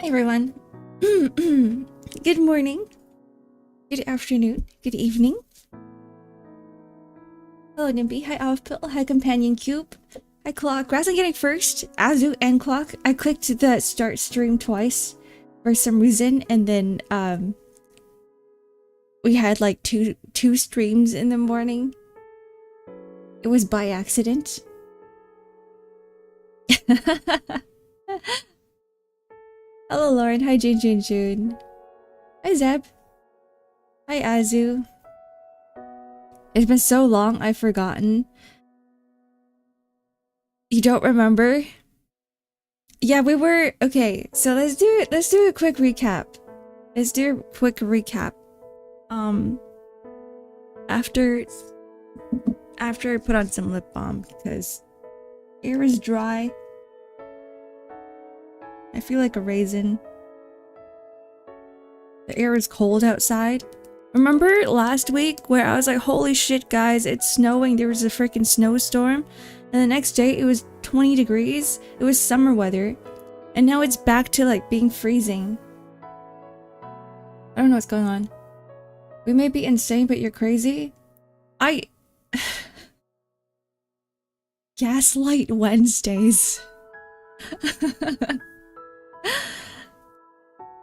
Hi everyone. Good morning, good afternoon, good evening. Hello Nimby, hi Outpill, hi Companion Cube, hi Clock. Rather than getting first, Azu and Clock, I clicked the start stream twice for some reason, and then we had like two streams in the morning. It was by accident. Hello Lauren, hi June. Hi Zeb. Hi Azu. It's been so long, I've forgotten. You don't remember? Yeah, we were okay, so let's do a quick recap. Let's do a quick recap. After I put on some lip balm because air is dry. I feel like a raisin. The air is cold outside. Remember last week where I was like, holy shit guys, it's snowing, there was a freaking snowstorm, and the next day it was 20 degrees, it was summer weather, and now it's back to like being freezing. I don't know what's going on. We may be insane, but you're crazy. Gaslight Wednesdays.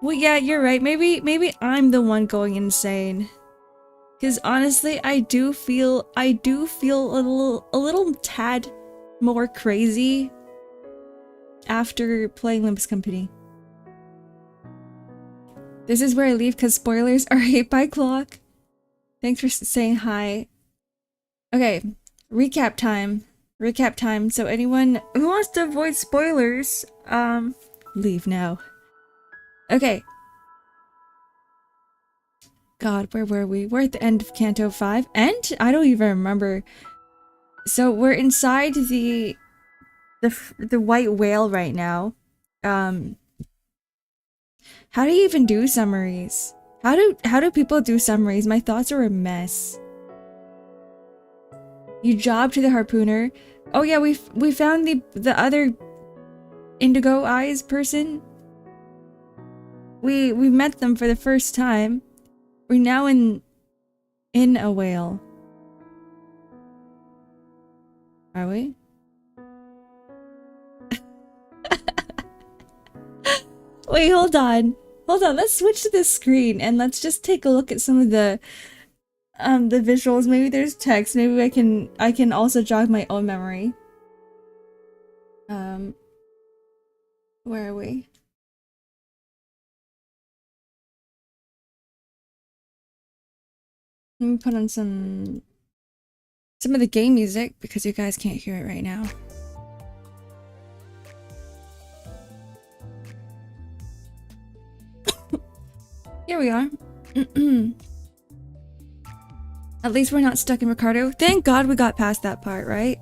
Well, yeah, you're right. Maybe I'm the one going insane. Because honestly, I do feel a little tad more crazy after playing Limbus Company. This is where I leave because spoilers are hate by Clock. Thanks for saying hi. Okay, recap time. Recap time. So anyone who wants to avoid spoilers, leave now. Okay. God, where were we? We're at the end of Canto 5. And I don't even remember. So we're inside the white whale right now. How do you even do summaries? How do people do summaries? My thoughts are a mess. You job to the harpooner. Oh yeah, we found the other indigo eyes person. We met them for the first time. We're now in a whale. Are we? Wait, hold on. Hold on, let's switch to this screen and let's just take a look at some of the visuals. Maybe there's text. Maybe I can also jog my own memory. Where are we? Let me put on some of the game music because you guys can't hear it right now. Here we are. At least we're not stuck in Ricardo. Thank God we got past that part, right?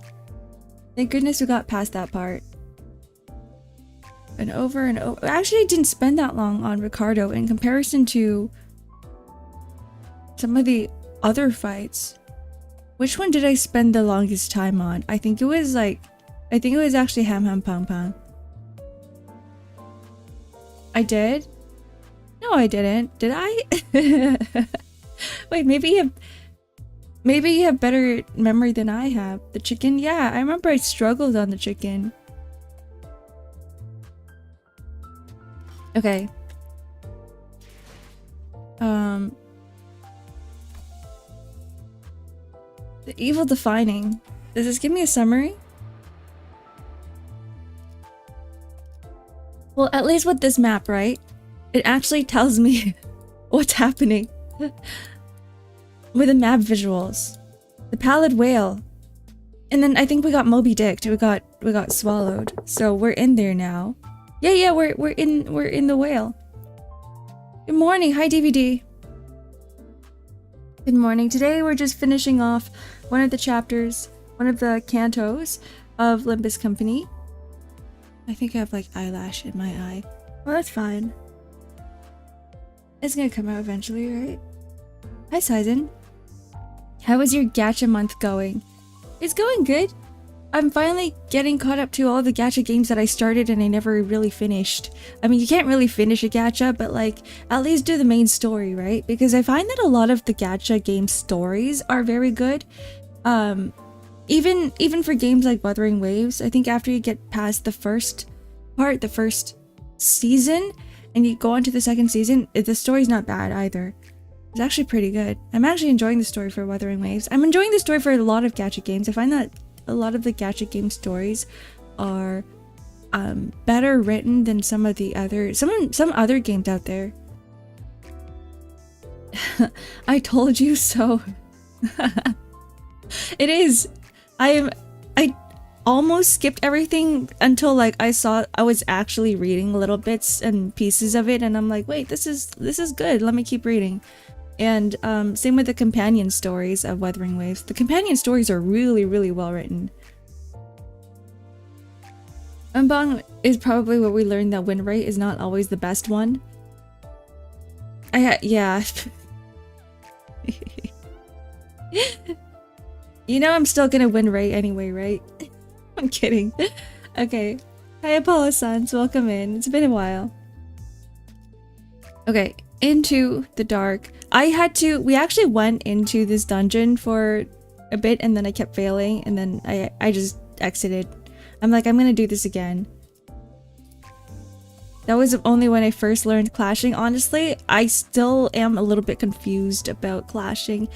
Thank goodness we got past that part. And over and over. Actually, I didn't spend that long on Ricardo in comparison to some of the other fights. Which one did I spend the longest time on? I think it was actually Ham Ham Pong Pong. I did? No, I didn't. Did I? Wait, maybe you have better memory than I have. The chicken? Yeah, I remember I struggled on the chicken. Okay. The evil defining. Does this give me a summary? Well, at least with this map, right? It actually tells me what's happening. With the map visuals. The pallid whale. And then I think we got Moby Dicked. We got swallowed. So we're in there now. Yeah, we're in the whale. Good morning. Hi DVD. Good morning. Today we're just finishing off one of the chapters, one of the cantos of Limbus Company. I think I have like eyelash in my eye. Well, that's fine. It's gonna come out eventually, right? Hi Sizen. How is your gacha month going? It's going good. I'm finally getting caught up to all the gacha games that I started and I never really finished. I mean, you can't really finish a gacha, but like, at least do the main story, right? Because I find that a lot of the gacha game stories are very good. Even for games like Wuthering Waves, I think after you get past the first part, the first season, and you go on to the second season, the story's not bad either. It's actually pretty good. I'm actually enjoying the story for Wuthering Waves. I'm enjoying the story for a lot of gacha games. I find that a lot of the gacha game stories are better written than some of the other some other games out there. I told you so. It is. I almost skipped everything until like I was actually reading little bits and pieces of it, and I'm like, wait, this is good. Let me keep reading. And same with the companion stories of Wuthering Waves. The companion stories are really, really well written. Unbound is probably where we learned that win rate is not always the best one. Yeah. You know I'm still gonna win rate anyway, right? I'm kidding. Okay. Hi Apollo-sans, welcome in. It's been a while. Okay, Into the Dark. We actually went into this dungeon for a bit and then I kept failing and then I just exited. I'm like, I'm gonna do this again. That was only when I first learned clashing. Honestly, I still am a little bit confused about clashing.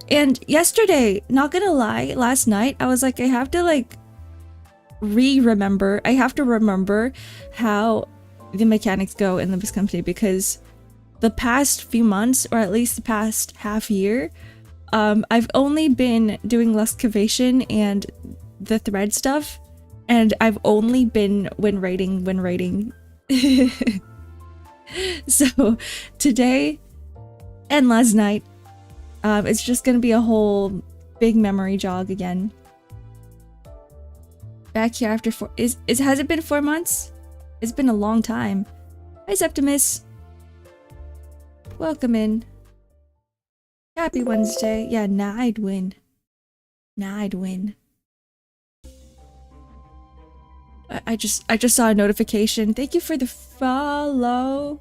And yesterday, not gonna lie, last night, I was like, I have to like remember. I have to remember how the mechanics go in Limbus Company, because the past few months, or at least the past half year, I've only been doing excavation and the thread stuff, and I've only been win rating. So today and last night, it's just gonna be a whole big memory jog again. Back here after has it been 4 months? It's been a long time. Hi Septimus. Welcome in. Happy Wednesday. Yeah, nah, I'd win. I just saw a notification. Thank you for the follow.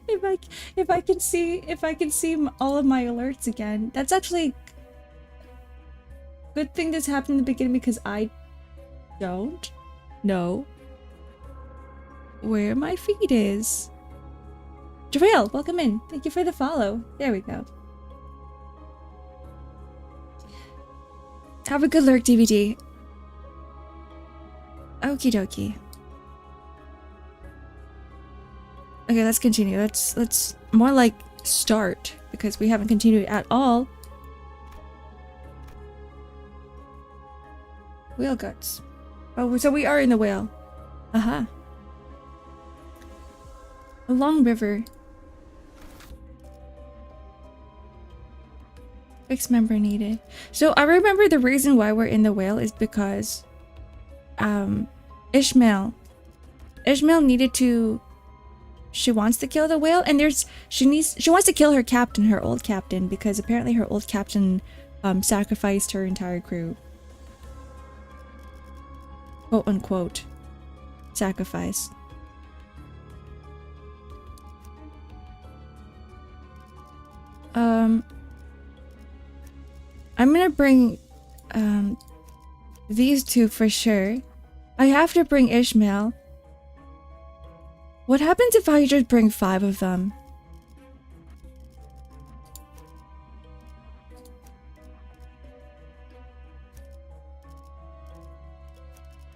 if I can see all of my alerts again. That's actually good thing this happened in the beginning, because I don't know where my feed is. Javale, welcome in. Thank you for the follow. There we go. Have a good lurk, DVD. Okie dokie. Okay, let's continue. Let's more like start, because we haven't continued at all. Whale guts. Oh, so we are in the whale. Aha. A long river. Fixed member needed. So I remember the reason why we're in the whale is because Ishmael needed to, she wants to kill the whale, and she wants to kill her old captain, because apparently her old captain sacrificed her entire crew. Quote unquote. Sacrifice. I'm gonna bring these two for sure. I have to bring Ishmael. What happens if I just bring 5 of them?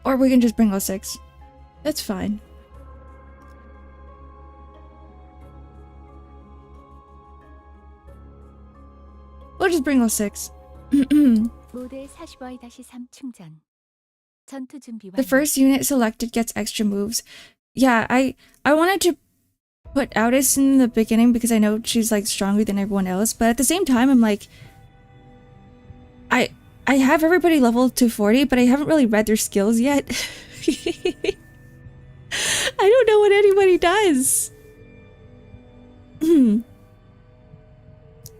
Or we can just bring all 6. That's fine. We'll just bring all 6. The first unit selected gets extra moves. Yeah, I wanted to put Audis in the beginning because I know she's like stronger than everyone else, but at the same time I'm like, I have everybody level 240, but I haven't really read their skills yet. I don't know what anybody does.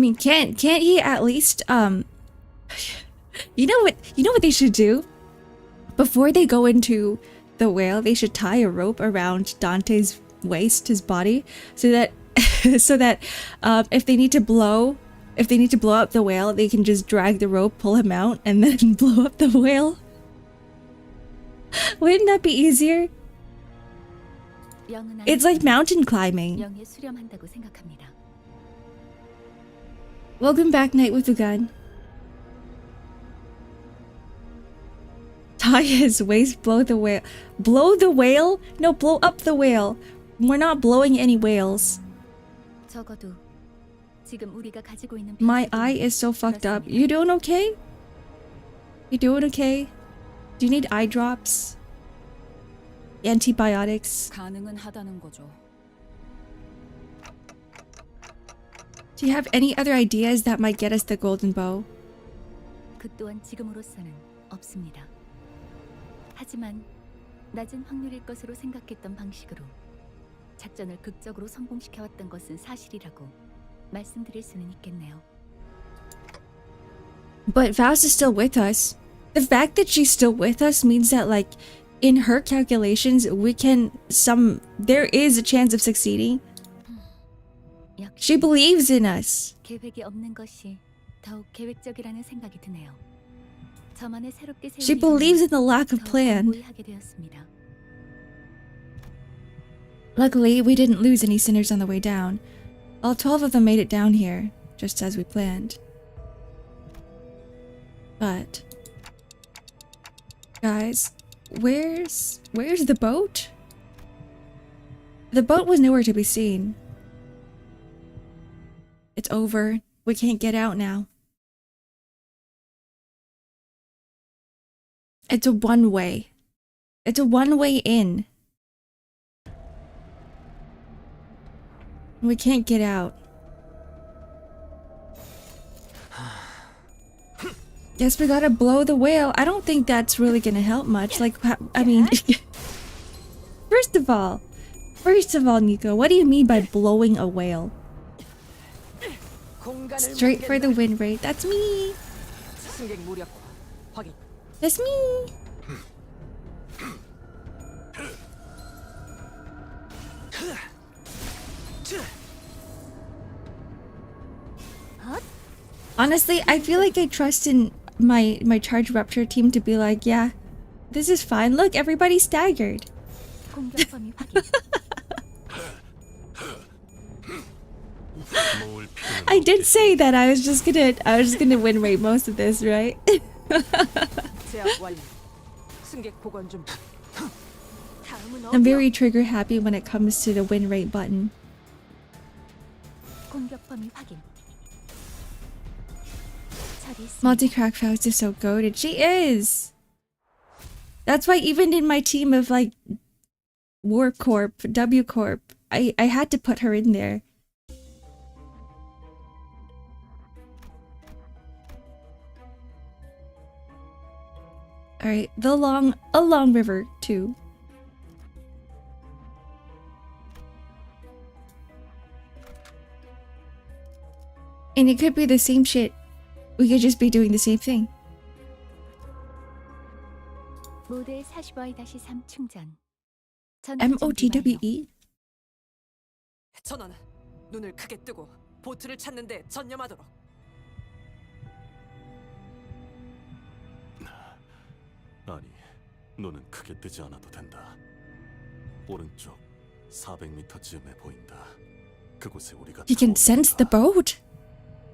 mean, can't he at least you know what they should do? Before they go into the whale, they should tie a rope around Dante's waist, his body, so that if they need to blow up the whale, they can just drag the rope, pull him out, and then blow up the whale. Wouldn't that be easier? 영은 It's like mountain climbing. 영에 수렴한다고 생각합니다. Welcome back, Knight with the Gun. Tie his waist, blow the whale. Blow the whale? No, blow up the whale. We're not blowing any whales. 적어도 지금 우리가 가지고 있는 My 병력은 eye is so fucked up. 그렇습니다. You doing okay? You doing okay? Do you need eye drops? Antibiotics? 가능은 하다는 거죠. Do you have any other ideas that might get us the golden bow? 그 또한 지금으로서는 없습니다. 하지만 낮은 확률일 것으로 생각했던 방식으로 작전을 극적으로 성공시켜왔던 것은 사실이라고 말씀드릴 수는 있겠네요. But Faust is still with us. The fact that she's still with us means that, like, in her calculations, there is a chance of succeeding. 역시 She believes in us. 계획이 없는 것이 더욱 계획적이라는 생각이 드네요. 저만의 새롭게 세운 She believes in the lack of 더 plan. 공고히 하게 되었습니다. Luckily, we didn't lose any sinners on the way down. All 12 of them made it down here, just as we planned. But, guys, where's the boat? The boat was nowhere to be seen. It's over. We can't get out now. It's a one-way. It's a one-way in. We can't get out. Guess we gotta blow the whale. I don't think that's really gonna help much. Like, I mean... First of all, Nico, what do you mean by blowing a whale? Straight for the win rate. That's me! 승객 무력화 확인. That's me! Honestly, I feel like I trust in my charge rupture team to be like, yeah, this is fine. Look, everybody's staggered. 공격 범위 확인. I did say that I was just gonna win rate most of this, right? 제압 완료. 승객 보관 좀. I'm very trigger happy when it comes to the win rate button. 공격 범위 확인. 처리했습니다. Multi-crack Faust is so goated. She is! That's why even in my team of like War Corp, W Corp, I had to put her in there. Alright, a long river too. And it could be the same shit. We could just be doing the same thing. 모델 45-3 충전. MOTWE? 전원 눈을 크게 뜨고 보트를 찾는데 전념하도록. 아니, 눈은 크게 뜨지 않아도 된다. 오른쪽 400m쯤에 보인다. 그곳에 우리가 You can sense the boat?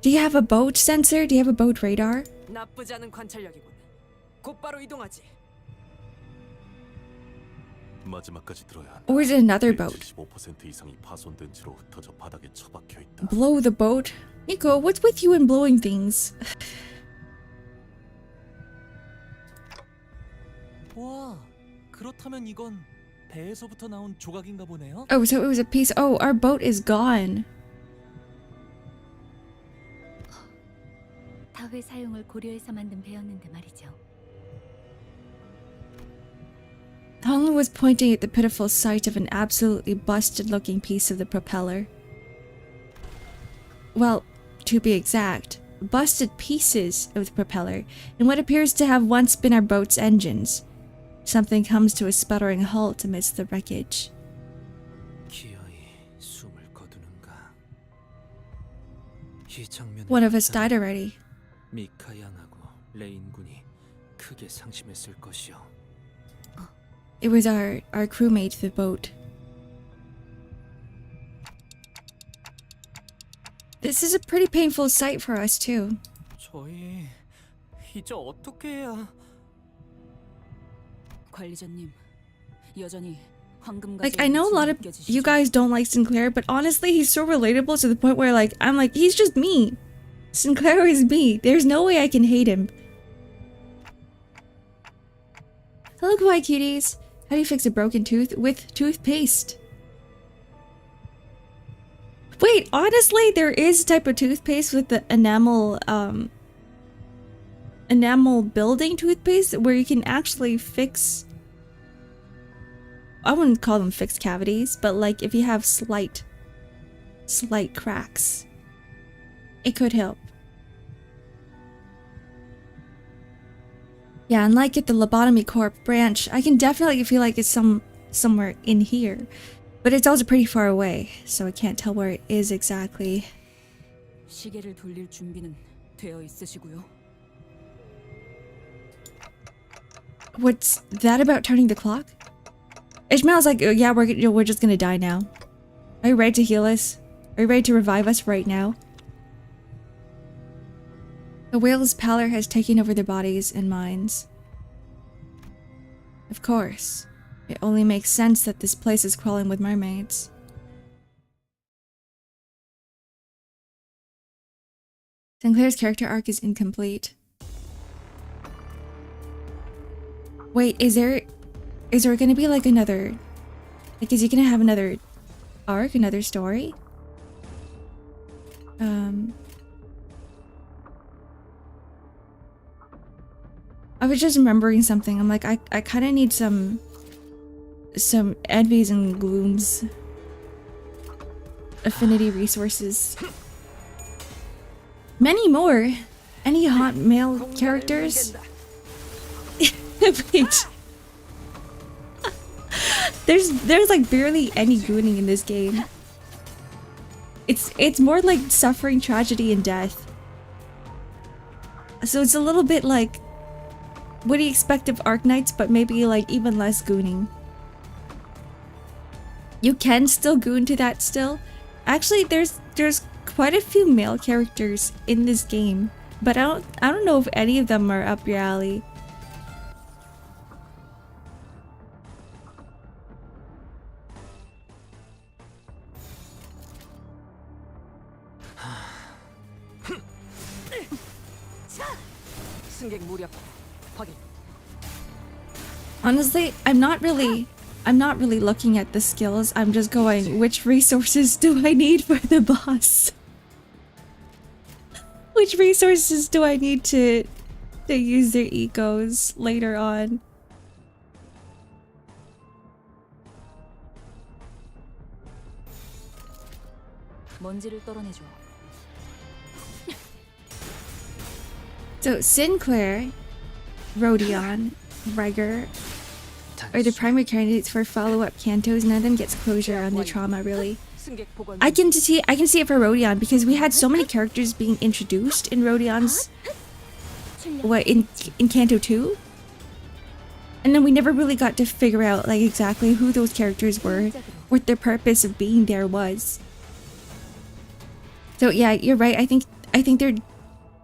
Do you have a boat sensor? Do you have a boat radar? 나쁘지 않은 관찰력이군. 곧바로 이동하지. 마지막까지 들어야 한다. Or is it another boat? 75% 이상이 파손된 채로 흩어져 바닥에 처박혀 있다. Blow the boat? Nico, what's with you and blowing things? 와, 그렇다면 이건 배에서부터 나온 조각인가 보네요. Oh, so it was a piece. Oh, our boat is gone. 다회 사용을 고려해서 만든 배였는데 말이죠. Hong was pointing at the pitiful sight of an absolutely busted-looking piece of the propeller. Well, to be exact, busted pieces of the propeller in what appears to have once been our boat's engines. Something comes to a sputtering halt amidst the wreckage. One of us died already. 미카 양하고 레인 군이 크게 상심했을 것이요. It was our crewmate, the boat. This is a pretty painful sight for us too. 저희 이제 어떻게 해야? 관리자님, 여전히 황금 Like, I know a lot of you guys don't like Sinclair, but honestly, he's so relatable to the point where, like, I'm like, he's just me. Sinclair is me. There's no way I can hate him. Hello, kawaii cuties. How do you fix a broken tooth? With toothpaste. Wait, honestly, there is a type of toothpaste with the enamel building toothpaste where you can actually fix, I wouldn't call them fixed cavities, but like if you have slight cracks, it could help. Yeah, unlike at the Lobotomy Corp branch, I can definitely feel like it's somewhere in here, but it's also pretty far away, so I can't tell where it is exactly. 시계를 돌릴 준비는 되어 있으시고요. What's that about turning the clock? Ishmael's like, oh, yeah, we're just gonna die now. Are you ready to heal us? Are you ready to revive us right now? The whale's pallor has taken over their bodies and minds. Of course. It only makes sense that this place is crawling with mermaids. Sinclair's character arc is incomplete. Wait, is there gonna be like another... Like, is he gonna have another arc, another story? I was just remembering something. I'm like, I kind of need some envies and glooms affinity resources. Many more. Any hot male characters? Wait. There's like barely any gooning in this game. It's more like suffering, tragedy, and death. So it's a little bit like, what do you expect of Arknights, but maybe like even less gooning. You can still goon to that still. Actually, there's quite a few male characters in this game, but I don't know if any of them are up your alley. Honestly, I'm not really looking at the skills. I'm just going, which resources do I need for the boss? Which resources do I need to use their egos later on? 먼지를 떨어내줘. So Sinclair, Rodion, Rhaegar are the primary candidates for follow-up cantos. None of them gets closure on the trauma, really. I can see it for Rodion because we had so many characters being introduced in Rodion's in Canto 2, and then we never really got to figure out like exactly who those characters were, what their purpose of being there was. So yeah, you're right. I think there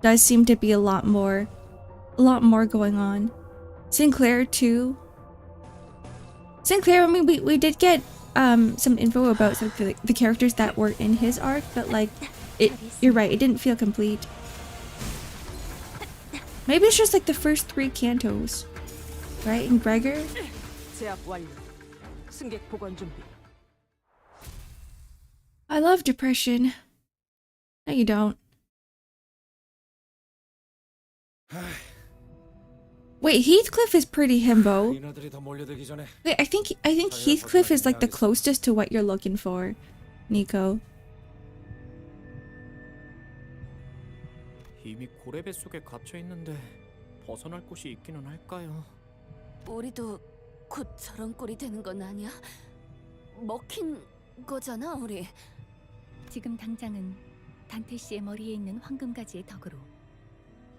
does seem to be a lot more going on. Sinclair too. Sinclair, I mean, we did get some info about some of the characters that were in his arc, but like, you're right, it didn't feel complete. Maybe it's just like the first 3 cantos, right? And Gregor? I love depression. No, you don't. Wait, Heathcliff is pretty himbo. Wait, I think Heathcliff is like the closest to what you're looking for, Nico. 이미 고래배 속에 갇혀 있는데 벗어날 곳이 있기는 할까요? 우리도 곧 저런 꼴이 되는 건 아니야? 먹힌 거잖아, 우리. 지금 당장은 단테 씨의 머리에 있는 황금가지의 덕으로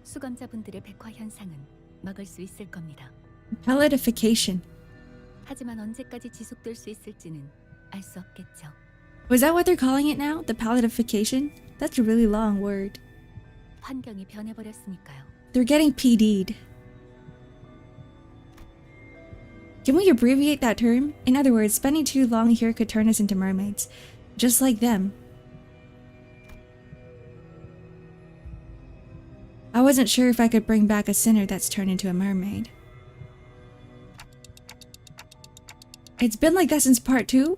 수감자분들의 백화 현상은 막을 수 있을 겁니다. Palletification. 하지만 언제까지 지속될 수 있을지는 알 수 없겠죠. Was that what they're calling it now? The palletification? That's a really long word. 환경이 변해버렸으니까요. They're getting PD'd. Can we abbreviate that term? In other words, spending too long here could turn us into mermaids. Just like them. I wasn't sure if I could bring back a sinner that's turned into a mermaid. It's been like that since part 2?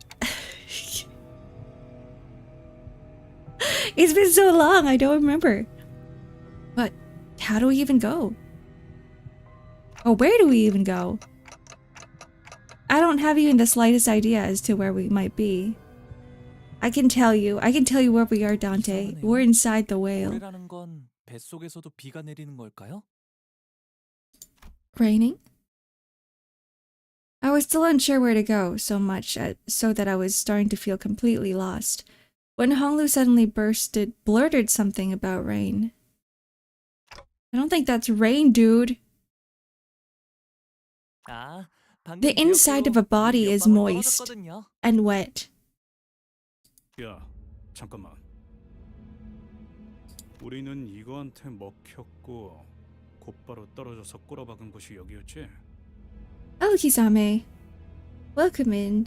It's been so long, I don't remember. But how do we even go? Oh, where do we even go? I don't have even the slightest idea as to where we might be. I can tell you where we are, Dante. We're inside the whale. 고래라는 건 뱃속에서도 비가 내리는 걸까요? Raining? I was still unsure where to go so that I was starting to feel completely lost. When Honglu suddenly blurted something about rain. I don't think that's rain, dude. The inside of a body is moist and wet. 야, 잠깐만. 우리는 이거한테 먹혔고 곧바로 떨어져서 꼬라박은 곳이 여기였지? Aoki-same. Welcome in.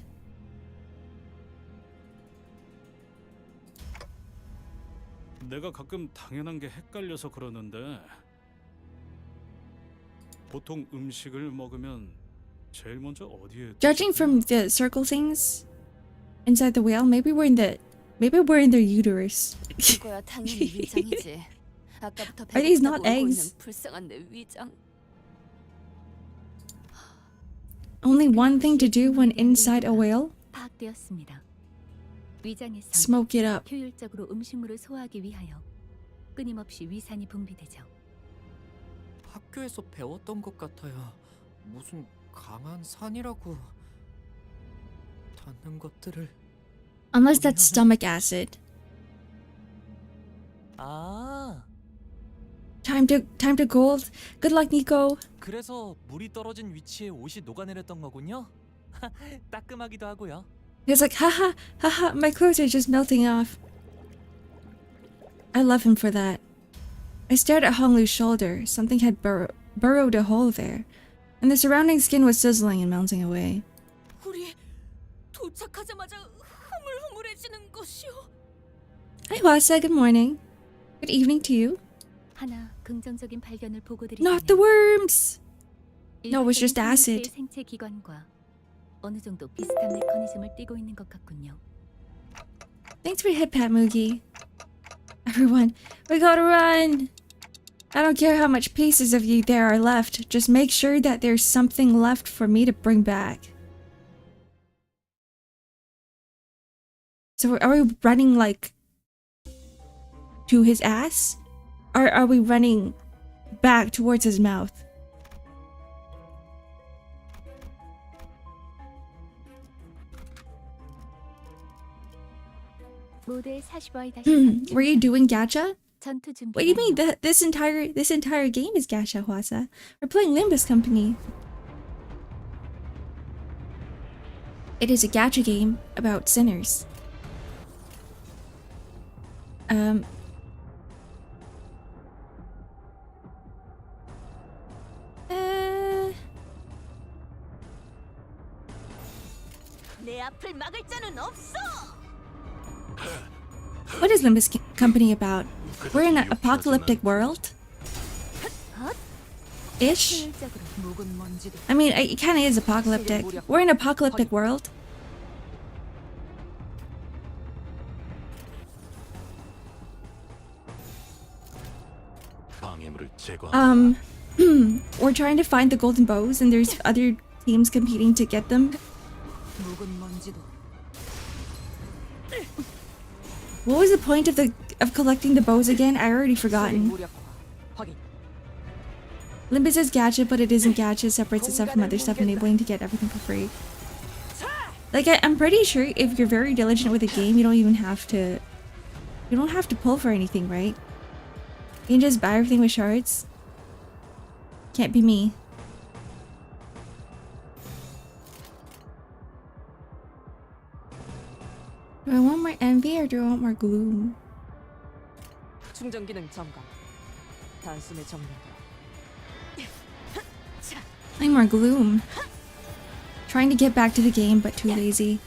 내가 가끔 당연한 게 헷갈려서 그러는데 보통 음식을 먹으면 제일 먼저 어디에 Judging from the circle things inside the whale, maybe we're in their uterus. 그거야 당연히 위장이지. 아까부터 Are these 배고프다고 not 울고 eggs? 있는 불쌍한 내 위장. Only one thing to do when inside a whale? 파악되었습니다. 위장에서 Smoke it up. 효율적으로 음식물을 소화하기 위하여 끊임없이 위산이 분비되죠. 학교에서 배웠던 것 같아요. 무슨 강한 산이라고 닿는 것들을. Unless that's stomach acid. 아, Time to gold. Good luck, Nico. 그래서 물이 떨어진 위치에 옷이 녹아내렸던 거군요. 따끔하기도 하고요. He's like, haha, haha, my clothes are just melting off. I love him for that. I stared at Honglu's shoulder. Something had burrowed a hole there, and the surrounding skin was sizzling and melting away. 우리 도착하자마자 흐물흐물해지는 것이오. Hi, Wasa. Good morning. Good evening to you. 하나 긍정적인 발견을 보고드리자면 Not the worms! No, it was just acid. 생체 기관과 어느 정도 비슷한 메커니즘을 띠고 있는 것 같군요. Thanks for the hip pat, Moogie. Everyone, we gotta run! I don't care how much pieces of you there are left. Just make sure that there's something left for me to bring back. So are we running, like, to his ass? Or are we running back towards his mouth? 모두의 40와의 다시 Were you doing gacha? 전투 준비. What do you mean that this entire game is gacha, Hwasa? We're playing Limbus Company. It is a gacha game about sinners. 내 앞을 막을 자는 없어. What is Limbus Company about? We're in an apocalyptic world? Ish? 효율적으로 묵은 먼지도 I mean, it kinda is apocalyptic. We're in an apocalyptic world. We're trying to find the golden bows and there's other teams competing to get them. 묵은 먼지도 What was the point of collecting the bows again? I already forgotten. 무력화 확인. Limbus is gadget, but it isn't gadget. Separates itself from other stuff, enabling to get everything for free. Like I'm pretty sure if you're very diligent with a game, you don't even have to. You don't have to pull for anything, right? You can just buy everything with shards. Can't be me. Do I want more envy or do I want more gloom? 충전 기능 점검. 단숨에 정리돼. I need more gloom. Trying to get back to the game, but too lazy.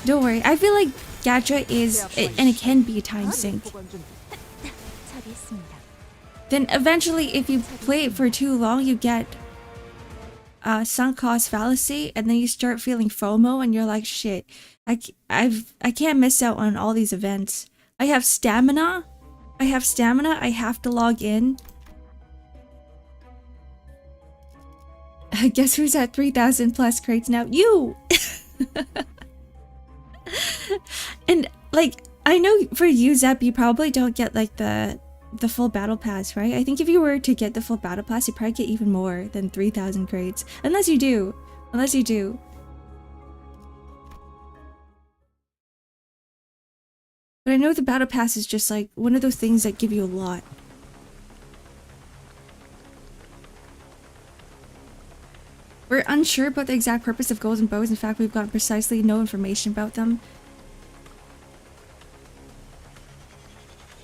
Don't worry, I feel like gacha is, and it can be time synced. 보관 준비. 처리했습니다. Then eventually, if you play it for too long, you get sunk cost fallacy, and then you start feeling FOMO, and you're like, shit, I can't miss out on all these events. I have stamina. I have to log in. Guess who's at 3,000 plus crates now? You! And like, I know for you, Zep, you probably don't get like the full battle pass, right? I think if you were to get the full battle pass, you'd probably get even more than 3,000 crates. Unless you do. Unless you do. But I know the battle pass is just like one of those things that give you a lot. We're unsure about the exact purpose of golden bows. In fact, we've got precisely no information about them.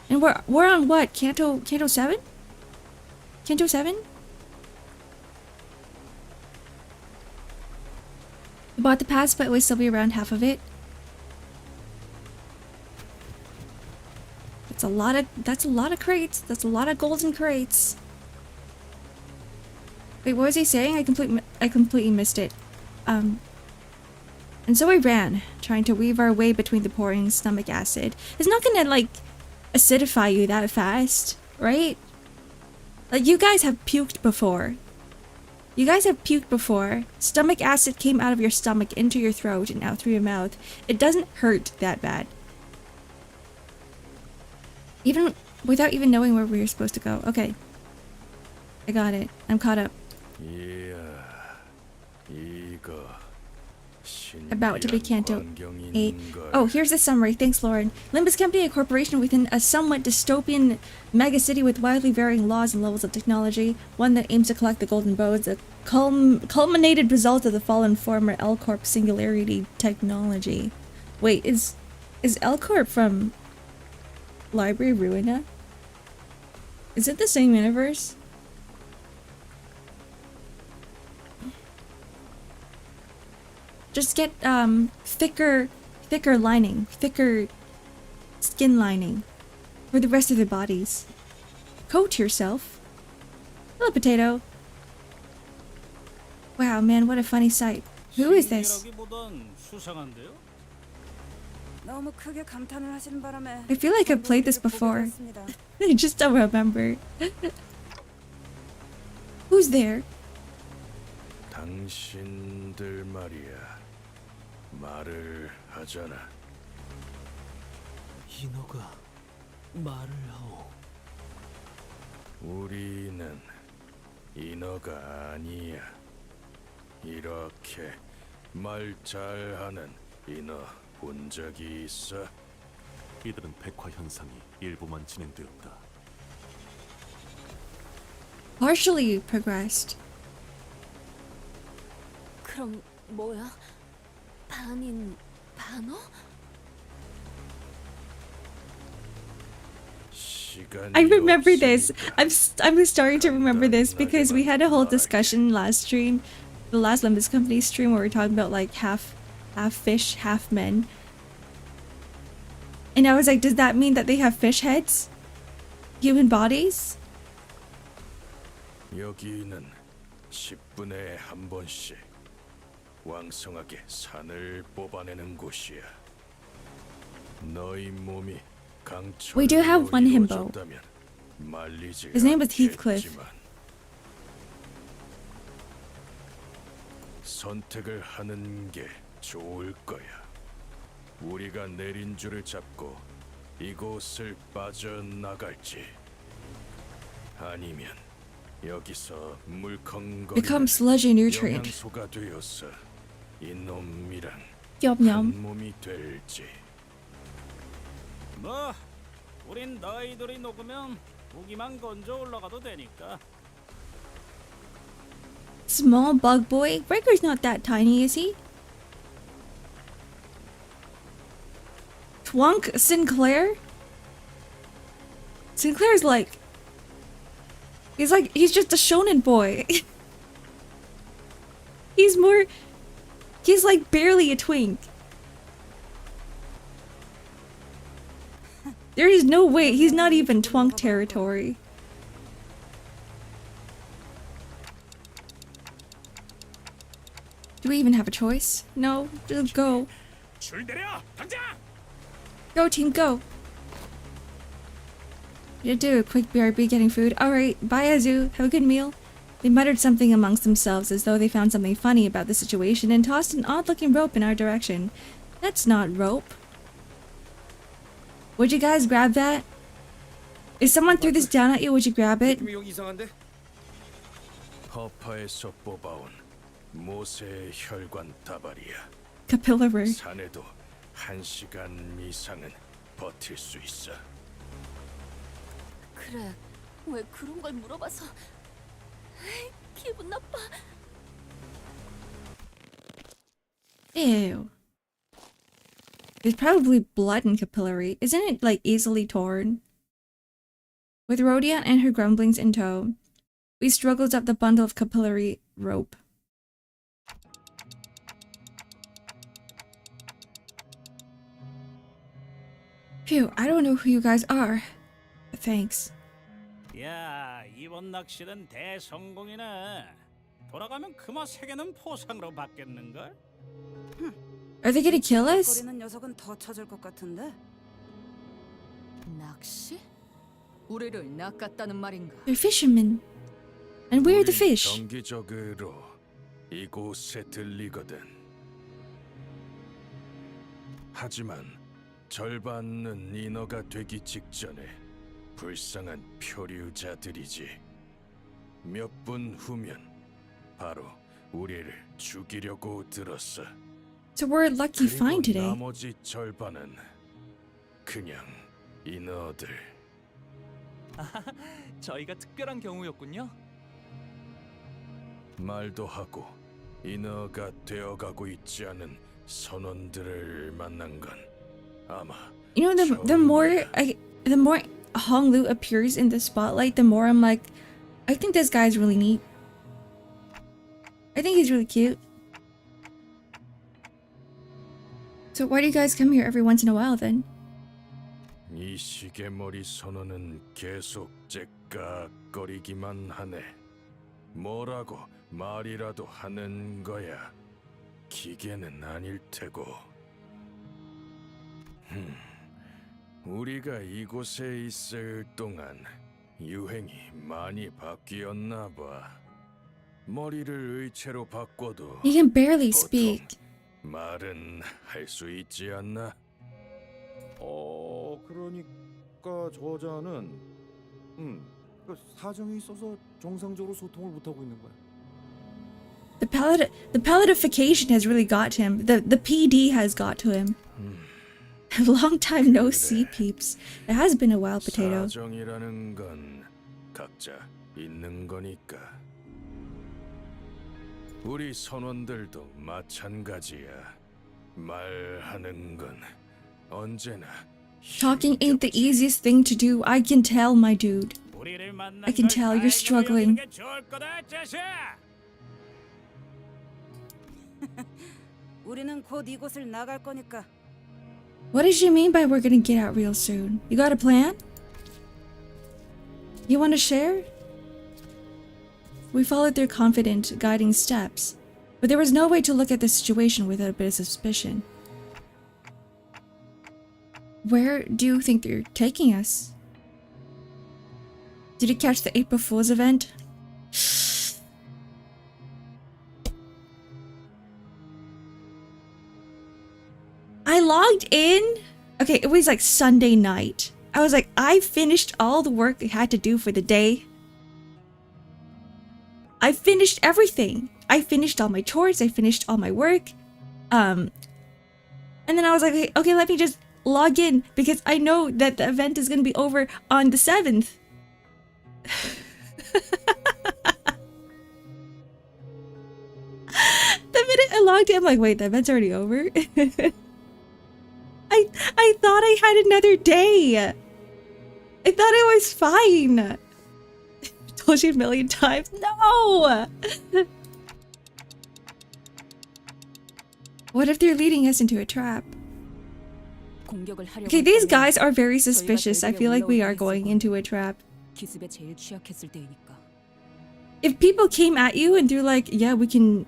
And we're on what? Canto 7? Canto 7? We bought the pass, but it would still be around half of it. That's a lot of crates. That's a lot of golden crates. Wait, what was he saying? I completely missed it. And so we ran, trying to weave our way between the pouring stomach acid. It's not gonna like acidify you that fast, right? Like you guys have puked before. Stomach acid came out of your stomach into your throat and out through your mouth. It doesn't hurt that bad. Even without even knowing where we were supposed to go. Okay. I got it. I'm caught up. About to be Canto 8. Oh, here's the summary. Thanks, Lauren. Limbus Company, a corporation within a somewhat dystopian megacity with widely varying laws and levels of technology. One that aims to collect the golden bows, a culminated result of the fallen former L-Corp singularity technology. Wait, is L-Corp from Library Ruina? Is it the same universe? Just get thicker lining, thicker skin lining for the rest of their bodies. Coat yourself. Hello, potato. Wow, man, what a funny sight. Who is this? 너무 크게 감탄을 하시는 바람에 I feel like I've played this before. I just don't remember. Who's there? 당신들 말이야. 말을 하잖아. 인어가 말을 하오. 우리는 인어가 아니야. 이렇게 말 잘하는 인어 본 적이 있어? 이들은 백화 현상이 일부만 진행되었다. Partially progressed. 그럼 뭐야? 반인 반어? I remember this. I'm starting to remember this because we had a whole discussion last stream, the last Limbus Company stream, where we were talking about like half fish, half men. And I was like, does that mean that they have fish heads? Human bodies? 여기는 10분에 한 번씩 왕성하게 산을 뽑아내는 곳이야. 너희 몸이 We do have one himbo. 이루어졌다면 말리지 His name was Heathcliff. 않겠지만 선택을 하는 게 좋을 거야. 우리가 내린 줄을 잡고 이곳을 빠져나갈지 아니면 여기서 물컹거리는 Become sludgy nutrient. 영양소가 되어서 이놈이랑 Yum yum. 한 몸이 될지. 뭐, 우린 너희들이 녹으면 무기만 건져 올라가도 되니까. Small bug boy? Breaker's not that tiny, is he? Twunk Sinclair? Sinclair's like... He's just a shonen boy. He's like barely a twink. There is no way, he's not even twunk territory. Do we even have a choice? No, just go. 줄 내려, 당장! Go team, go. You do a quick BRB getting food. Alright, bye Azu, have a good meal. They muttered something amongst themselves as though they found something funny about the situation and tossed an odd-looking rope in our direction. That's not rope. Would you guys grab that? If someone threw this down at you, would you grab it? 느낌이 여기 이상한데? 허파에서 뽑아온 모세의 혈관 다발이야. Capillary. 산에도 1시간 이상은 버틸 수 있어. 그래, 왜 그런 걸 물어봐서 기분 나빠. Ew. There's probably blood in capillary. Isn't it like easily torn? With Rodion and her grumblings in tow, we struggled up the bundle of capillary rope. Phew, I don't know who you guys are, but thanks. 야, 이번 낚시는 대성공이네. 돌아가면 그마 3개는 포상으로 받겠는걸? Are they gonna kill us? 거리는 녀석은 더 찾을 것 같은데. 낚시? 우리를 낚았다는 말인가? They're fishermen. And where are the 우리 fish? 정기적으로 이곳에 들리거든. 하지만 절반은 인어가 되기 직전에 불쌍한 표류자들이지. 몇 분 후면 바로 우리를 죽이려고 들었어. So we're lucky 그리고 find today. 나머지 절반은 그냥 인어들. 저희가 특별한 경우였군요. 말도 하고 인어가 되어가고 있지 않은 선원들을 만난 건 아마 You know, the more Hong Lu appears in the spotlight, the more I'm like, I think this guy's really neat. I think he's really cute. So why do you guys come here every once in a while then? 이 시계머리 선원은 계속 째깍거리기만 하네. 뭐라고 말이라도 하는 거야. 기계는 아닐 테고. 우리가 이곳에 있을 동안 유행이 많이 바뀌었나 봐. 머리를 의체로 바꿔도 He can barely 보통 speak. 말은 할 수 있지 않나? 그러니까 저자는 그 사정이 있어서 정상적으로 소통을 못 하고 있는 거야. The palletification has really got to him. The PD has got to him. Long time no see, peeps. It has been a while, potato. 사정이라는 건 각자 있는 거니까. 우리 선원들도 마찬가지야. 말하는 건 언제나 Talking ain't the easiest thing to do. I can tell, my dude. I can tell you're struggling. 우리는 곧 이곳을 나갈 거니까. What does she mean by we're gonna get out real soon? You got a plan? You want to share? We followed their confident, guiding steps, but there was no way to look at the situation without a bit of suspicion. Where do you think they're taking us? Did you catch the April Fool's event? I logged in. Okay, it was like Sunday night. I was like, I finished all the work I had to do for the day. I finished everything. I finished all my chores. I finished all my work. And then I was like, okay, let me just log in because I know that the event is going to be over on the 7th. The minute I logged in, I'm like, wait, the event's already over? I thought I had another day. I thought I was fine. Told you a million times. No! What if they're leading us into a trap? Okay, these guys are very suspicious. I feel like we are going into a trap. If people came at you and they're like, yeah, we can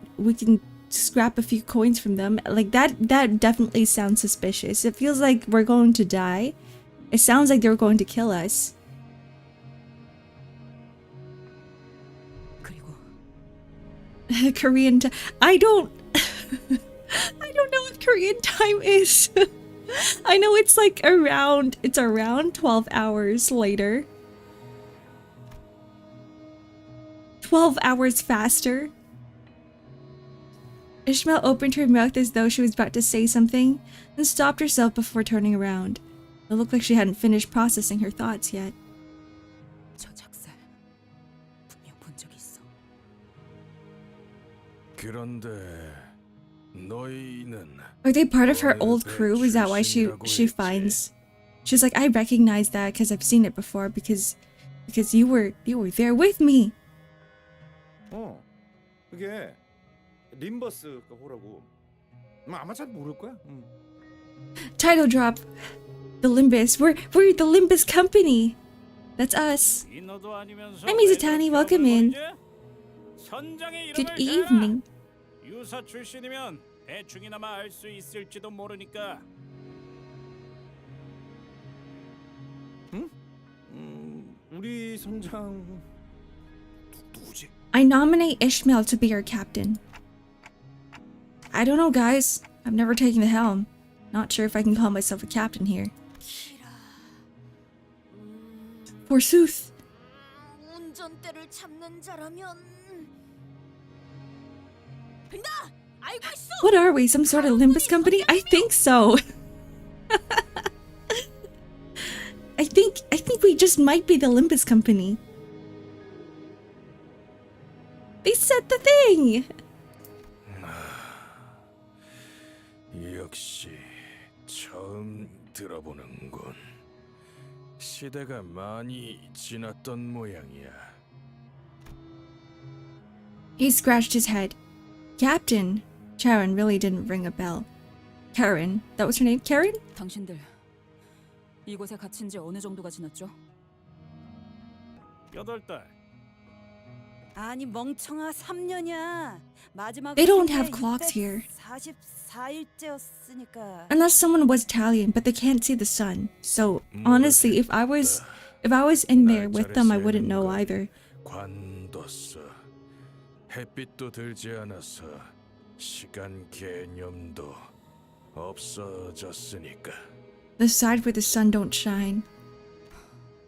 scrap a few coins from them, like that definitely sounds suspicious. It feels like we're going to die. It sounds like they're going to kill us. Korean time. I don't know what Korean time is. I know it's like around 12 hours later. 12 hours faster. Ishmael opened her mouth as though she was about to say something, and stopped herself before turning around. It looked like she hadn't finished processing her thoughts yet. Are they part of her old crew? Is that why she finds... She's like, I recognize that because I've seen it before because you were there with me. 그게 림버스 그 호라고. 아마 잘 모를 거야. Title drop. The Limbus. We're the Limbus company. That's us. I'm Izutani. Welcome in. Good evening. 유사 출신이면 대충이나마 알 수 있을지도 모르니까. 우리 선장 누구지? I nominate Ishmael to be our captain. I don't know, guys. I've never taken the helm. Not sure if I can call myself a captain here. Forsooth. 운전대를 잡는 자라면 What are we? Some sort of Limbus company? I think so. I think we just might be the Limbus company. They said the thing. 역시 처음 들어보는군. 시대가 많이 지났던 모양이야. He scratched his head. Captain. Karen really didn't ring a bell. Karen, that was her name? Karen? 당신들 이곳에 갇힌 지 어느 정도가 지났죠? 8달. 아니 멍청아 3년이야. 마지막 They don't have clocks here. 44일째였으니까. Unless someone was Italian, but they can't see the sun. So honestly, if I was in there with them, I wouldn't know either. 관뒀어. 햇빛도 들지 않아서 시간 개념도 없어졌으니까. The side where the sun don't shine.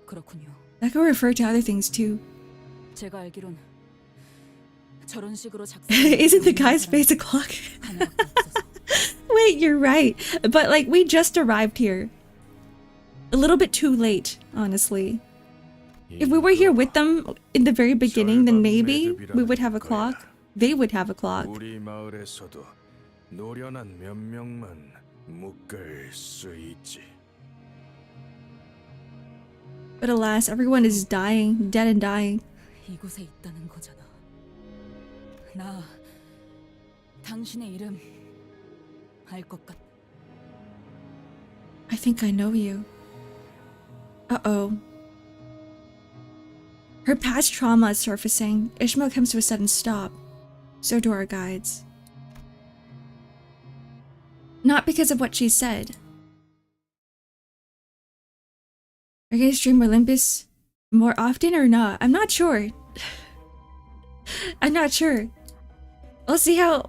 그렇군요. That could refer to other things too. 제가 알기론 저런 식으로 Isn't the guy's face a clock? Wait, you're right. But like, we just arrived here. A little bit too late, honestly. If we were here with them in the very beginning, then maybe we would have a clock. They would have a clock. 우리 마을에서도 노련한 몇 명만 묶을 수 있지. But alas, everyone is dying, dead and dying. 이곳에 있다는 거잖아. 나 당신의 이름 알 것 같아. I think I know you. Uh-oh. Her past trauma is surfacing. Ishmael comes to a sudden stop. So do our guides. Not because of what she said. Are you gonna stream Olympus more often or not? I'm not sure. I'm not sure. We'll see how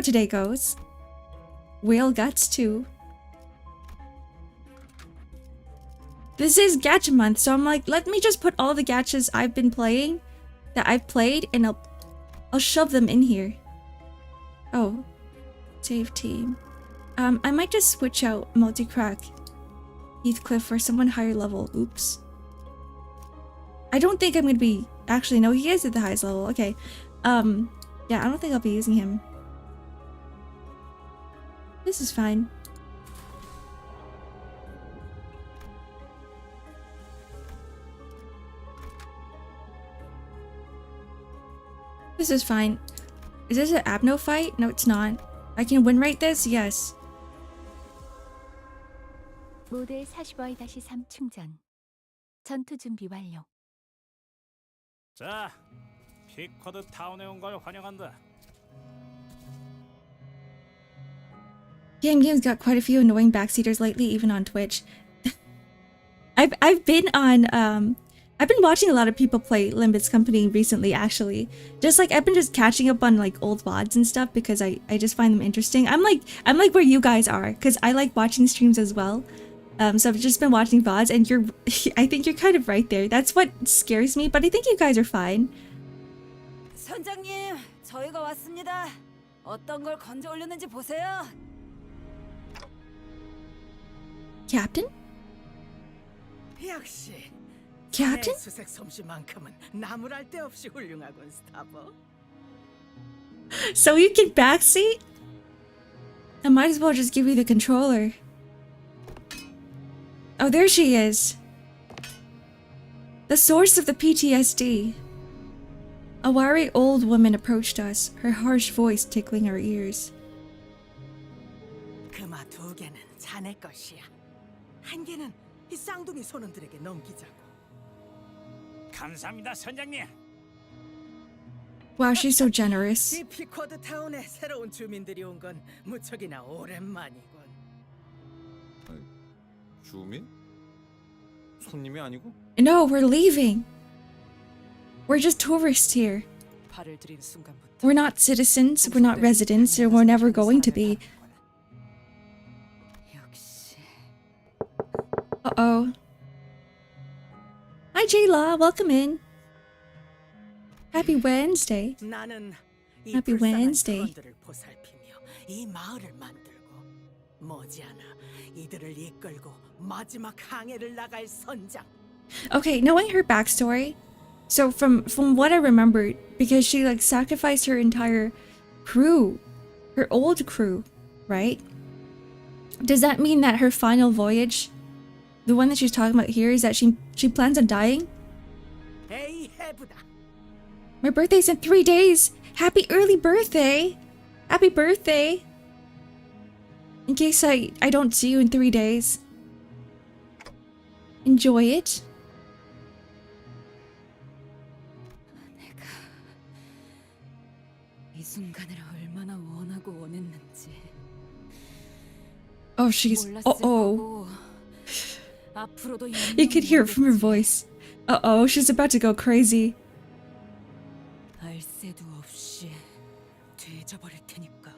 today goes. Whale guts too. This is gacha month, so I'm like, let me just put all the gachas I've been playing, that I've played, in I'll shove them in here. Oh. Save team. I might just switch out multi-crack Heathcliff for someone higher level. Oops. I don't think I'm gonna be... Actually, no, he is at the highest level. Okay. Yeah, I don't think I'll be using him. This is fine. This is fine. Is this an Abno fight? No, it's not. I can win rate this? Yes. 모델 45-3 충전. 전투 준비 완료. 자, 피쿼드 타운에 온 걸 환영한다. Game's got quite a few annoying backseaters lately, even on Twitch. I've been watching a lot of people play Limbus Company recently, actually. Just like I've been just catching up on like old VODs and stuff because I just find them interesting. I'm like where you guys are because I like watching streams as well. So I've just been watching VODs and I think you're kind of right there. That's what scares me, but I think you guys are fine. 선장님, 저희가 왔습니다. 어떤 걸 건져 올렸는지 보세요. Captain? 역시 Captain? 수색 솜씨만큼은 나무랄 데 없이 훌륭하군, 스타버. So you can backseat? I might as well just give you the controller. Oh, there she is. The source of the PTSD. A wiry old woman approached us, her harsh voice tickling our ears. 금화 2개는 자네 것이야. 1개는 이 쌍둥이 손원들에게 넘기자고. 감사합니다, 선장님. Wow, she's so generous. 이 피쿼드 타운에 새로운 주민들이 온 건 무척이나 오랜만이군. 주민? 손님이 아니고? No, we're leaving. We're just tourists here. 발을 들인 순간부터 We're not citizens, we're not residents, and we're never going to be. 역시 Uh-oh. Hi, Jayla. Welcome in. Happy Wednesday. 나는 이 Happy 불쌍한 Wednesday. 직원들을 보살피며 이 마을을 만들고 머지않아 이들을 이끌고 마지막 항해를 나갈 선장. Okay, knowing her backstory, so from what I remembered, because she like sacrificed her entire crew, her old crew, right? Does that mean that her final voyage, the one that she's talking about here, is that she plans on dying? 에이헤브다. My birthday's in 3 days. Happy early birthday. Happy birthday. In case I don't see you in 3 days. Enjoy it. 이 순간을 얼마나 원하고 원했는지. Oh, she's... Uh-oh. 앞으로도 You could hear it from her voice. Uh-oh, she's about to go crazy. 알 새도 없이 뒤져버릴 테니까.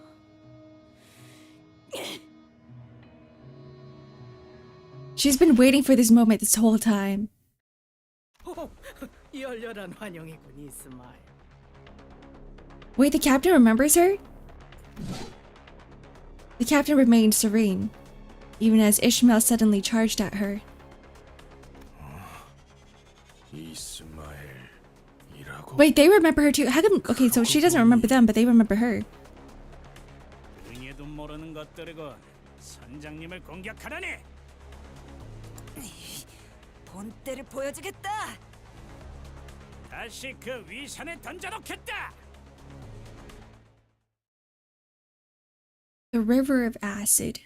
She's been waiting for this moment this whole time. 열렬한 환영이군, 이스마일. Wait, the captain remembers her? The captain remained serene, even as Ishmael suddenly charged at her. 이스마엘이라고. Wait, they remember her too. How come? Okay, so she doesn't remember them, but they remember her. 등에도 모르는 것들이고 선장님을 공격하다니. 본때를 보여주겠다. 다시 그 위산에 던져놓겠다. The river of acid.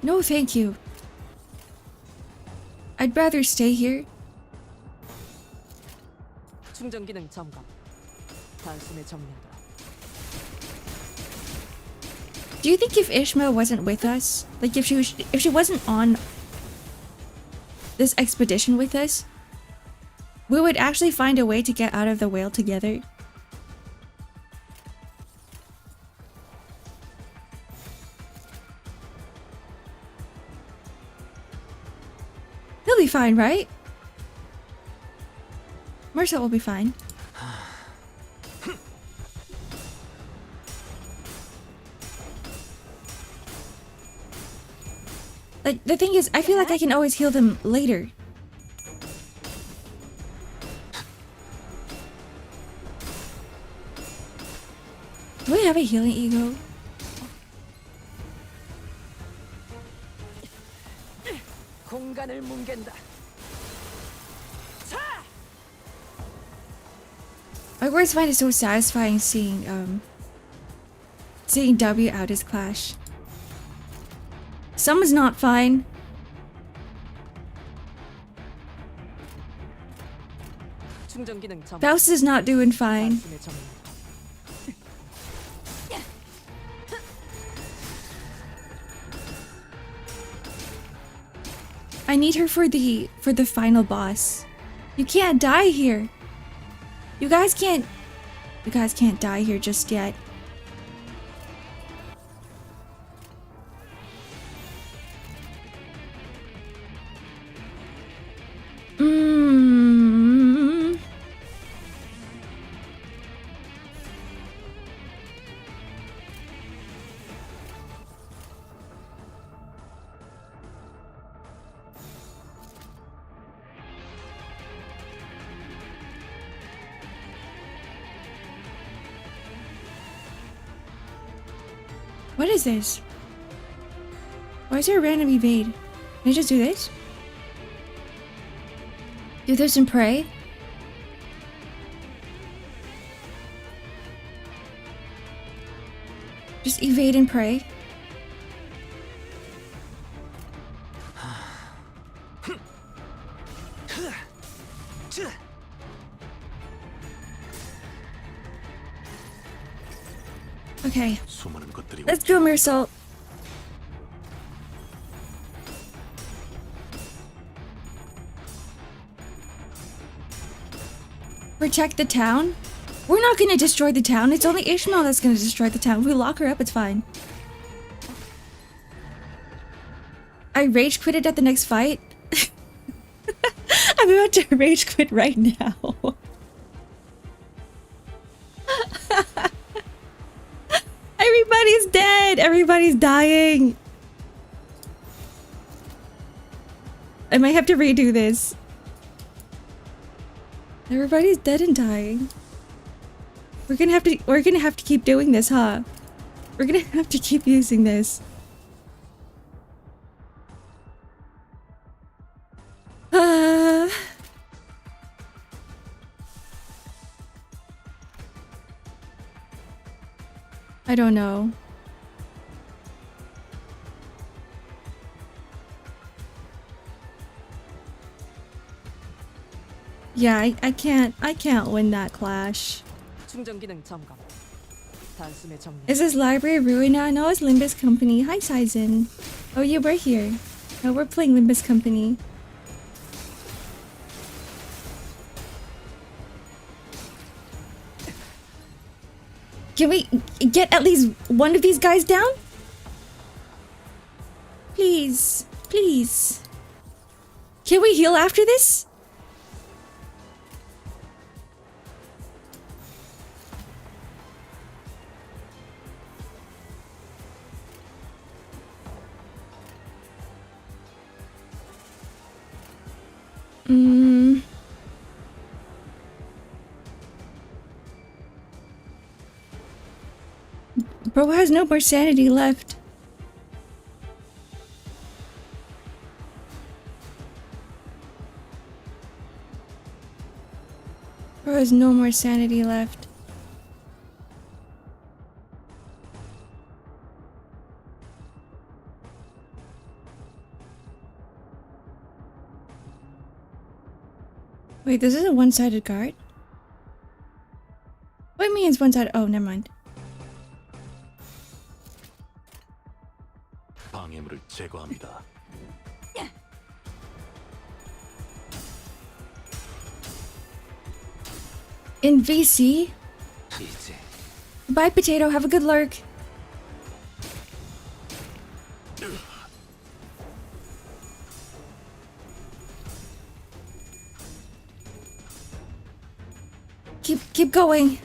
No, thank you. I'd rather stay here. 충전 기능 점검. 단숨에 정리하라. Do you think if Ishmael wasn't with us, like if she wasn't on this expedition with us, we would actually find a way to get out of the whale together? He'll be fine, right? somersault will be fine. Like, the thing is, I feel like I can always heal them later. Do we have a healing ego? 공간을 뭉갠다. I always find it so satisfying seeing W out his clash. Someone's not fine. 충전 기능 점. Faust is not doing fine. 단숨에 점. I need her for the final boss. You can't die here. You guys can't die here just yet. What is this? Why is there a random evade? Can I just do this? Do this and pray? Just evade and pray? Okay. 수많은 것들이 Let's do a moonsault. Protect the town? We're not gonna destroy the town. It's only Ishmael that's gonna destroy the town. If we lock her up, it's fine. I rage quitted at the next fight. I'm about to rage quit right now. Everybody's dead! Everybody's dying! I might have to redo this. Everybody's dead and dying. We're gonna have to keep doing this, huh? We're gonna have to keep using this. I don't know. Yeah, I can't win that clash. 충전 기능 점검. 단숨에 정리. Is this library ruined now? No, it's Limbus Company. Hi, Sizen. Oh, you were here. Oh, we're playing Limbus Company. Can we get at least one of these guys down? Please. Please. Can we heal after this? Bro has no more sanity left. Bro has no more sanity left. Wait, this is a one-sided guard? What do you mean it's one-sided? Oh, never mind. 방해물을 제거합니다. In VC? 이제 Bye, Potato. Have a good lurk. Keep going.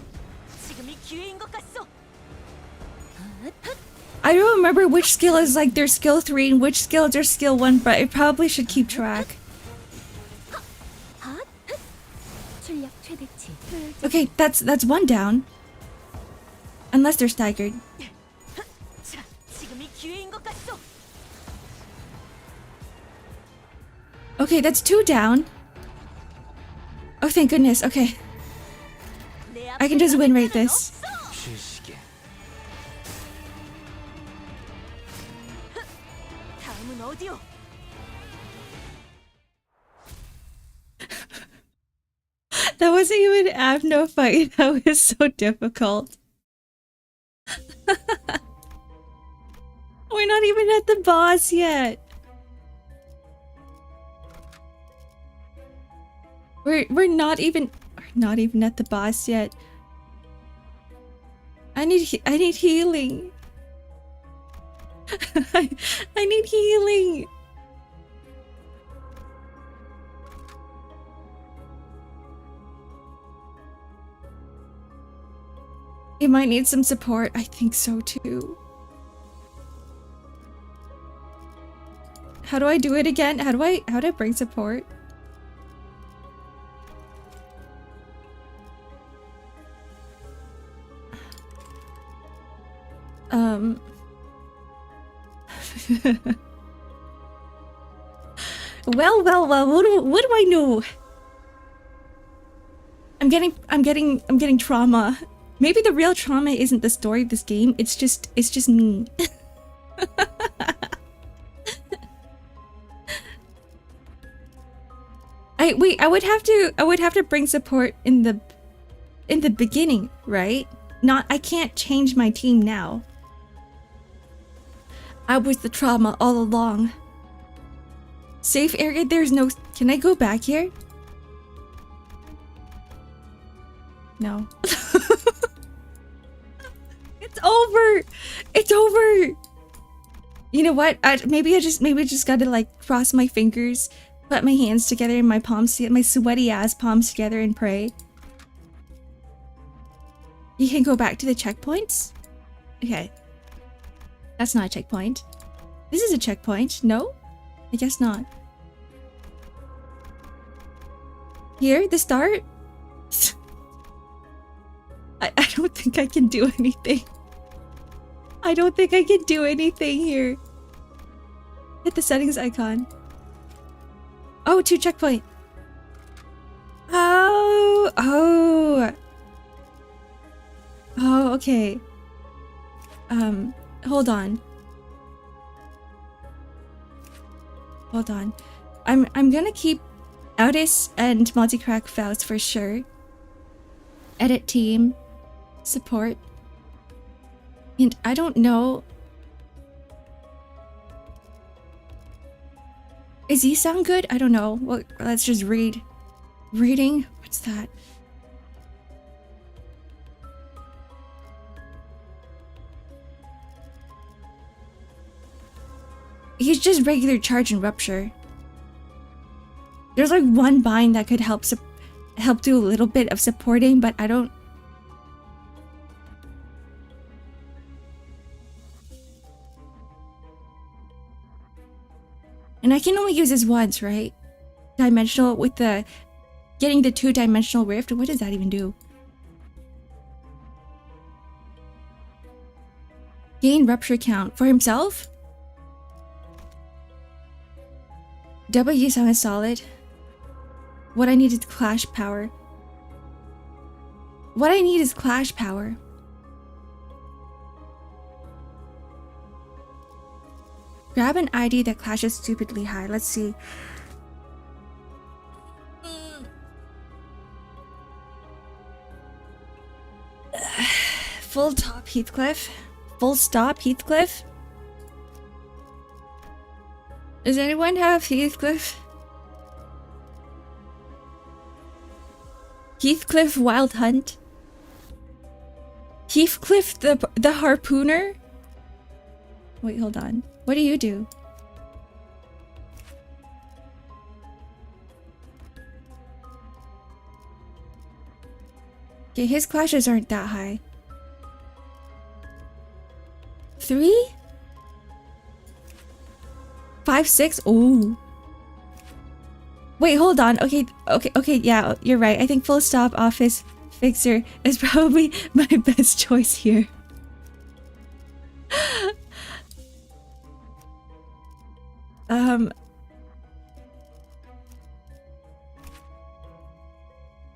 I don't remember which skill is like their skill 3 and which skill is their skill 1, but I probably should keep track. Okay, that's one down. Unless they're staggered. Okay, that's 2 down. Oh, thank goodness. Okay. I can just win rate this. That wasn't even no fight. That was so difficult. We're not even at the boss yet. We're not even at the boss yet. I need healing. I need healing. It might need some support. I think so too. How do I do it again? How do I bring support? Well, what do I know? I'm getting trauma. Maybe the real trauma isn't the story of this game, it's just me. I would have to bring support in the beginning, right? I can't change my team now. I was the trauma all along. Safe area, there's no... Can I go back here? No. It's over! It's over! You know what? Maybe I just gotta like cross my fingers, put my hands together and my palms, my sweaty ass palms together and pray. You can go back to the checkpoints? Okay. That's not a checkpoint. This is a checkpoint. No? I guess not. Here? The start? I don't think I can do anything. I don't think I can do anything here. Hit the settings icon. Oh, 2 checkpoint. Oh, okay. Hold on. I'm gonna keep Outis and Multicrack Faust for sure. Edit team. Support. And I don't know. Is he sound good? I don't know. Well, let's just read. Reading? What's that? He's just regular charge and rupture. There's like one bind that could help do a little bit of supporting, but I don't... And I can only use this once, right? Dimensional with the... Getting the 2-dimensional rift. What does that even do? Gain rupture count. For himself? W sound is solid. What I need is clash power. What I need is clash power. Grab an ID that clashes stupidly high. Let's see. Full top Heathcliff. Full stop Heathcliff. Does anyone have Heathcliff? Heathcliff Wild Hunt? Heathcliff the harpooner? Wait, hold on. What do you do? Okay, his clashes aren't that high. 3? 5, 6? Ooh. Wait, hold on. Okay, yeah, you're right. I think full stop office fixer is probably my best choice here.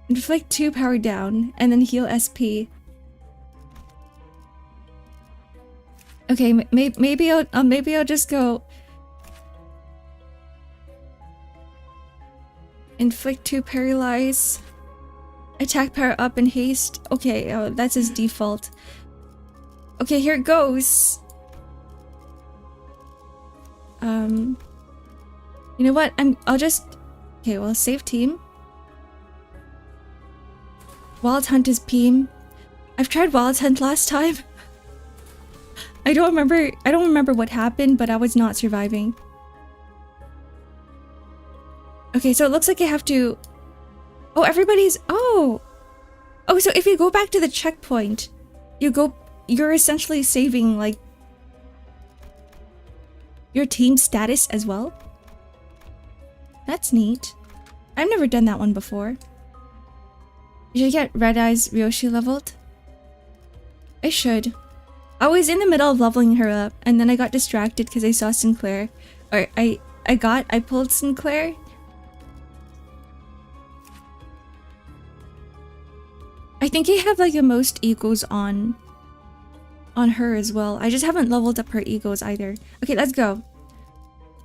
Inflict 2 power down and then heal SP. Okay, maybe I'll just go inflict 2 paralyze, attack power up and haste. Okay, that's his default. Okay, here it goes. You know what? I'll just okay. Well, save team. Wild Hunt is Peem. I've tried Wild Hunt last time. I don't remember what happened, but I was not surviving. Okay, so it looks like I have to... Oh, everybody's... Oh! Oh, so if you go back to the checkpoint, you're essentially saving, like, your team status as well? That's neat. I've never done that one before. You should get Red Eyes Ryoshi leveled. I should. I was in the middle of leveling her up, and then I got distracted because I saw Sinclair. Or I pulled Sinclair. I think I have like the most egos on her as well. I just haven't leveled up her egos either. Okay, let's go.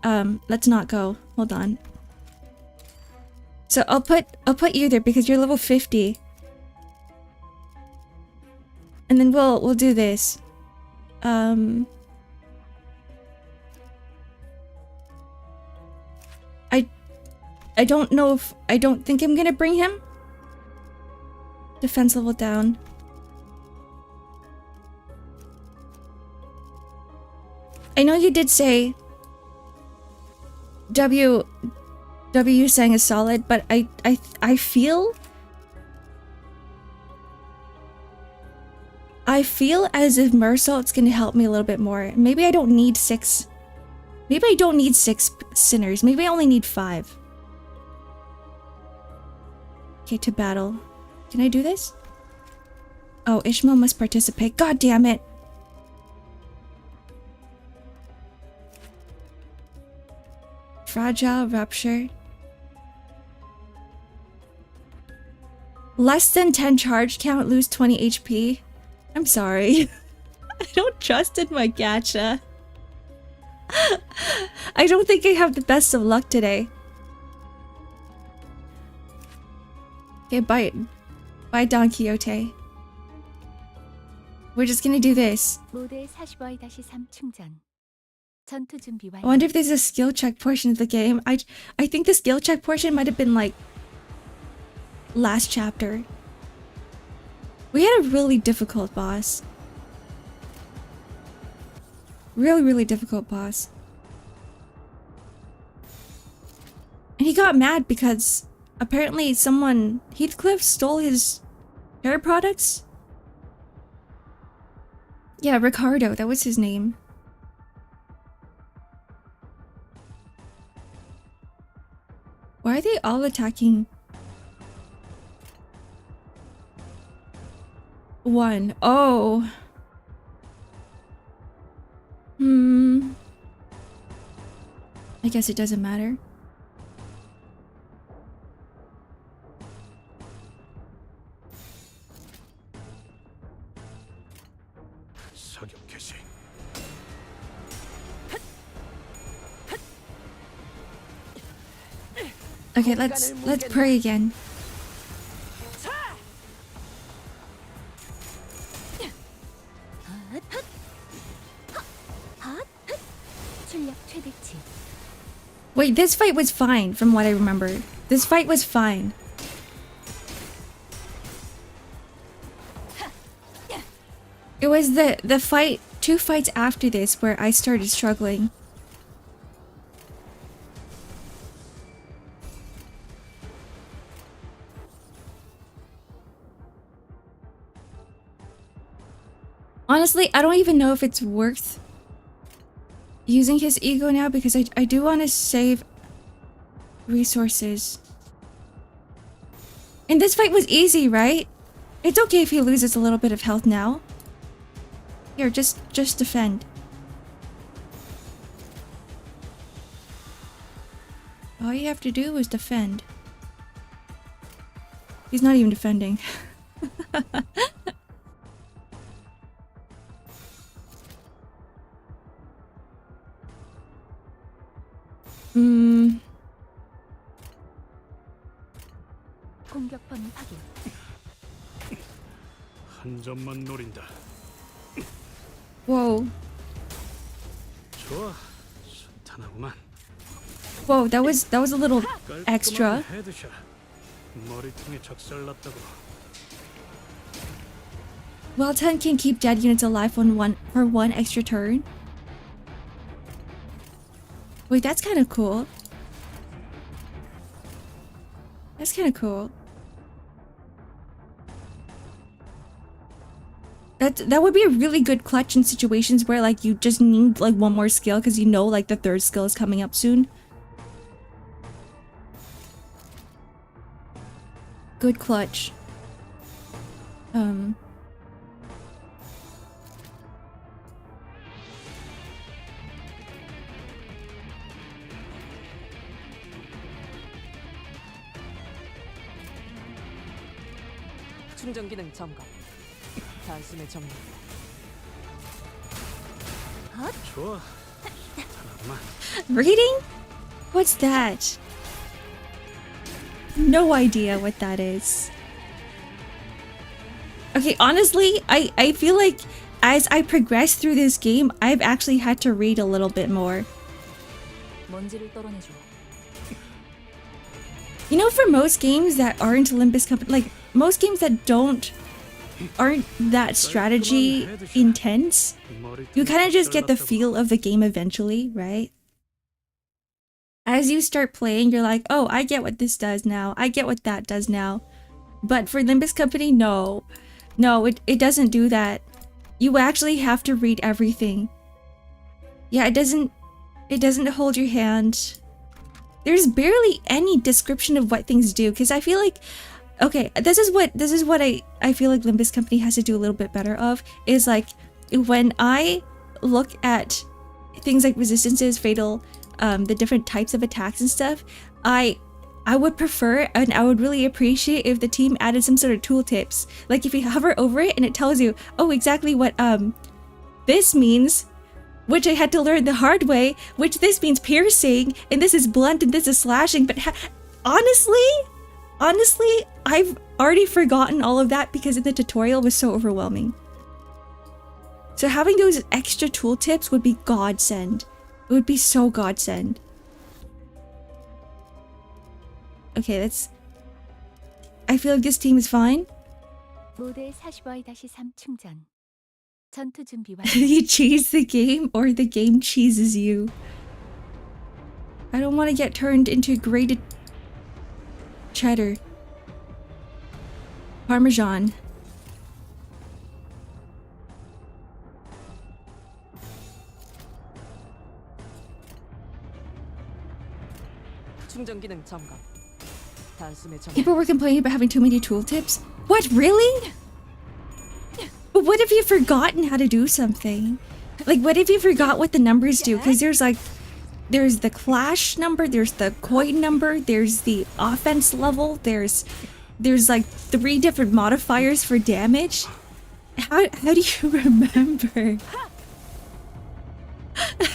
Let's not go. Hold on. So I'll put you there because you're level 50. And then we'll do this. I don't know if I don't think I'm gonna bring him. Defense level down. I know you did say W saying is solid, but I feel as if Mersault's gonna help me a little bit more. Maybe I don't need 6. Maybe I don't need 6 sinners. Maybe I only need 5. Okay, to battle. Can I do this? Oh, Ishmael must participate. God damn it! Fragile, Rupture. Less than 10 charge count, lose 20 HP. I'm sorry. I don't trust in my gacha. I don't think I have the best of luck today. Okay, bye Don Quixote. We're just gonna do this. 모드의 45-3 충전. 전투 준비 완료. I wonder if there's a skill check portion of the game. I think the skill check portion might have been like last chapter. We had a really difficult boss. Really difficult boss. And he got mad because apparently Heathcliff stole his hair products? Yeah, Ricardo, that was his name. Why are they all attacking? 1. Oh. I guess it doesn't matter. Okay, let's pray again. Wait, this fight was fine from what I remember. This fight was fine. It was the fight, 2 fights after this where I started struggling. Honestly, I don't even know if it's worth using his ego now because I do want to save resources. And this fight was easy, right? It's okay if he loses a little bit of health now. Here, just defend. All you have to do is defend. He's not even defending. 공격권 확인. 한 점만 노린다. Whoa. 좋아, 순탄하구만. Whoa, that was a little extra. 깔끔하게 헤드샷. 머리통에 적살났다고. Well, 10 can keep dead units alive for one extra turn. Wait, that's kind of cool. That's kind of cool. That would be a really good clutch in situations where like you just need like one more skill because you know like the third skill is coming up soon. Good clutch. 충전 기능 점검. 단숨에 정리. 좋아, 순탄하구만. Reading? What's that? No idea what that is. Okay, honestly, I feel like as I progress through this game, I've actually had to read a little bit more. 먼지를 떨어내줘. You know, for most games that aren't Limbus company, like most games that aren't that strategy intense, you kind of just get the feel of the game eventually, right? As you start playing, you're like, oh, I get what this does now. I get what that does now. But for Limbus Company, no. No, it doesn't do that. You actually have to read everything. Yeah, it doesn't hold your hand. There's barely any description of what things do, because I feel like, okay, this is what I feel like Limbus Company has to do a little bit better of, is like, when I look at things like resistances, fatal, the different types of attacks and stuff, I would prefer and I would really appreciate if the team added some sort of tooltips. Like if you hover over it and it tells you, oh, exactly what this means, which I had to learn the hard way, which this means piercing, and this is blunt and this is slashing. But honestly, I've already forgotten all of that because in the tutorial was so overwhelming. So having those extra tooltips would be godsend. It would be so godsend. Okay, I feel like this team is fine. 모드 45-3 충전. 전투 준비 완료. You cheese the game or the game cheeses you. I don't want to get turned into grated cheddar. Parmesan. 충전 기능 점검. 단숨에 정리. People were complaining about having too many tooltips. What, really? But what if you've forgotten how to do something? Like, what if you forgot what the numbers do? Because there's the clash number, there's the coin number, there's the offense level, there's like 3 different modifiers for damage. How do you remember?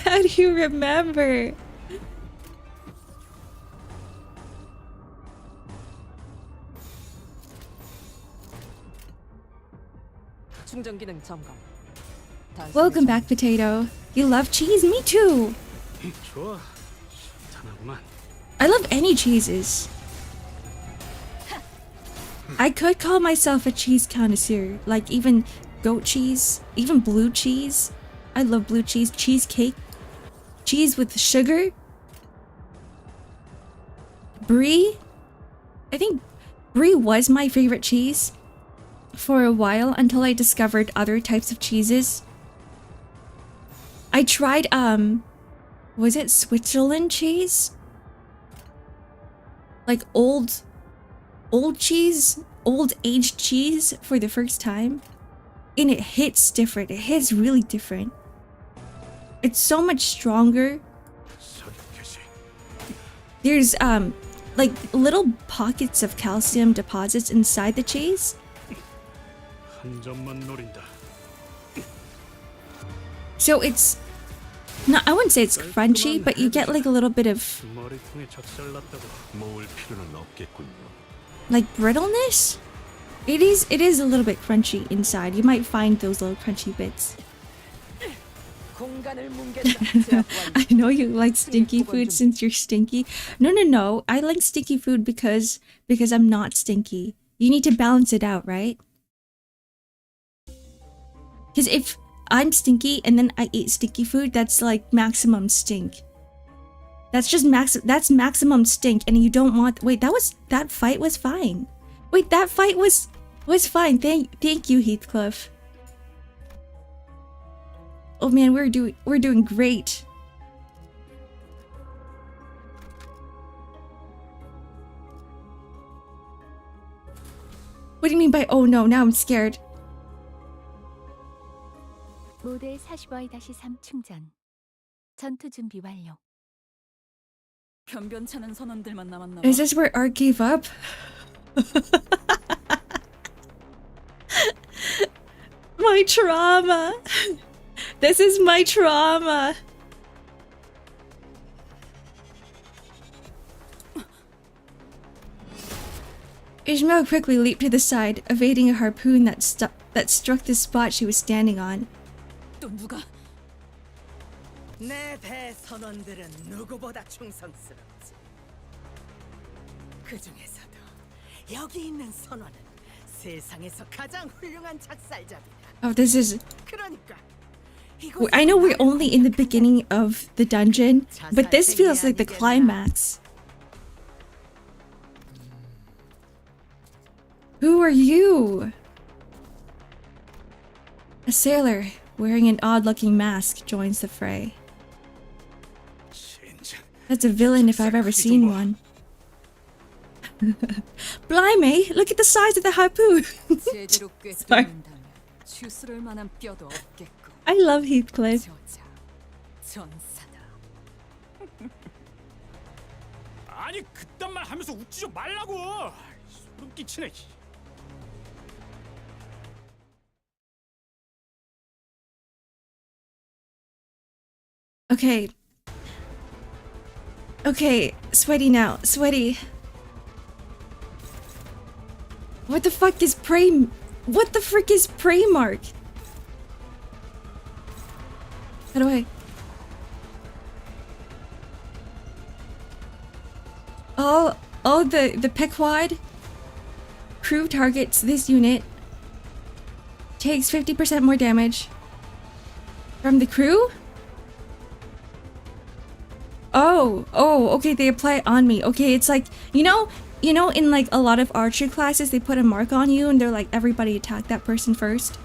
How do you remember? 충전 기능 점검. Welcome back, Potato. You love cheese? Me too. 좋아, 순탄하구만. I love any cheeses. I could call myself a cheese connoisseur, like even goat cheese, even blue cheese. I love blue cheese, cheesecake, cheese with sugar. Brie? I think Brie was my favorite cheese. for a while until I discovered other types of cheeses. I tried, was it Switzerland cheese? Like old cheese, old aged cheese for the first time. And it hits different. It hits really different. It's so much stronger. There's, like little pockets of calcium deposits inside the cheese. So it's not, I wouldn't say it's crunchy, but you get like a little bit of like brittleness. It is a little bit crunchy inside. You might find those little crunchy bits. I know you like stinky food since you're stinky. No. I like stinky food because I'm not stinky. You need to balance it out, right? Because if I'm stinky and then I eat stinky food, that's like maximum stink. That's just that's maximum stink, and you don't want. Wait, that fight was fine. Wait, that fight was fine. Thank you, Heathcliff. Oh man, we're doing great. What do you mean by oh no? Now I'm scared. 모대 45-3 충전. 전투 준비 완료. 변변찮은 선원들만 남았나 봐. Is this where Art gave up? My trauma. This is my trauma. Ishmael quickly leaped to the side, evading a harpoon that struck the spot she was standing on. 또 누가? 내 대선원들은 누구보다 충성스럽지. 그 중에서도 여기 있는 선원은 세상에서 가장 훌륭한 작살잡이다. Oh, this is. 그러니까 I know we're only in the beginning of the dungeon, but this feels like the climax. Who are you? A sailor wearing an odd-looking mask joins the fray. That's a villain if I've ever seen one. Blimey, look at the size of the harpoon. Sorry. I love Heathcliff. 아니 그딴 말 하면서 웃지 좀 말라고. 소름 끼치네. Okay. Okay, sweaty now. Sweaty. What the fuck is prey? What the frick is prey mark? How do I? Oh, the Pequod crew targets this unit. Takes 50% more damage from the crew. Oh, okay, they apply it on me. Okay, it's like, you know, in like a lot of archery classes, they put a mark on you and they're like, everybody attack that person first.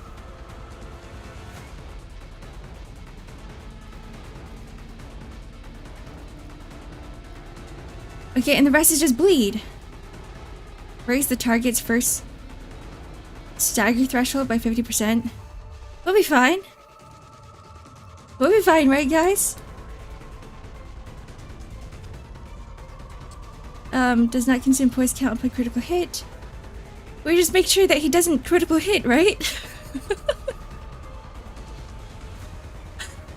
Okay, and the rest is just bleed. Raise the target's first stagger threshold by 50%. We'll be fine. We'll be fine, right, guys? Does not consume poison count per critical hit. We just make sure that he doesn't critical hit, right?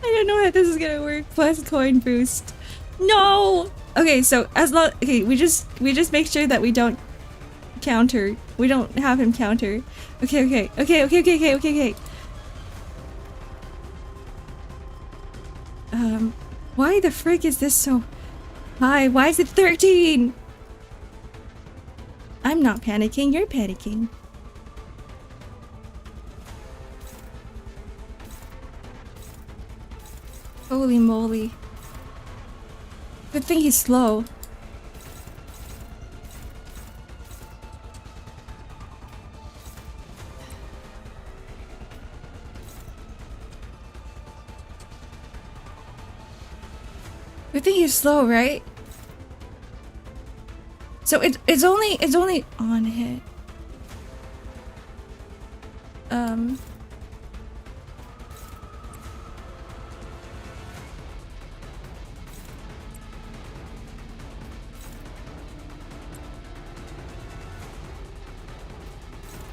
I don't know how this is gonna work. Plus coin boost. No! Okay, so as long we just make sure that we don't counter. We don't have him counter. Okay. Why the frick is this so high? Why is it 13? I'm not panicking, you're panicking. Holy moly. Good thing he's slow. I think he's slow, right? So it's only on hit.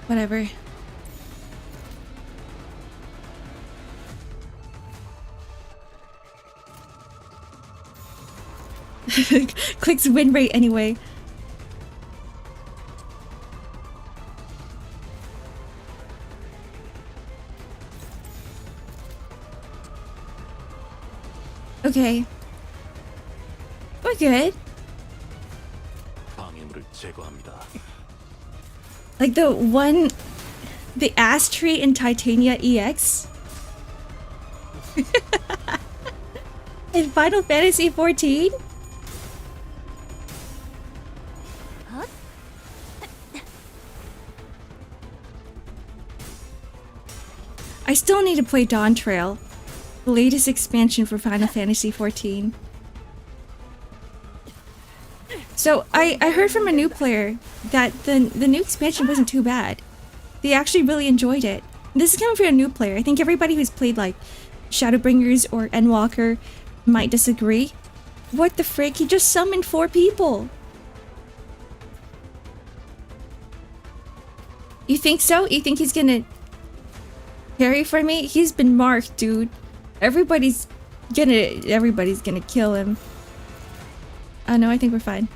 Whatever. Clicks win rate anyway. Okay. We're good. 방해물을 제거합니다. Like the ass tree in Titania EX. In Final Fantasy 14? I still need to play Dawn Trail, the latest expansion for Final Fantasy 14. So I heard from a new player that the new expansion wasn't too bad. They actually really enjoyed it. This is coming from a new player. I think everybody who's played like Shadowbringers or Endwalker might disagree. What the frick? He just summoned 4 people. You think so? You think he's gonna carry for me? He's been marked, dude. Everybody's gonna kill him. Oh no, I think we're fine.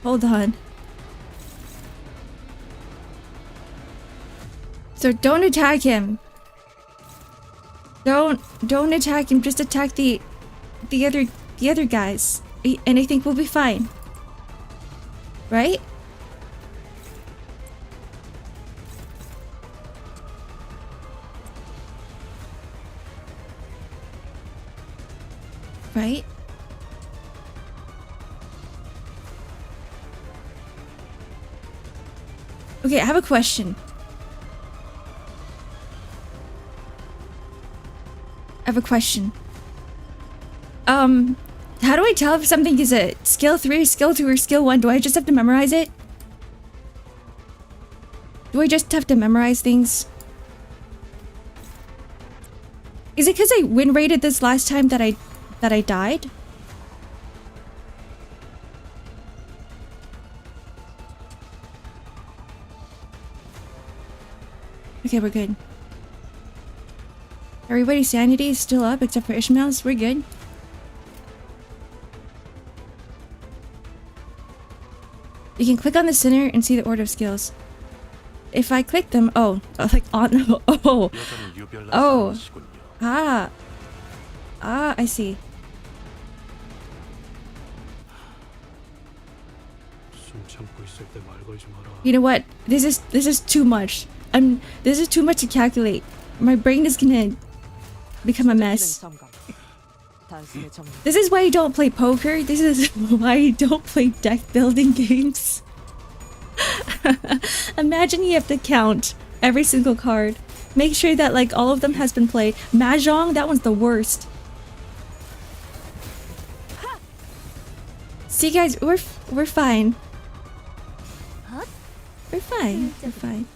Hold on. So don't attack him. Don't attack him, just attack the other guys. And I think we'll be fine. Right? Right? Okay, I have a question. How do I tell if something is a skill 3, skill 2, or skill 1? Do I just have to memorize it? Do I just have to memorize things? Is it because I win rated this last time that I died? Okay, we're good. Everybody's sanity is still up except for Ishmael's. We're good. You can click on the center and see the order of skills. If I click them, like on, I see. You know what? This is too much. This is too much to calculate. My brain is gonna become a mess. This is why I don't play poker. This is why I don't play deck building games. Imagine you have to count every single card. Make sure that like all of them has been played. Mahjong, that one's the worst. See guys, we're fine. We're fine. We're fine.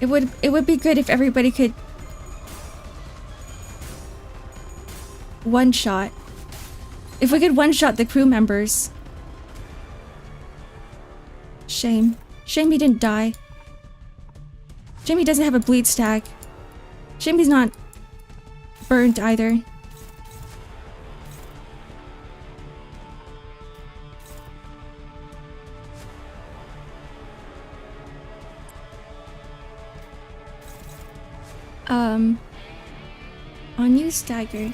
It would be good if everybody could one shot. If we could one shot the crew members. Shame. Shame he didn't die. Shame he doesn't have a bleed stack. Shame he's not burnt either. On you, Stagger.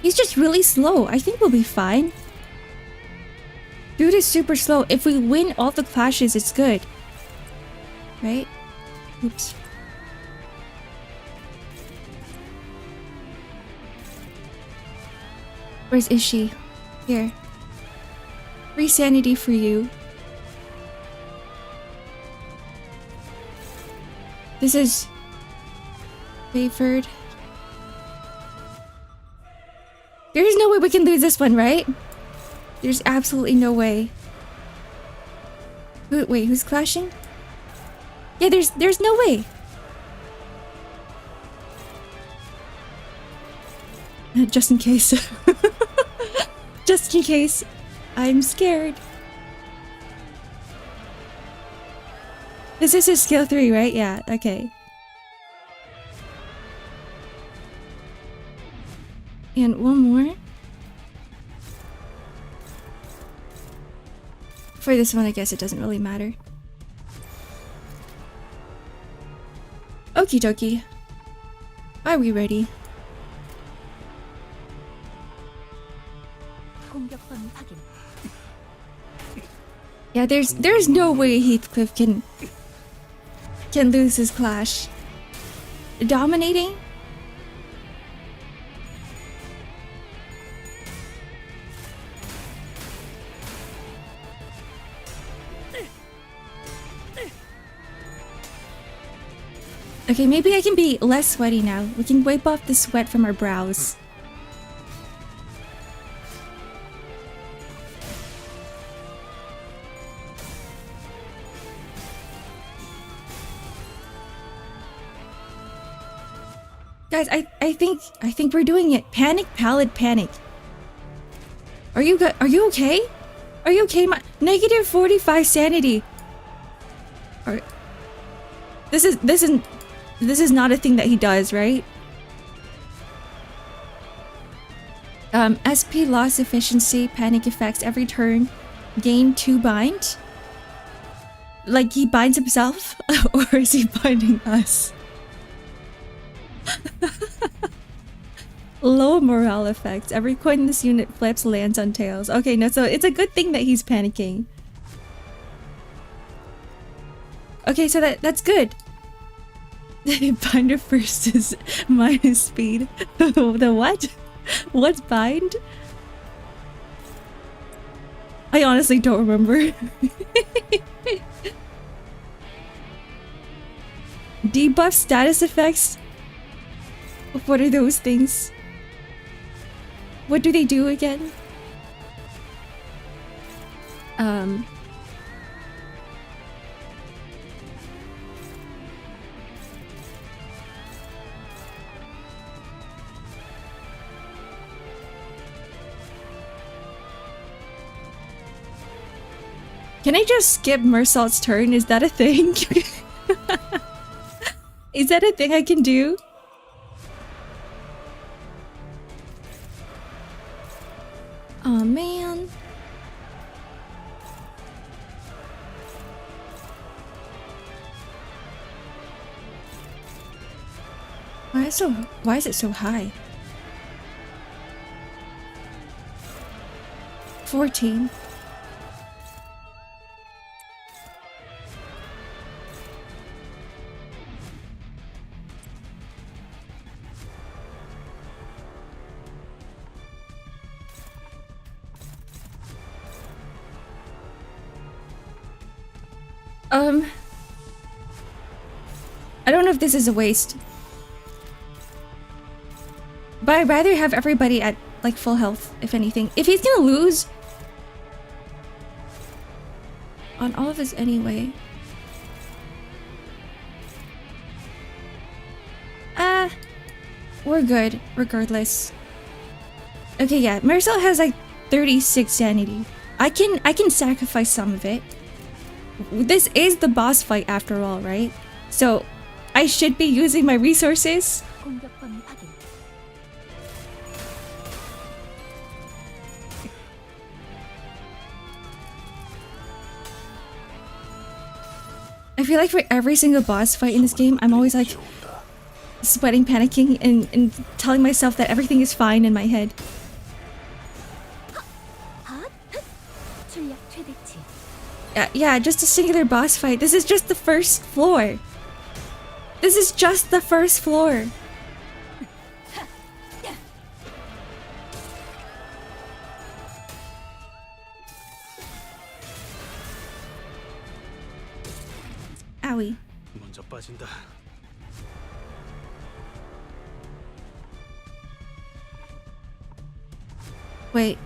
He's just really slow. I think we'll be fine. Dude is super slow. If we win all the clashes, it's good. Right? Oops. Where's Ishi? Here. Free sanity for you. This is favored. There's no way we can lose this one, right? There's absolutely no way. Wait, who's clashing? Yeah, there's no way. Just in case. Just in case. I'm scared. This is a skill 3, right? Yeah, okay. And one more. For this one, I guess it doesn't really matter. Okie dokie. Are we ready? 공격범 확인. Yeah, there's no way Heathcliff can lose his clash. Dominating? Okay, maybe I can be less sweaty now. We can wipe off the sweat from our brows. Guys, I think we're doing it. Panic, pallid, panic. Are you okay? Are you okay? Negative 45 sanity. This is not a thing that he does, right? SP loss efficiency, panic effects every turn. Gain 2 bind. Like he binds himself, or is he binding us? Low morale effects. Every coin in this unit flips, lands on tails. Okay, no, so it's a good thing that he's panicking. Okay, so that's good. Binder first is minus speed. The what? What's bind? I honestly don't remember. Debuff status effects. What are those things? What do they do again? Can I just skip Mersault's turn? Is that a thing? Is that a thing I can do? Oh man. Why is it so high? 14. I don't know if this is a waste. But I'd rather have everybody at like full health, if anything. If he's gonna lose on all of us anyway. We're good, regardless. Okay, yeah, Marcel has like 36 sanity. I can sacrifice some of it. This is the boss fight after all, right? So I should be using my resources. 공격범 확인. I feel like for every single boss fight in this game, I'm always like sweating, panicking, and telling myself that everything is fine in my head. 출력 최대치. Yeah, just a singular boss fight. This is just the first floor. This is just the first floor. Owie. 먼저 빠진다. Wait.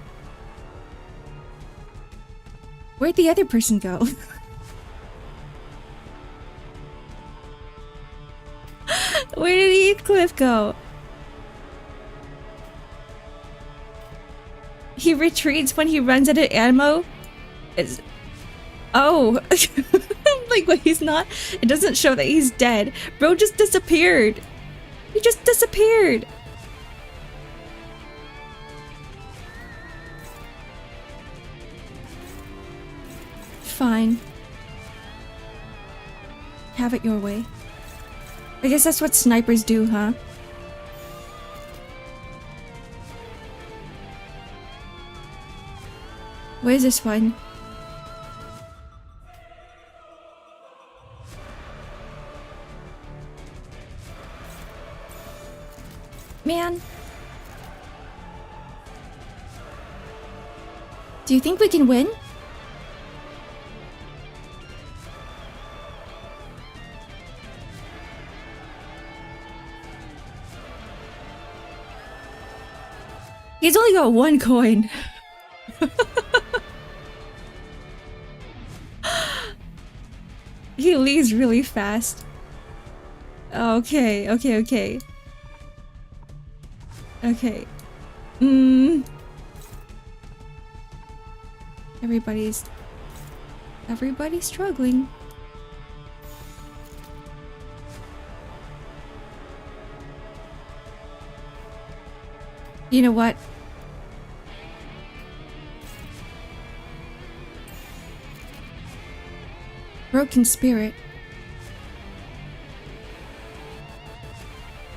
Where'd the other person go? Where did Heathcliff go? He retreats when he runs out of ammo? Oh. I'm like, wait, he's not? It doesn't show that he's dead. Bro just disappeared. He just disappeared. Fine. Have it your way. I guess that's what snipers do, huh? Where's this one? Man. Do you think we can win? He's only got one coin. He leaves really fast. Okay. Okay. Everybody's struggling. You know what? Broken spirit.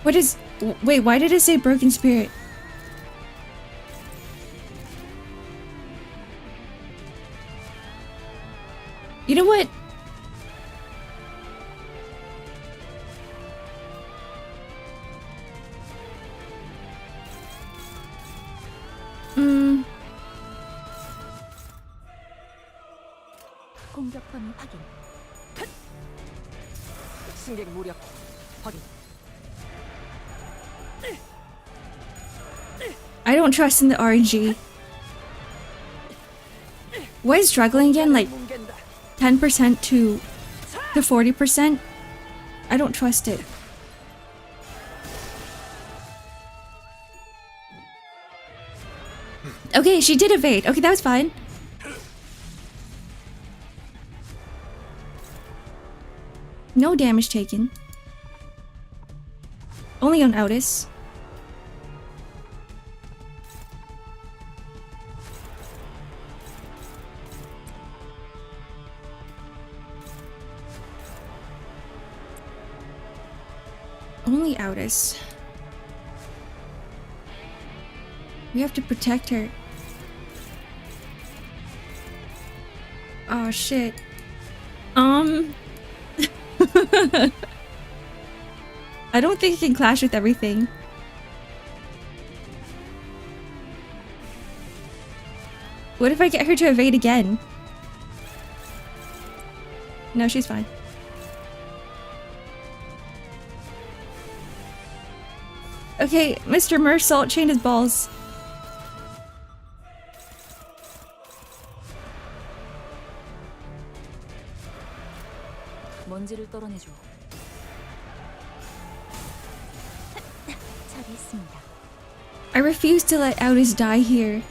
What is... Wait, why did it say broken spirit? You know what? 공격 범위 확인. 승객 무력 확인. I don't trust in the RNG. What is struggling again? Like 10% to 40%? I don't trust it. Okay, she did evade. Okay, that was fine. No damage taken. Only on Otis. Only Otis. We have to protect her. Oh shit. I don't think it can clash with everything. What if I get her to evade again? No, she's fine. Okay, Mr. Mersault chained his balls. 먼지를 떨어내줘. 처리했습니다. I refuse to let Otis die here.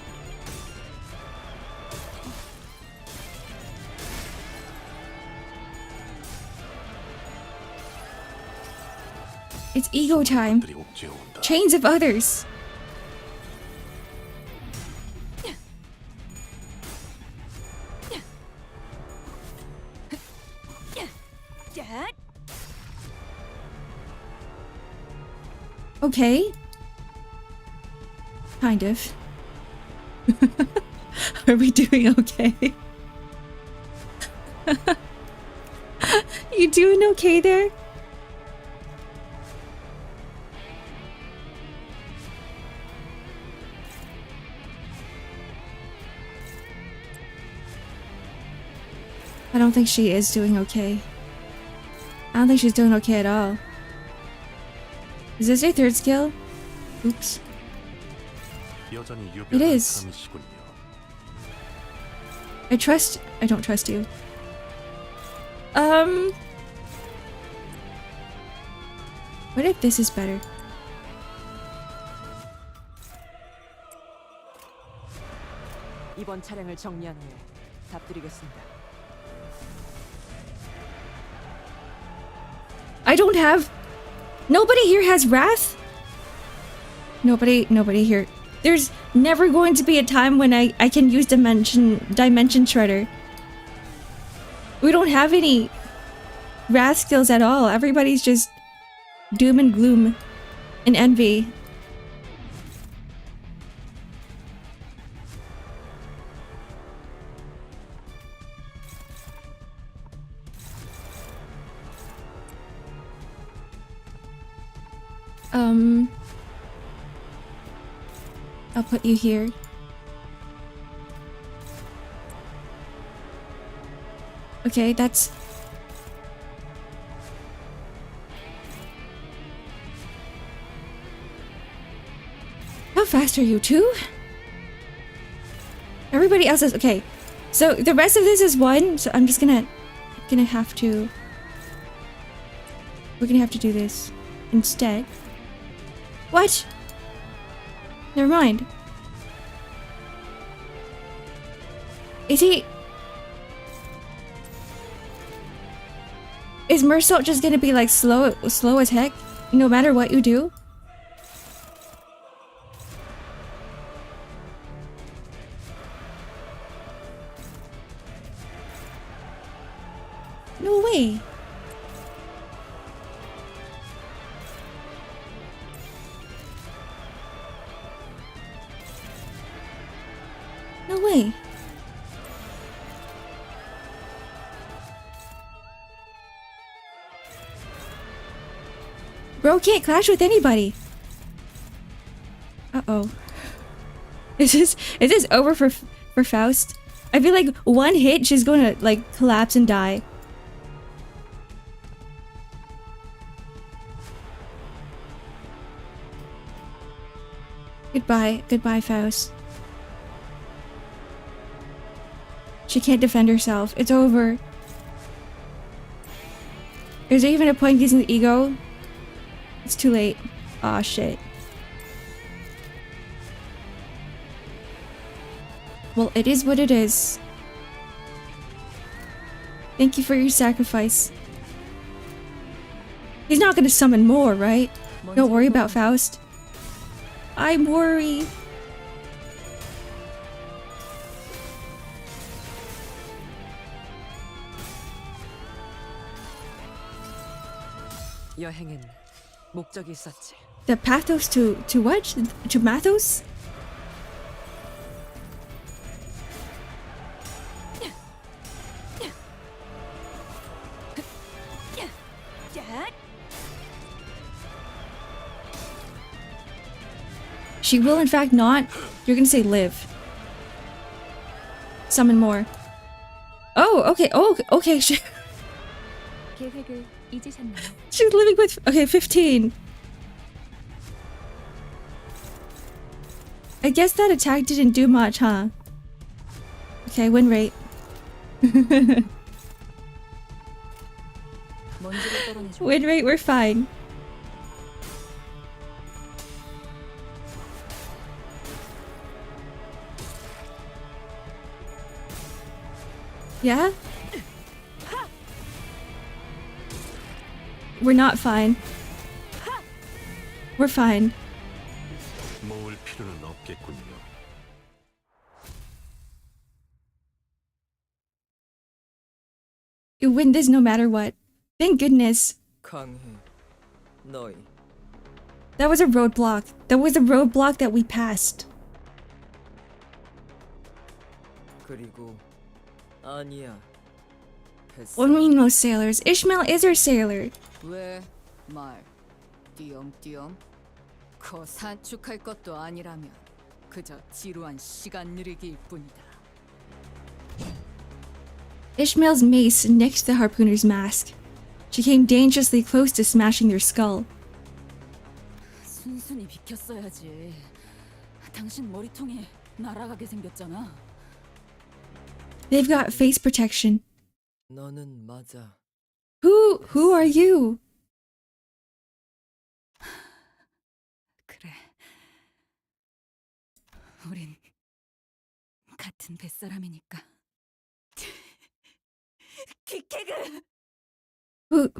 It's ego time. 들이 옥죄어온다. Chains of others. Okay. Kind of. Are we doing okay? You doing okay there? I don't think she is doing okay. I don't think she's doing okay at all. Is this your third skill? Oops. 여전히 It 유별난 is. 사람이시군요. I don't trust you. What if this is better? 이번 차량을 정리한 후에 답드리겠습니다. I don't have... Nobody here has wrath? Nobody here. There's never going to be a time when I can use dimension shredder. We don't have any wrath skills at all. Everybody's just doom and gloom and envy. I'll put you here. Okay, that's... How fast are you, two? Everybody else is... Okay, so the rest of this is one, so I'm just gonna have to... We're gonna have to do this instead. What? Never mind. Is he... Is Mersault just gonna be like slow as heck? No matter what you do? No way. No way. Bro can't clash with anybody. Uh-oh. Is this over for Faust? I feel like one hit, she's gonna like collapse and die. Goodbye, Faust. She can't defend herself. It's over. Is there even a point using the ego? It's too late. Aw, shit. Well, it is what it is. Thank you for your sacrifice. He's not gonna summon more, right? Don't worry about Faust. I'm worried. 여행엔 목적이 있었지. The pathos to what? To Mathos? She will in fact not. You're gonna say live. Summon more. Oh, okay. Oh, okay. 계획을 잊으셨나요? She's living with... Okay, 15. I guess that attack didn't do much, huh? Okay, win rate. Win rate, we're fine. Yeah? We're not fine. We're fine. 모을 필요는 없겠군요. You win this no matter what. Thank goodness. 강해. 너희. That was a roadblock. That was a roadblock that we passed. 그리고 아니야. What do we mean most sailors? Ishmael is our sailor. 왜 말 띄엄띄엄 거 산축할 것도 아니라면 그저 지루한 시간 늘리기일 뿐이다. Ishmael's mace nicked the harpooner's mask. She came dangerously close to smashing their skull. 순순히 비켰어야지. 당신 머리통이 날아가게 생겼잖아. They've got face protection. 너는 맞아. Who are you? 그래. 우린 같은 뱃사람이니까. 킥케그!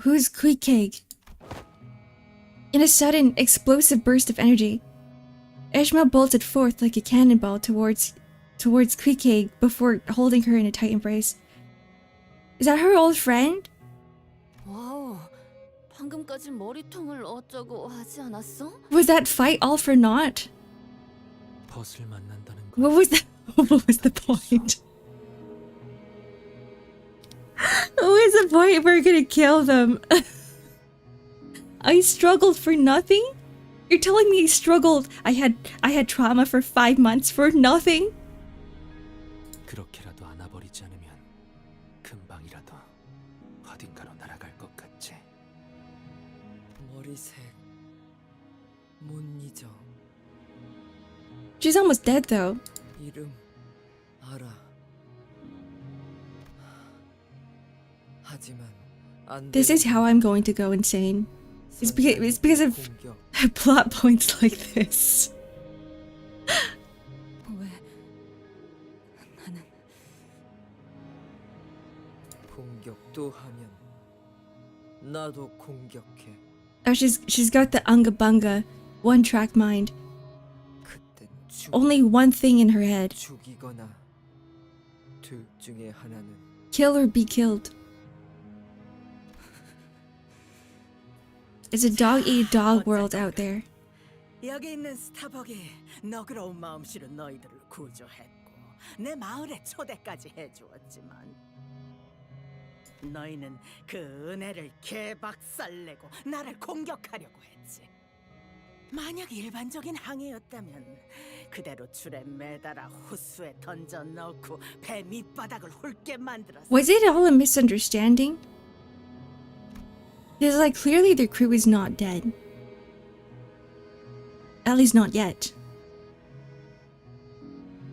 Who's Queequeg? In a sudden, explosive burst of energy, Ishmael bolted forth like a cannonball towards Queequeg before holding her in a tight embrace. Is that her old friend? 와우, 방금까지 머리통을 어쩌고 하지 않았어? Was that fight all for naught? 벗을 만난다는 거. What was that? What was the point? What was the point? We're gonna kill them. I struggled for nothing? You're telling me I struggled. I had trauma for 5 months for nothing? 그렇게라도 안아버리지 않으면 금방이라도 어딘가로 날아갈 것 같지. 머리색 못 잊어. She's almost dead though. 이름 알아. 하지만 안 This is how I'm going to go insane. It's because of plot points like this. 왜 나는 공격도 하면 나도 공격해. Oh, she's got the unga bunga, one track mind. 그땐 Only one thing in her head: 죽이거나 둘 중에 하나는. kill or be killed. It's a dog-eat-dog world out there. 여기 있는 스타벅이 너그러운 마음씨로 너희들을 구조했고 내 마을에 초대까지 해주었지만 너희는 그 은혜를 개박살내고 나를 공격하려고 했지. 만약 일반적인 항해였다면 그대로 줄에 매달아 호수에 던져 넣고 배 밑바닥을 훑게 만들었어. Was it all a misunderstanding? Because, like, clearly their crew is not dead. At least not yet.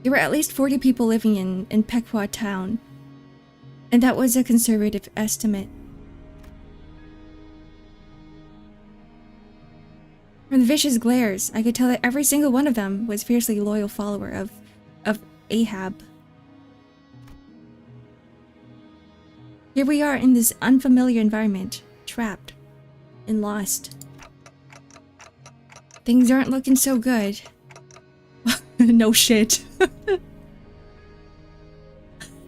There were at least 40 people living in Pequod town. And that was a conservative estimate. From the vicious glares, I could tell that every single one of them was a fiercely loyal follower of Ahab. Here we are in this unfamiliar environment, trapped and lost. Things aren't looking so good. No shit.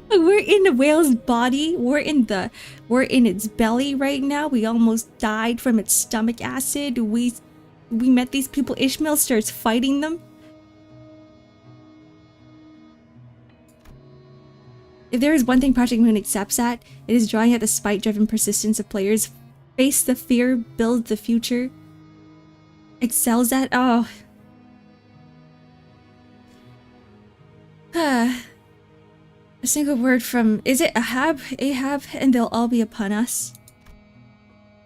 We're in the whale's body. We're in its belly right now. We almost died from its stomach acid. We met these people. Ishmael starts fighting them. If there is one thing Project Moon accepts at, it is drawing out the spite-driven persistence of players. Face the fear, build the future. Excels at, oh. A single word from, is it Ahab, and they'll all be upon us.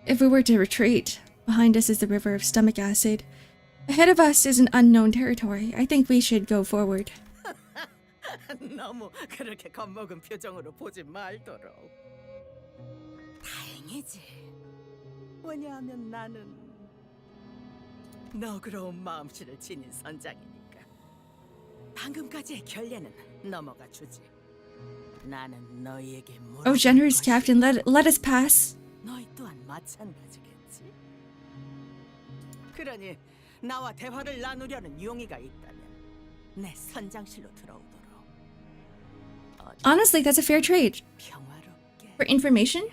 If we were to retreat, behind us is the river of stomach acid. Ahead of us is an unknown territory. I think we should go forward. 너무 그렇게 겁먹은 표정으로 보지 말도록. 다행이지. 왜냐하면 나는 너그러운 마음씨를 지닌 선장이니까. 방금까지의 결례는 넘어가 주지. 나는 너희에게 Oh, generous captain, let us pass. 너희 또한 마찬가지겠지. 그러니 나와 대화를 나누려는 용의가 있다면 내 선장실로 들어오도록. Honestly, that's a fair trade. 평화롭게. For information?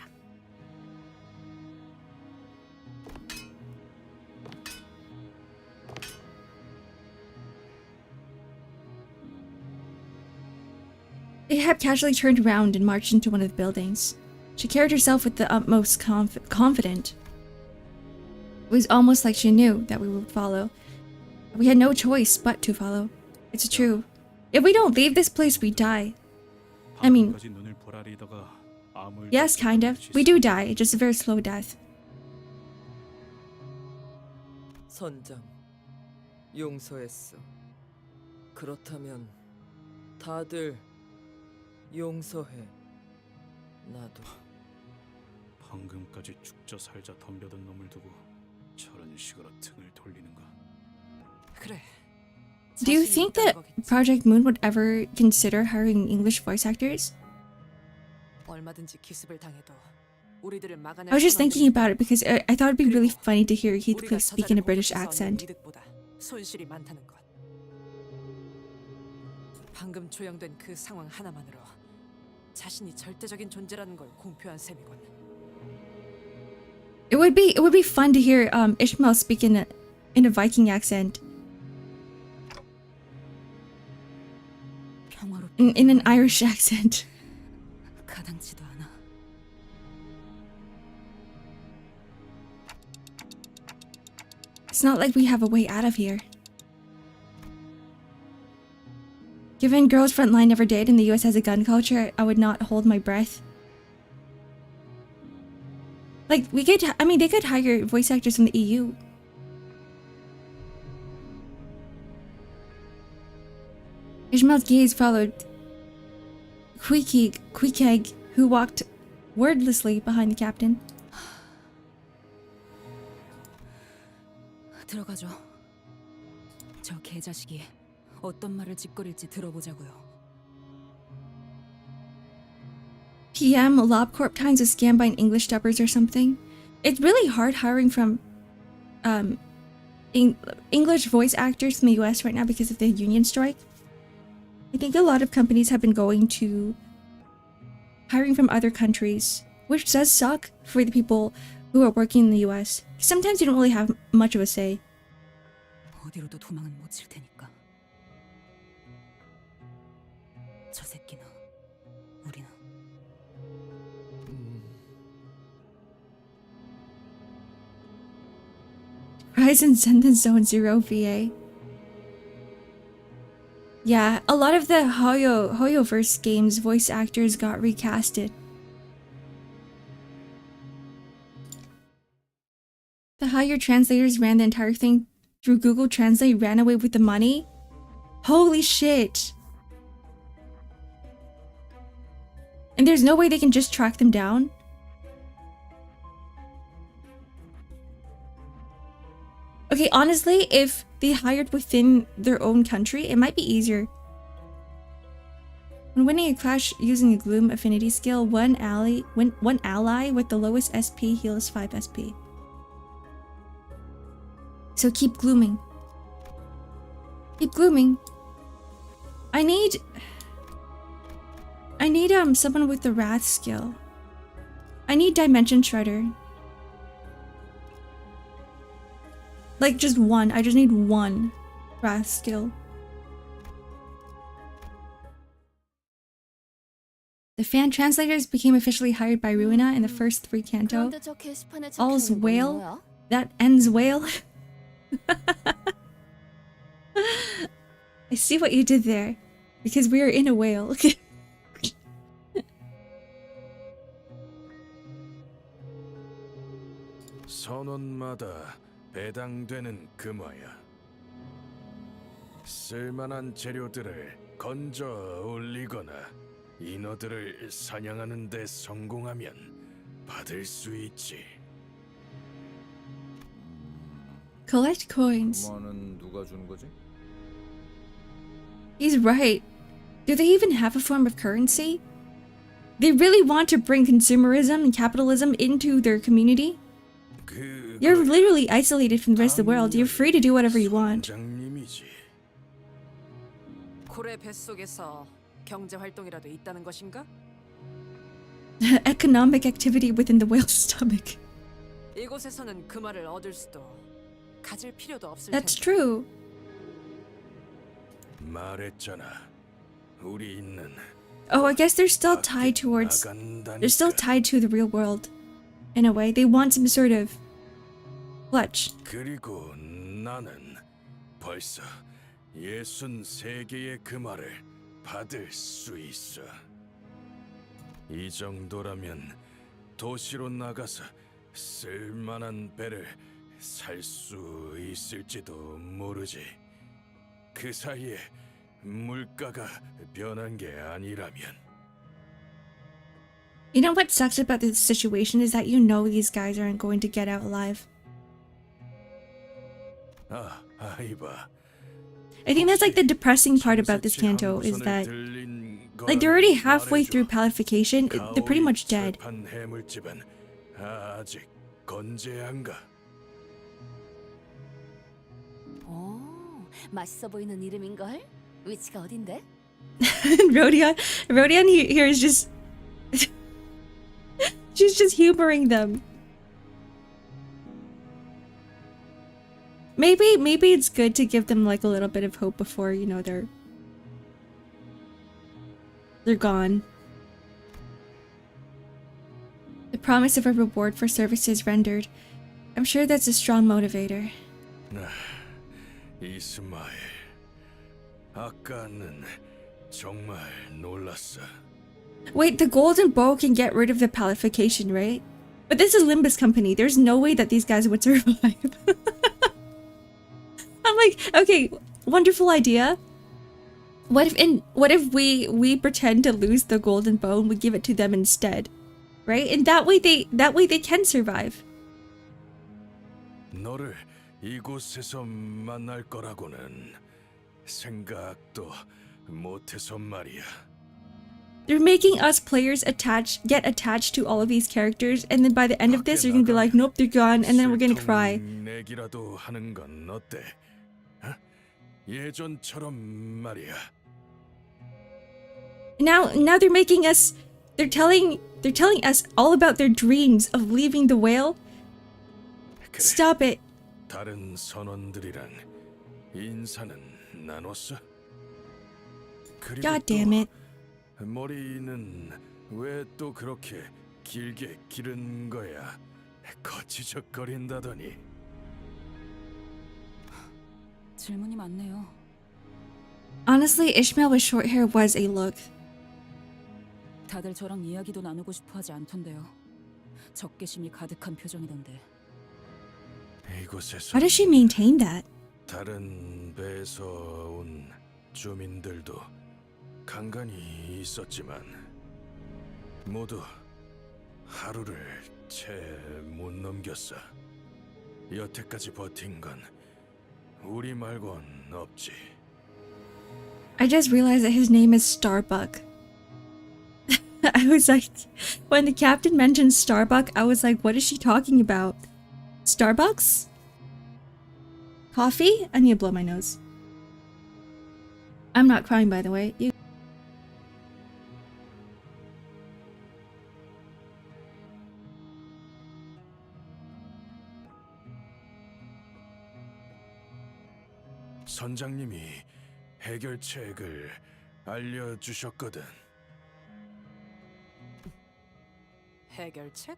Ahab casually turned around and marched into one of the buildings. She carried herself with the utmost confident. It was almost like she knew that we would follow. We had no choice but to follow. It's true. If we don't leave this place, we die. I mean, yes, kind of. We do die, just a very slow death. 선장, 용서했어. 그렇다면 다들 용서해. 나도. 방금까지 죽자 살자 덤벼든 놈을 두고 저런 식으로 등을 돌리는가? 그래. Do you think that Project Moon would ever consider hiring English voice actors? 얼마든지 기습을 당해도 우리들을 막아낼 I was just 수는 thinking about it because I thought it'd be really 그리고 funny to hear 우리가 Heathcliff speak in a 저자를 British 공격해서 얻는 accent. 이득보다 손실이 많다는 것. 방금 조형된 그 상황 하나만으로 자신이 절대적인 존재라는 걸 공표한 셈이군. It would be fun to hear Ishmael speak in a Viking accent. In an Irish accent. 가당치도 않아. It's not like we have a way out of here. Given girls frontline never did and the US has a gun culture, I would not hold my breath. Like, they could hire voice actors from the EU. Ishmael's gaze followed Queequeg, who walked wordlessly behind the captain. 들어가죠. 저 개자식이 어떤 말을 짓거릴지 들어보자고요. PM LobCorp times a scam by an English dubbers or something. It's really hard hiring from English voice actors from the US right now because of the union strike. I think a lot of companies have been going to hiring from other countries, which does suck for the people who are working in the US. Sometimes you don't really have much of a say. 어디로도 도망은 못 칠 테니까. 저 새끼나 우리나. Horizon Zendan Zone Zero VA. Yeah, a lot of the Hoyoverse games voice actors got recasted. The hire translators ran the entire thing through Google Translate, ran away with the money? Holy shit! And there's no way they can just track them down? Okay, honestly, if they hired within their own country, it might be easier. When winning a clash using a Gloom affinity skill, one ally with the lowest SP heals 5 SP. So keep glooming. Keep glooming. I need someone with the Wrath skill. I need Dimension Shredder. Like just one. I just need one Wrath skill. The fan translators became officially hired by Ruina in the first 3 Canto. All's whale. That ends whale. I see what you did there. Because we are in a whale. 선원마다 배당되는 금화야. 쓸만한 재료들을 건져 올리거나 인어들을 사냥하는 데 성공하면 받을 수 있지. Collect coins. 금화는 누가 주는 거지? He's right. Do they even have a form of currency? They really want to bring consumerism and capitalism into their community? You're literally isolated from the rest of the world. You're free to do whatever you want. 고래 뱃속에서 경제 활동이라도 있다는 것인가? Economic activity within the whale's stomach. 이곳에서는 금화를 얻을 수도 가질 필요도 없을 That's 텐데. true. 말했잖아. 우리 있는 Oh, I guess they're still tied towards... They're still tied to the real world. In a way, they want some sort of... clutch. 그리고 나는 벌써 63개의 금화를 받을 수 있어. 이 정도라면 도시로 나가서 쓸만한 배를 살 수 있을지도 모르지. 그 사이에 물가가 변한 게 아니라면. You know what sucks about this situation is that you know these guys aren't going to get out alive. 아이바. I think that's like the depressing part about this Canto is that like they're already halfway through palification. They're pretty much dead. 해물집은 아직 건재한가? 오, 맛있어 보이는 이름인걸? 위치가 어딘데? Rodion here is just she's just humoring them. Maybe it's good to give them like a little bit of hope before, you know, they're gone. The promise of a reward for services rendered. I'm sure that's a strong motivator. 이스마엘, 아까는 정말 놀랐어. Wait, the golden bow can get rid of the palification, right? But this is Limbus company. There's no way that these guys would survive. I'm like, okay, wonderful idea. What if we pretend to lose the golden bow and we give it to them instead, right? And that way they can survive. 너를 이곳에서 만날 거라고는 생각도 못해서 말이야. They're making us players get attached to all of these characters, and then by the end of this, you're gonna be like, nope, they're gone, and then we're gonna cry. 내기라도 하는 건 어때? 예전처럼 말이야. Now they're making us. They're telling us all about their dreams of leaving the whale. Stop it. 다른 선원들이랑 인사는 나눴어? God damn it. 머리는 왜 또 그렇게 길게 기른 거야? 거치적거린다더니. 질문이 많네요. Honestly, Ishmael with short hair was a look. 다들 저랑 이야기도 나누고 싶어 하지 않던데요. 적개심이 가득한 표정이던데. 이곳에서 How does she maintain that? 다른 배에서 온 주민들도 간간히 있었지만 모두 하루를 채 못 넘겼어. 여태까지 버틴 건 우리 말곤 없지. I just realized that his name is Starbuck. I was like, when the captain mentioned Starbuck, I was like, what is she talking about? Starbucks? Coffee? I need to blow my nose. I'm not crying, by the way. 선장님이 해결책을 알려주셨거든. 해결책?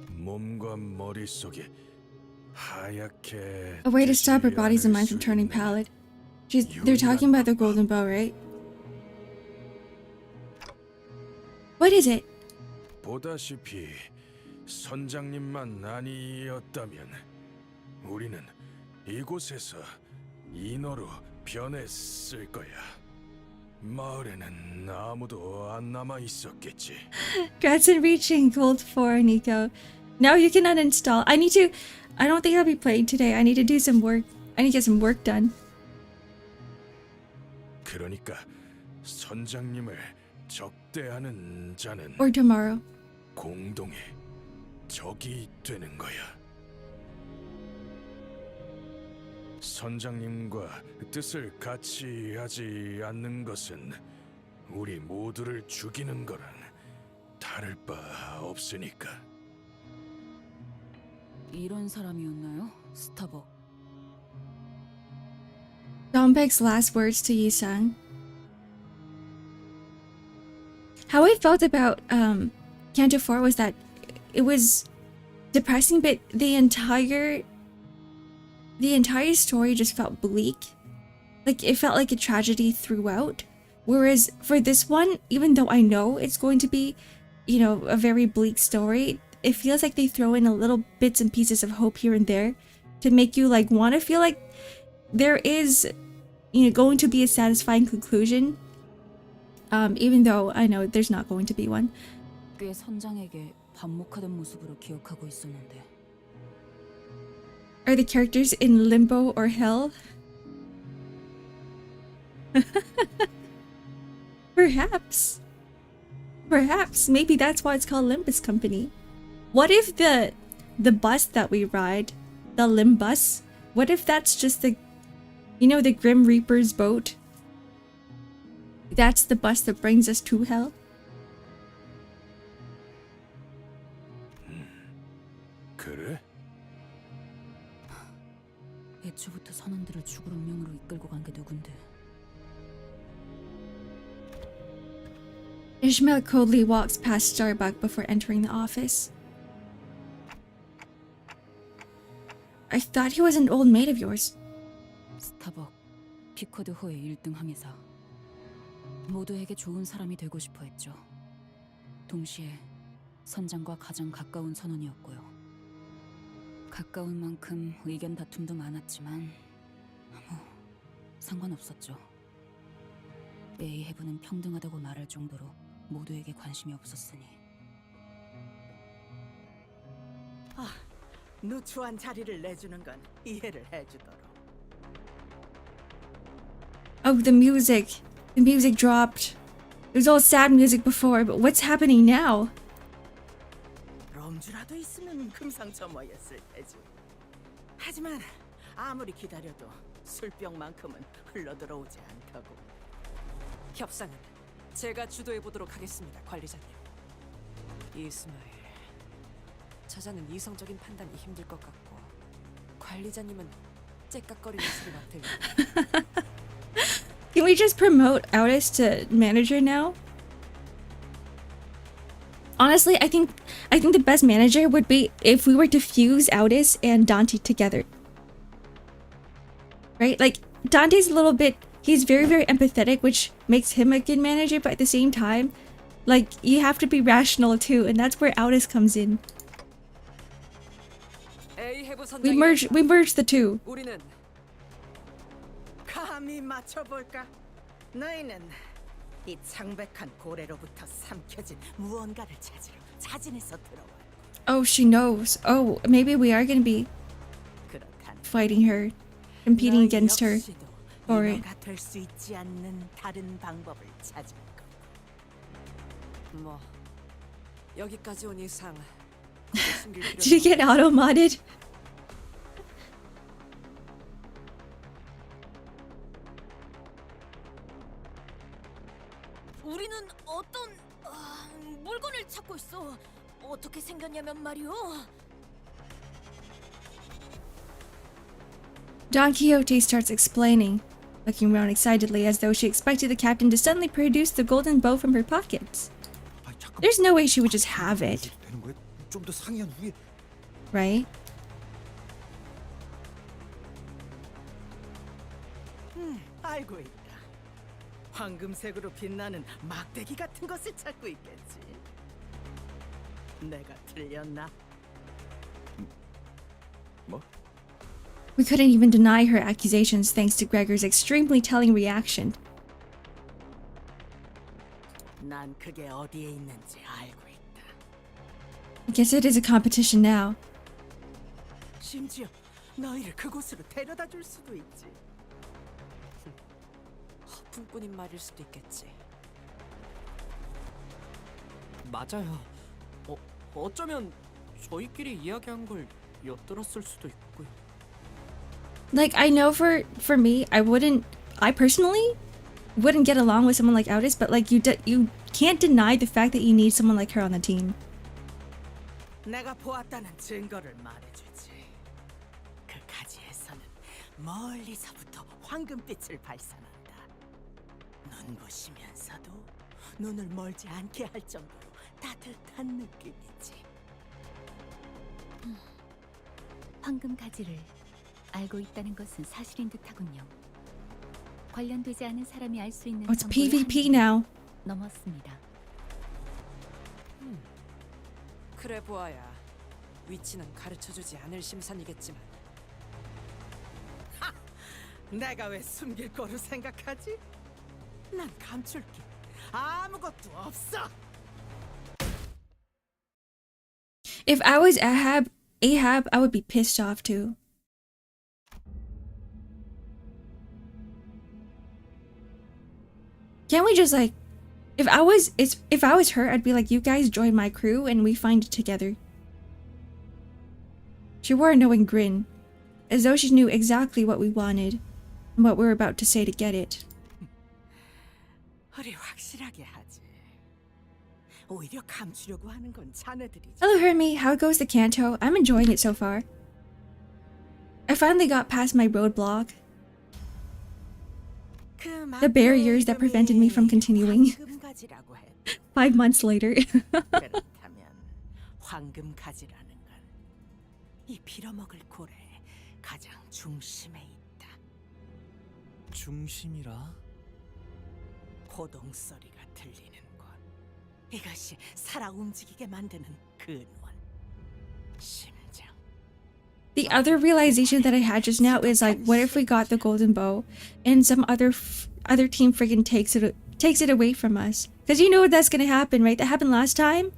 몸과 머릿속이 하얗게 A way to stop her bodies and minds from turning pallid. They're talking about the golden bow, right? What is it? 보다시피 선장님만 아니었다면 우리는 이곳에서 인어로 변했을 거야. 마을에는 아무도 안 남아 있었겠지. Congrats on reaching gold 4, Nico. Now you can uninstall. I don't think I'll be playing today. I need to do some work. I need to get some work done. 그러니까 선장님을 적대하는 자는 Or tomorrow. 공동의 적이 되는 거야. 선장님과 뜻을 같이 하지 않는 것은 우리 모두를 죽이는 거랑 다를 바 없으니까. 이런 사람이었나요? 스타벅. Dompeg's last words to Yi-sang. How I felt about Canto 4 was that it was depressing, but the entire story just felt bleak. Like, it felt like a tragedy throughout. Whereas for this one, even though I know it's going to be, you know, a very bleak story, it feels like they throw in a little bits and pieces of hope here and there to make you, like, want to feel like there is, you know, going to be a satisfying conclusion. Even though I know there's not going to be one. 꽤 선장에게 반목하던 모습으로 기억하고 있었는데. Are the characters in limbo or hell? Perhaps. Perhaps. Maybe that's why it's called Limbus Company. What if the bus that we ride, the Limbus, what if that's just the, you know, the Grim Reaper's boat? That's the bus that brings us to hell? 그래? 애초부터 선원들을 죽을 운명으로 이끌고 간 게 누군데? Ishmael coldly walks past Starbuck before entering the office. I thought he was an old mate of yours. 스타벅, 피쿼드 호의 1등 항해사. 모두에게 좋은 사람이 되고 싶어 했죠. 동시에 선장과 가장 가까운 선원이었고요. 가까운 만큼 의견 다툼도 많았지만 상관없었죠. 에이헤브는 평등하다고 말할 정도로 모두에게 관심이 없었으니. 누추한 자리를 내주는 건 이해를 해주도록. Oh, the music. The music dropped. It was all sad music before, but what's happening now? 럼주라도 있으면 금상첨화였을 테지. 하지만 아무리 기다려도 술병만큼은 흘러들어오지 않다고. 협상은 제가 주도해 보도록 하겠습니다, 관리자님. 이스마일, 저자는 이성적인 판단이 힘들 것 같고 관리자님은 째깍거리는 소리만 들립니다. Can we just promote Aldous to manager now? Honestly, I think the best manager would be if we were to fuse Aldous and Dante together. Right? Like, Dante's a little bit, he's very, very empathetic, which makes him a good manager, but at the same time, like, you have to be rational too, and that's where Aldous comes in. We merge the two. 우리는 감히 맞춰볼까? 너희는 이 창백한 고래로부터 삼켜진 무언가를 찾으러 자진해서 들어와. Oh, she knows. Oh, maybe we are gonna be 그렇다면 fighting her, competing against her for it. 너가 될 수 있지 않는 다른 방법을 찾을 거. 뭐 여기까지 온 이상 숨길 필요는 Did you get auto-modded? 우리는 어떤 물건을 찾고 있어. 어떻게 생겼냐면 말이오. Don Quixote starts explaining, looking around excitedly as though she expected the captain to suddenly produce the golden bow from her pockets. There's no way she would just have it, 좀더 상의한 후에. right? 알고 있다. 황금색으로 빛나는 막대기 같은 것을 찾고 있겠지. 내가 틀렸나? 뭐? We couldn't even deny her accusations thanks to Gregor's extremely telling reaction. 난 그게 어디에 있는지 알고 있다. I guess it is a competition now. 심지어 너희를 그곳으로 데려다 줄 수도 있지. 허풍꾼인 말일 수도 있겠지. 맞아요. 어쩌면 저희끼리 이야기한 걸 엿들었을 수도 있고요. Like, I know for me, I personally wouldn't get along with someone like Aldous, but like you can't deny the fact that you need someone like her on the team. 내가 보았다는 증거를 말해주지. 그 가지에서는 멀리서부터 황금빛을 발산한다. 눈부시면서도 눈을 멀지 않게 할 정도로 따뜻한 느낌이지. 황금 가지를 알고 있다는 것은 사실인 듯하군요. 관련되지 않은 사람이 알 수 있는 Oh, it's 정보의 PvP 한계를 now. 넘었습니다. 그래 보아야 위치는 가르쳐주지 않을 심산이겠지만 내가 왜 숨길 거로 생각하지? 난 감출 게 아무것도 없어. If I was Ahab, I would be pissed off too. Can't we just like, if I was her, I'd be like, you guys join my crew and we find it together. She wore a knowing grin, as though she knew exactly what we wanted and what we were about to say to get it. 우리 확실하게 하지. 오히려 감추려고 하는 건 자네들이지. Hello Hermie, how goes the Canto? I'm enjoying it so far. I finally got past my roadblock. The barriers that prevented me from continuing. 5 months later. 그렇다면 황금가지라는 건 이 빌어먹을 고래의 가장 중심에 있다. 중심이라? 고동 소리가 들리는 곳. 이것이 살아 움직이게 만드는 근원. 심장. The other realization that I had just now is like, what if we got the golden bow and some other team friggin' takes it away from us? Because you know that's gonna happen, right? That happened last time.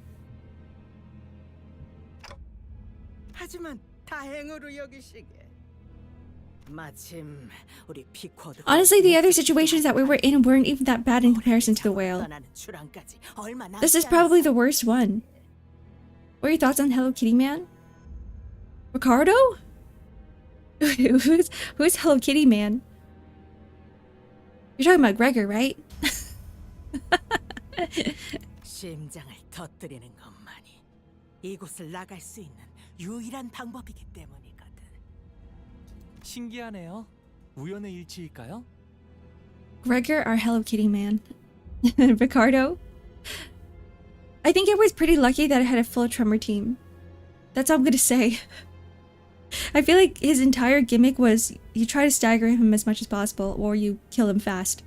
하지만 다행으로 여기시게. 마침 우리 피코드. Honestly, the other situations that we were in weren't even that bad in comparison to the whale. This is probably the worst one. What are your thoughts on Hello Kitty Man? Ricardo? Who's Hello Kitty Man? You're talking about Gregor, right? 심장을 터뜨리는 것만이 이곳을 나갈 수 있는 유일한 방법이기 때문이거든. 신기하네요. 우연의 일치일까요? Gregor, our Hello Kitty Man. Ricardo? I think it was pretty lucky that I had a full Tremor team. That's all I'm gonna say. I feel like his entire gimmick was you try to stagger him as much as possible or you kill him fast.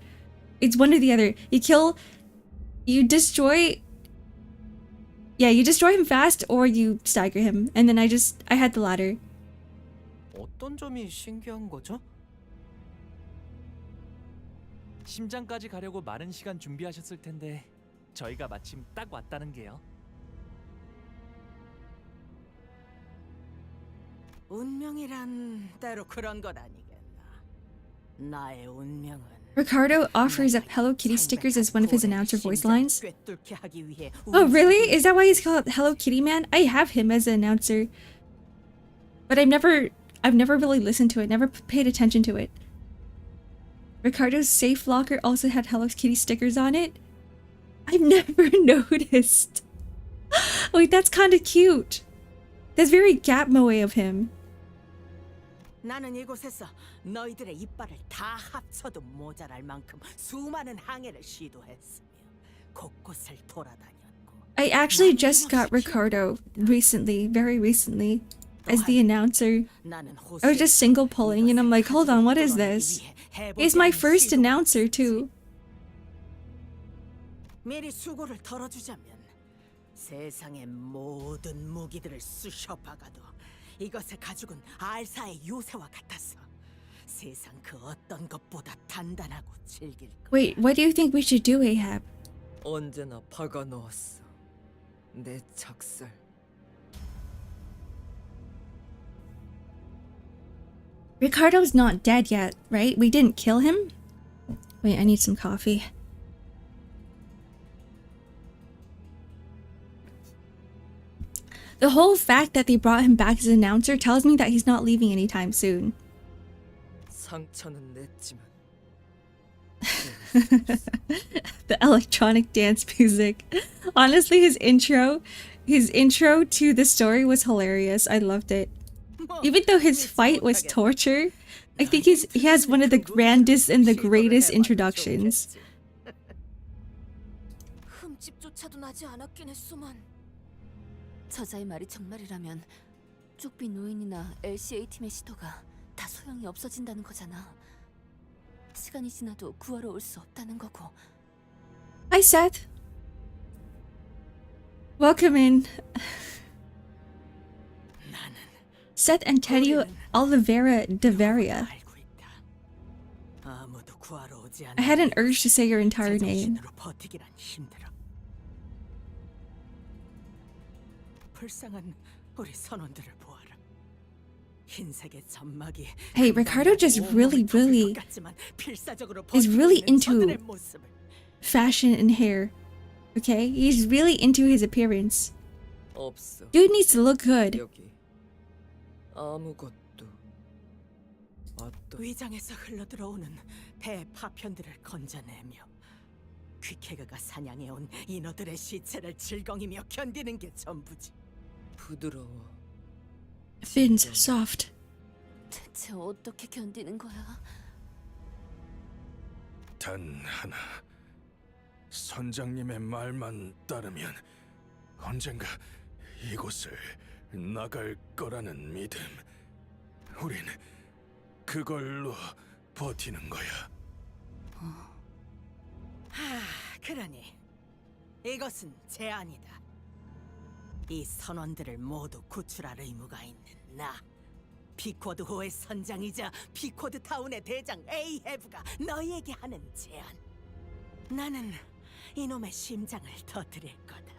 It's one or the other. You destroy him fast or you stagger him. And then I had the latter. 어떤 점이 신기한 거죠? 심장까지 가려고 많은 시간 준비하셨을 텐데 저희가 마침 딱 왔다는 게요. 운명이란 때로 그런 것 아니겠나. 나의 운명은 Ricardo offers up Hello Kitty stickers as one of his announcer voice lines. Oh really? Is that why he's called Hello Kitty Man? I have him as an announcer. But I've never really listened to it, never paid attention to it. Ricardo's safe locker also had Hello Kitty stickers on it. I've never noticed. Wait, that's kind of cute. That's very Gapmo-y of him. 나는 이곳에서 너희들의 이빨을 다 합쳐도 모자랄 만큼 수많은 항해를 시도했으며 곳곳을 돌아다녔고. I actually just got Ricardo recently, very recently, as the announcer. I was just single pulling and I'm like, hold on, what is this? He's my first announcer too. 미리 수고를 덜어주자면 세상의 모든 무기들을 쑤셔박아도 이것의 가죽은 알사의 요새와 같았어. 세상 그 어떤 것보다 단단하고 질길 거야. Wait, what do you think we should do, Ahab? 언제나 박아 넣었어. 내 작살. Ricardo's not dead yet, right? We didn't kill him? Wait, I need some coffee. The whole fact that they brought him back as an announcer tells me that he's not leaving anytime soon. 상처는 냈지만. The electronic dance music. Honestly, his intro to the story was hilarious. I loved it. Even though his fight was torture, I think he has one of the grandest and the greatest introductions. 흠집조차도 나지 않았긴 했소만. 저자의 말이 정말이라면 쪽비 노인이나 LCA 팀의 시도가 다 소용이 없어진다는 거잖아. 시간이 지나도 구하러 올 수 없다는 거고. Hi, Seth. Welcome in. Seth Antonio Oliveira de Varia. 죽지 I had an 않는 urge to say your entire name. 제정신으로 버티기란 힘들어. 불쌍한 우리 선원들을 보아라. 흰색의 점막이 Hey, Ricardo just really is really into fashion and hair. Okay? He's really into his appearance. 없어. Dude needs to look good. 여기 아무것도. 위장에서 흘러들어오는 대파편들을 건져내며 퀴케그가 사냥해온 인어들의 시체를 질겅이며 견디는 게 전부지. 부드러워. Fins soft. 대체 어떻게 견디는 거야? 단 하나. 선장님의 말만 따르면 언젠가 이곳을 나갈 거라는 믿음. 우린 그걸로 버티는 거야. 그러니 이것은 제안이다. 이 선원들을 모두 구출할 의무가 있는 나, 피코드호의 선장이자 피코드 타운의 대장 에이헤브가 너희에게 하는 제안. 나는 이놈의 심장을 터뜨릴 거다.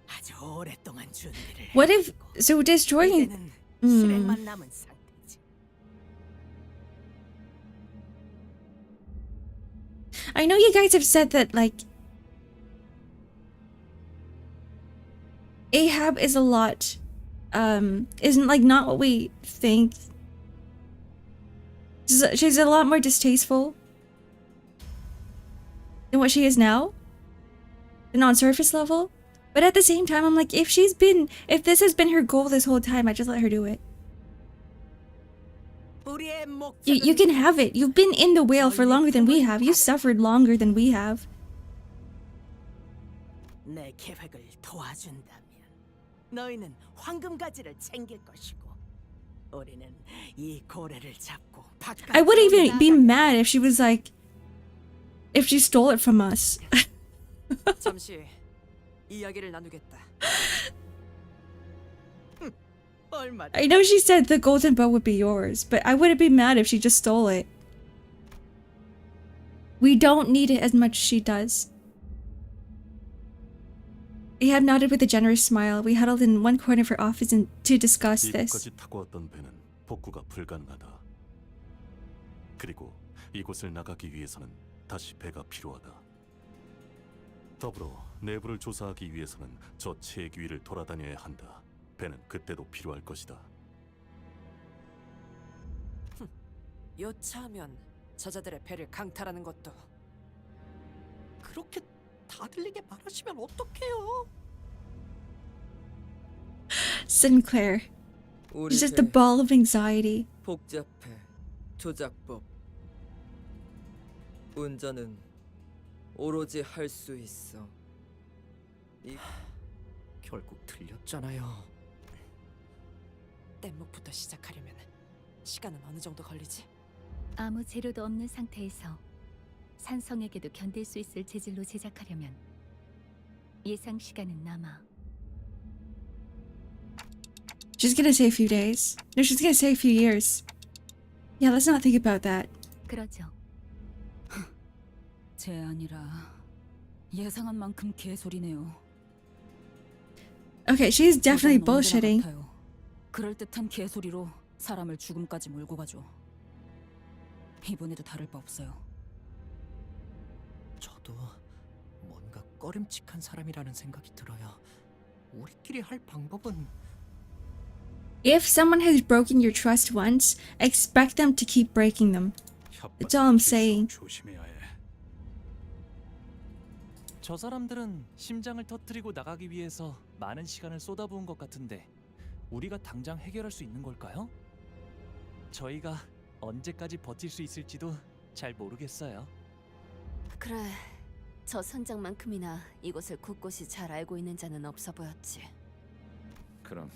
아주 오랫동안 준비를 What if 해가지고 so destroying 이제는 실행만 남은 상태지. I know you guys have said that like Ahab is a lot isn't like not what we think. She's a lot more distasteful than what she is now. And on surface level. But at the same time I'm like if this has been her goal this whole time, I just let her do it. You can have it. You've been in the whale for longer than we have. You suffered longer than we have. 내 계획을 도와준다면 너희는 황금가지를 챙길 것이고 우리는 이 고래를 잡고 I would even be mad if she was like if she stole it from us. 잠시 이야기를 나누겠다. I know she said the golden bow would be yours, but I wouldn't be mad if she just stole it. We don't need it as much as she does. Ahab nodded with a generous smile. We huddled in one corner of her office to discuss this. 이곳까지 타고 왔던 배는 복구가 불가능하다. 그리고 이곳을 나가기 위해서는 다시 배가 필요하다. 더불어 내부를 조사하기 위해서는 저 체액 위를 돌아다녀야 한다. 배는 그때도 필요할 것이다. 여차하면 저자들의 배를 강탈하는 것도. 그렇게 다 들리게 말하시면 어떡해요? Sinclair. He's just a ball of anxiety. 복잡해. 조작법. 운전은 오로지 할 수 있어. 결국 틀렸잖아요. 뗏목부터 시작하려면 시간은 어느 정도 걸리지? 아무 재료도 없는 상태에서 산성에게도 견딜 수 있을 재질로 제작하려면 예상 시간은 남아. She's gonna say a few days. No, she's gonna say a few years. Yeah, let's not think about that. 그러죠. 제안이라 예상한 만큼 개소리네요. Okay, she's definitely 저자는 언제나 bullshitting. 같아요. 그럴듯한 개소리로 사람을 죽음까지 몰고 가죠. 이번에도 다를 바 없어요. 저도 뭔가 꺼림칙한 사람이라는 생각이 들어요. 우리끼리 할 방법은 If someone has broken your trust once, expect them to keep breaking them. That's all I'm saying. 조심해야 해. 저 사람들은 심장을 터뜨리고 나가기 위해서 많은 시간을 쏟아부은 것 같은데 우리가 당장 해결할 수 있는 걸까요? 저희가 언제까지 버틸 수 있을지도 잘 모르겠어요. 그래, 저 선장만큼이나 이곳을 곳곳이 잘 알고 있는 자는 없어 보였지. 그럼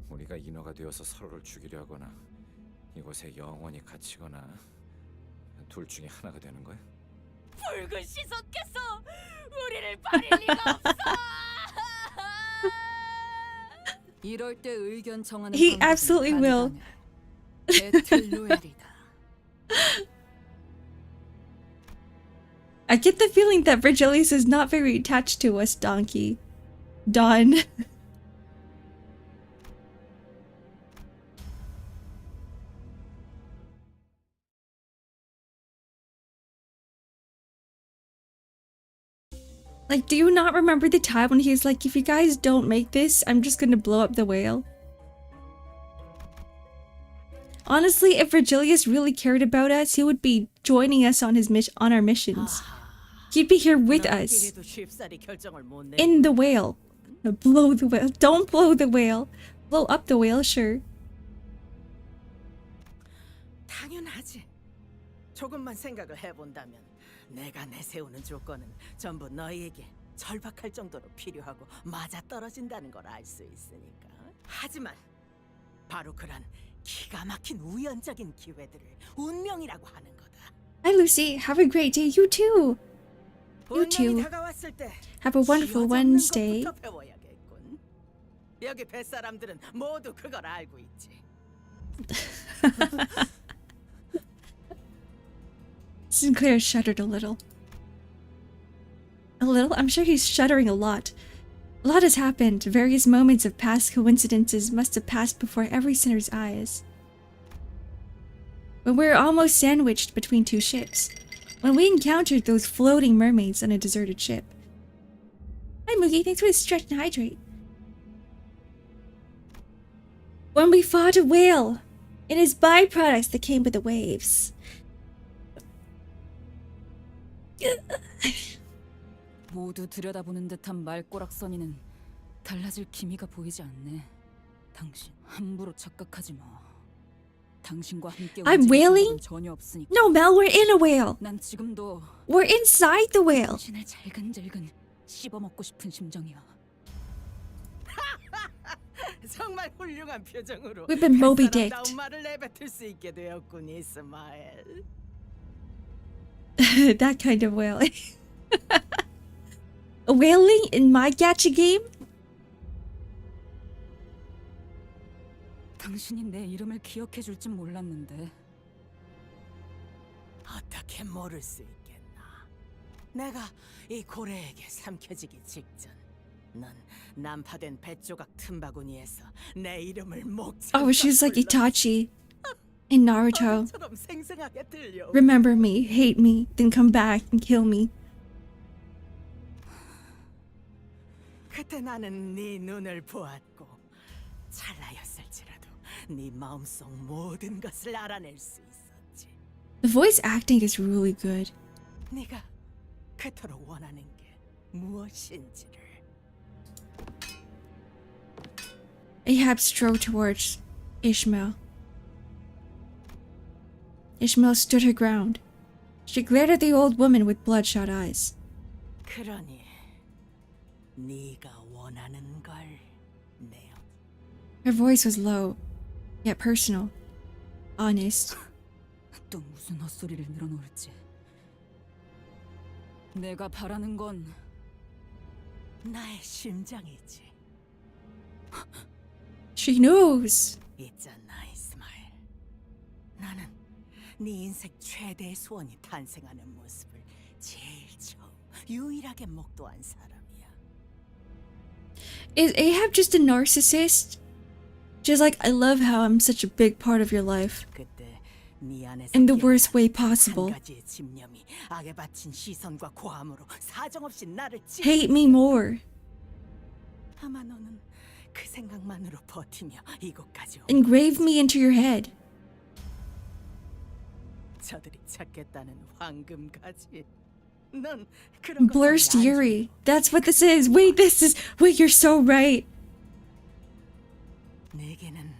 우리가 인어가 되어서 서로를 죽이려 하거나 이곳에 영원히 갇히거나 둘 중에 하나가 되는 거야? 붉은 시선께서 우리를 버릴 리가 없어. 이럴 때 의견 정하는 He 방법은 absolutely will. 간단해. 배틀 로얄이다. I get the feeling that Virgilius is not very attached to us, Donkey. Don. Like, do you not remember the time when he's like, if you guys don't make this, I'm just gonna blow up the whale? Honestly, if Virgilius really cared about us, he would be joining us on on our missions. He'd be here with us. In the whale. No, blow the whale. Don't blow the whale. Blow up the whale, sure. 당연하지. 조금만 생각을 해본다면 내가 내세우는 조건은 전부 너희에게 절박할 정도로 필요하고 맞아떨어진다는 걸 알 수 있으니까. 하지만 바로 그런 기가 막힌 우연적인 기회들을 운명이라고 하는 거다. Hi Lucy, have a great day. You too. You too. Have a wonderful Wednesday. 배워야겠군. 여기 뱃사람들은 모두 그걸 알고 있지. Sinclair shuddered a little. A little? I'm sure he's shuddering a lot. A lot has happened. Various moments of past coincidences must have passed before every sinner's eyes. When we were almost sandwiched between two ships. When we encountered those floating mermaids on a deserted ship. Hi Moogie, thanks for the stretch and hydrate. When we fought a whale and his byproducts that came with the waves. 모두 들여다보는 듯한 말꼬락서니는 달라질 기미가 보이지 않네. 당신 함부로 착각하지 마. 당신과 함께 I'm whaling? 전혀 없으니까. No, Mel, we're in a whale. 난 지금도 We're inside the whale. 당신을 잘근잘근 씹어먹고 싶은 심정이야. 정말 훌륭한 표정으로 We've been Moby Dicked. 사람다운 말을 내뱉을 수 있게 되었군, 이스마엘. That kind of whale. Whaling in my gacha game? 당신이 내 이름을 기억해 줄 줄 몰랐는데. 어떻게 모를 수 있겠나. 내가 이 고래에게 삼켜지기 직전 넌 난파된 배조각 틈바구니에서 내 이름을 목청껏 Oh, she's like Itachi in Naruto. 처럼 생생하게 들려. Remember me, hate me, then come back and kill me. 그때 나는 네 눈을 보았고 찰나였을지라도 네 마음속 모든 것을 알아낼 수 있었지. The voice acting is really good. 네가 그토록 원하는 게 무엇인지를. Ahab strode towards Ishmael. Ishmael stood her ground. She glared at the old woman with bloodshot eyes. 그러니 네가 원하는 걸 내어. Her voice was low, yet personal, honest. 또 무슨 헛소리를 늘어놓을지. 내가 바라는 건 나의 심장이지. She knows. 있잖아, 이스마엘. 나는 네 인생 최대의 소원이 탄생하는 모습을 제일 처음 유일하게 목도한 사람이야. Is Ahab just a narcissist? Just like, I love how I'm such a big part of your life. 그때 네 안에서 In the worst way 한 possible. 가지의 집념이 악에 바친 시선과 고함으로 사정없이 나를 Hate me more. 아마 너는 그 생각만으로 버티며 이곳까지 온 Engrave me into your head. 저들이 찾겠다는 황금가지. 넌 그런 거 Blurst 전혀 안 Yuri. That's what this is. Wait, wait, you're so right. 내게는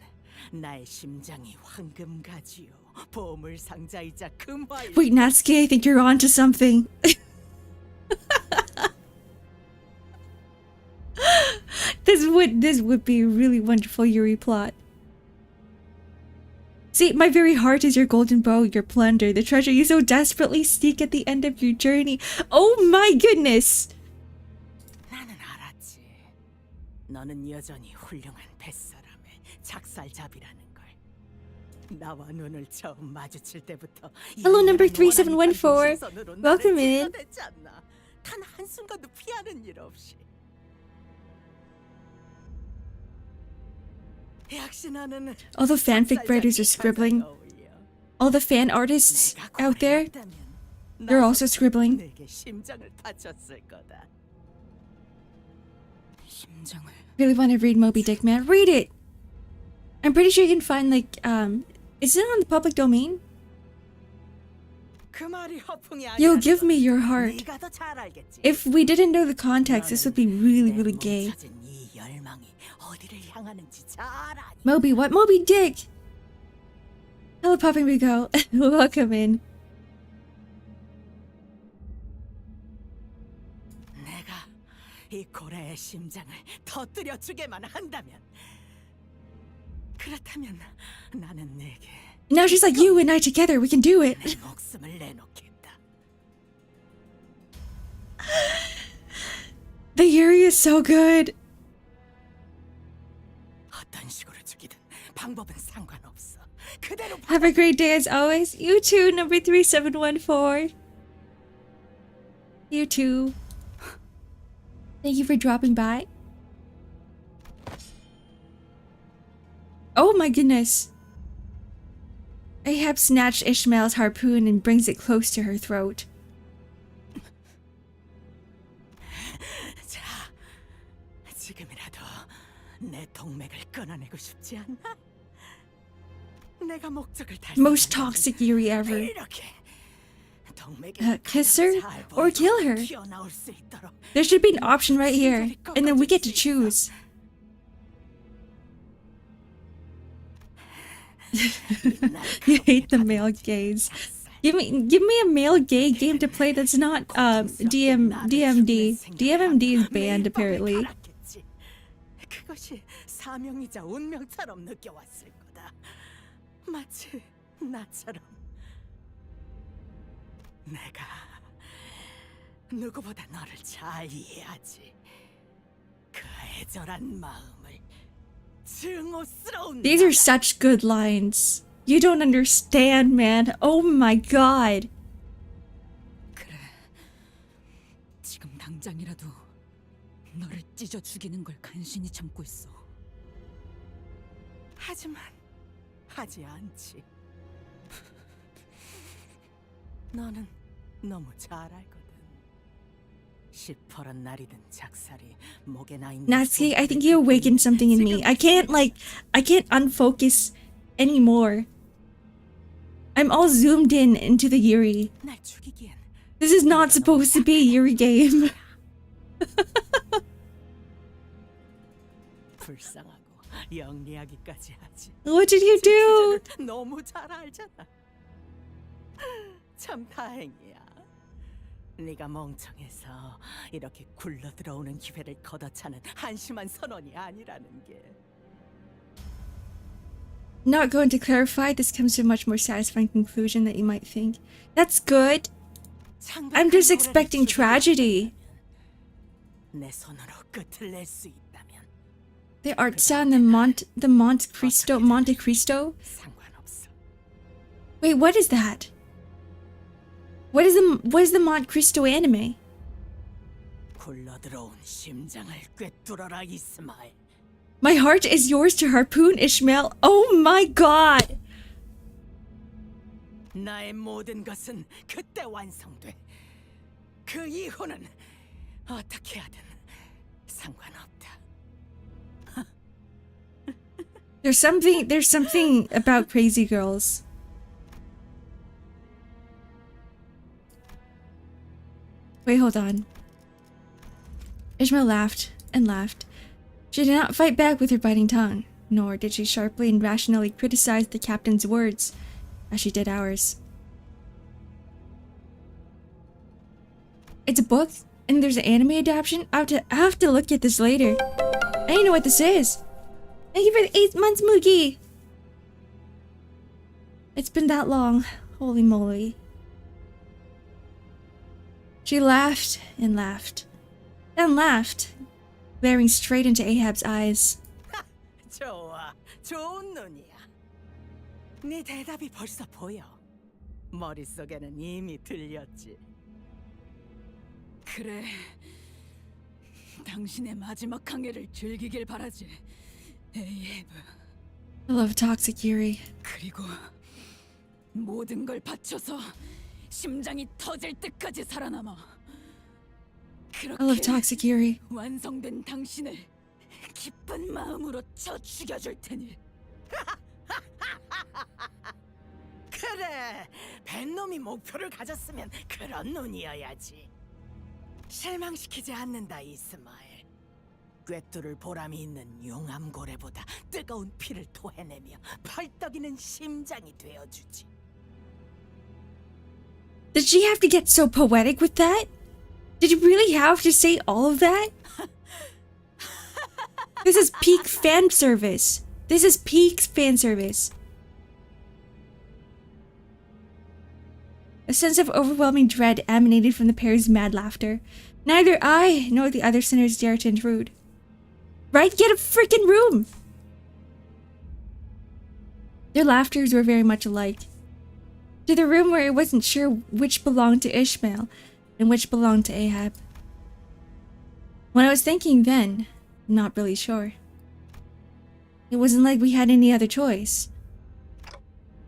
나의 심장이 황금가지요. 보물 상자이자 금화일. Wait, Natsuki, I think you're onto something. This would be a really wonderful Yuri plot. See, my very heart is your golden bow, your plunder, the treasure you so desperately seek at the end of your journey. Oh my goodness! 나는 알았지. 너는 여전히 훌륭한 뱃사람의 작살잡이라는 걸. 나와 눈을 처음 마주칠 때부터 Hello, number 이해하는 원한이 3714. 시선으로 나를 Welcome in. 찔러댔지 않나. 단 한순간도 피하는 일 없이. 역시 나는 All the fanfic writers are scribbling. All the fan artists out there, they're also scribbling. 내게 심장을 바쳤을 거다. 심장을. Really want to read Moby Dick, man. Read it! I'm pretty sure you can find, like, is it on the public domain? 그 말이 허풍이 Yo, 아니라는 give me 건 your heart. 네가 더 잘 알겠지. If we didn't know the context, this would be really, really gay. 뭉쳐진 이 열망이 어디를 향하는지 잘 아니. Moby, what? Moby Dick! Hello, Popping Rico. Welcome in. 내가 이 고래의 심장을 터뜨려 주게만 한다면, 그렇다면 나는 내게 Now she's like, you and I together, we can do it. 내 목숨을 내놓겠다. The Yuri is so good. 어떤 식으로 죽이든 방법은 상관없어. 그대로 Have a great day as always. You too, number 3714. You too. Thank you for dropping by. Oh my goodness. Ahab snatched Ishmael's harpoon and brings it close to her throat. 자, 지금이라도 내 동맥을 끊어내고 싶지 않나? 내가 목적을 Most toxic Yuri ever. 이렇게 동맥에 Kiss her 잘 or kill her. 튀어나올 수 있도록. There should be an option right here, and then we get to choose. You hate the male gays. Give me a male gay game to play that's not DMD. DMMD is banned apparently. 그것이 사명이자 운명처럼 느껴왔을 거다. 마치 나처럼. 내가 누구보다 너를 잘 이해하지. 그 애절한 마음을, 증오스러운 These are such good lines. You don't understand, man. Oh my god. 그래. 지금 당장이라도 너를 찢어 죽이는 걸 간신히 참고 있어. 하지만 하지 않지. 너는 너무 잘 알거든. 시퍼런 날이든 작살이 목에 나 있는. Natsuki, I think you awakened something in me. I can't unfocus anymore. I'm all zoomed in into the Yuri. 날 죽이기엔 This is not supposed to be a Yuri game. 불쌍하고 영리하기까지 하지. What did you do? 진짜를 너무 잘 알잖아. 참 다행이야. 네가 멍청해서 이렇게 굴러 들어오는 기회를 걷어차는 한심한 선원이 아니라는 게. Not going to clarify, this comes to a much more satisfying conclusion that you might think. That's good. I'm just expecting tragedy. 내 손으로 끝을 낼 수 있다면 The art sound, the Monte Cristo? 상관없어. Wait, what is that? What is the Monte Cristo anime? 굴러 들어온 심장을 꿰뚫어라 이스마엘. My heart is yours to harpoon, Ishmael. Oh my god! 나의 모든 것은 그때 완성돼. 그 이후는 어떻게 하든 상관없다. There's something about crazy girls. Wait, hold on. Ishmael laughed and laughed. She did not fight back with her biting tongue, nor did she sharply and rationally criticize the captain's words, as she did ours. It's a book, and there's an anime adaptation? I have to look at this later. I don't know what this is. Thank you for the 8 months, Moogie! It's been that long. Holy moly. She laughed and laughed, then laughed, glaring straight into Ahab's eyes. 좋아, 좋은 눈이야. 네 대답이 벌써 보여. 머릿속에는 이미 들렸지. 그래. 당신의 마지막 항해를 즐기길 바라지. 에이브. I love toxic Yuri. 그리고 모든 걸 바쳐서 심장이 터질 때까지 살아남아. I love 그렇게 toxic Yuri. 완성된 당신을 기쁜 마음으로 쳐 죽여줄 테니. 그래, 벤놈이 목표를 가졌으면 그런 놈이어야지. 실망시키지 않는다, 이스마엘. 꿰뚫을 보람이 있는 용암고래보다 뜨거운 피를 토해내며 펄떡이는 심장이 되어주지. Did she have to get so poetic with that? Did you really have to say all of that? This is peak fan service. This is peak fan service. A sense of overwhelming dread emanated from the pair's mad laughter. Neither I nor the other sinners dare to intrude. Right? Get a freaking room! Their laughters were very much alike. To the room where I wasn't sure which belonged to Ishmael and which belonged to Ahab. When I was thinking then, I'm not really sure. It wasn't like we had any other choice.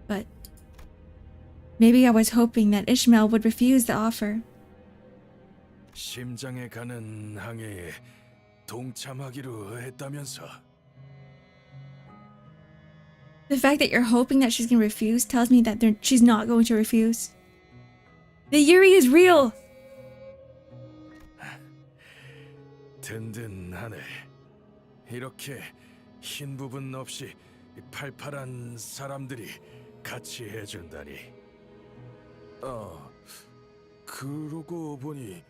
But maybe I was hoping that Ishmael would refuse the offer. 심장에 가는 항해에 동참하기로 했다면서. The fact that you're hoping that she's gonna refuse tells me that she's not going to refuse. The Yuri is real! 든든하네. 이렇게 흰 부분 없이 팔팔한 사람들이 같이 해준다니. 그러고 보니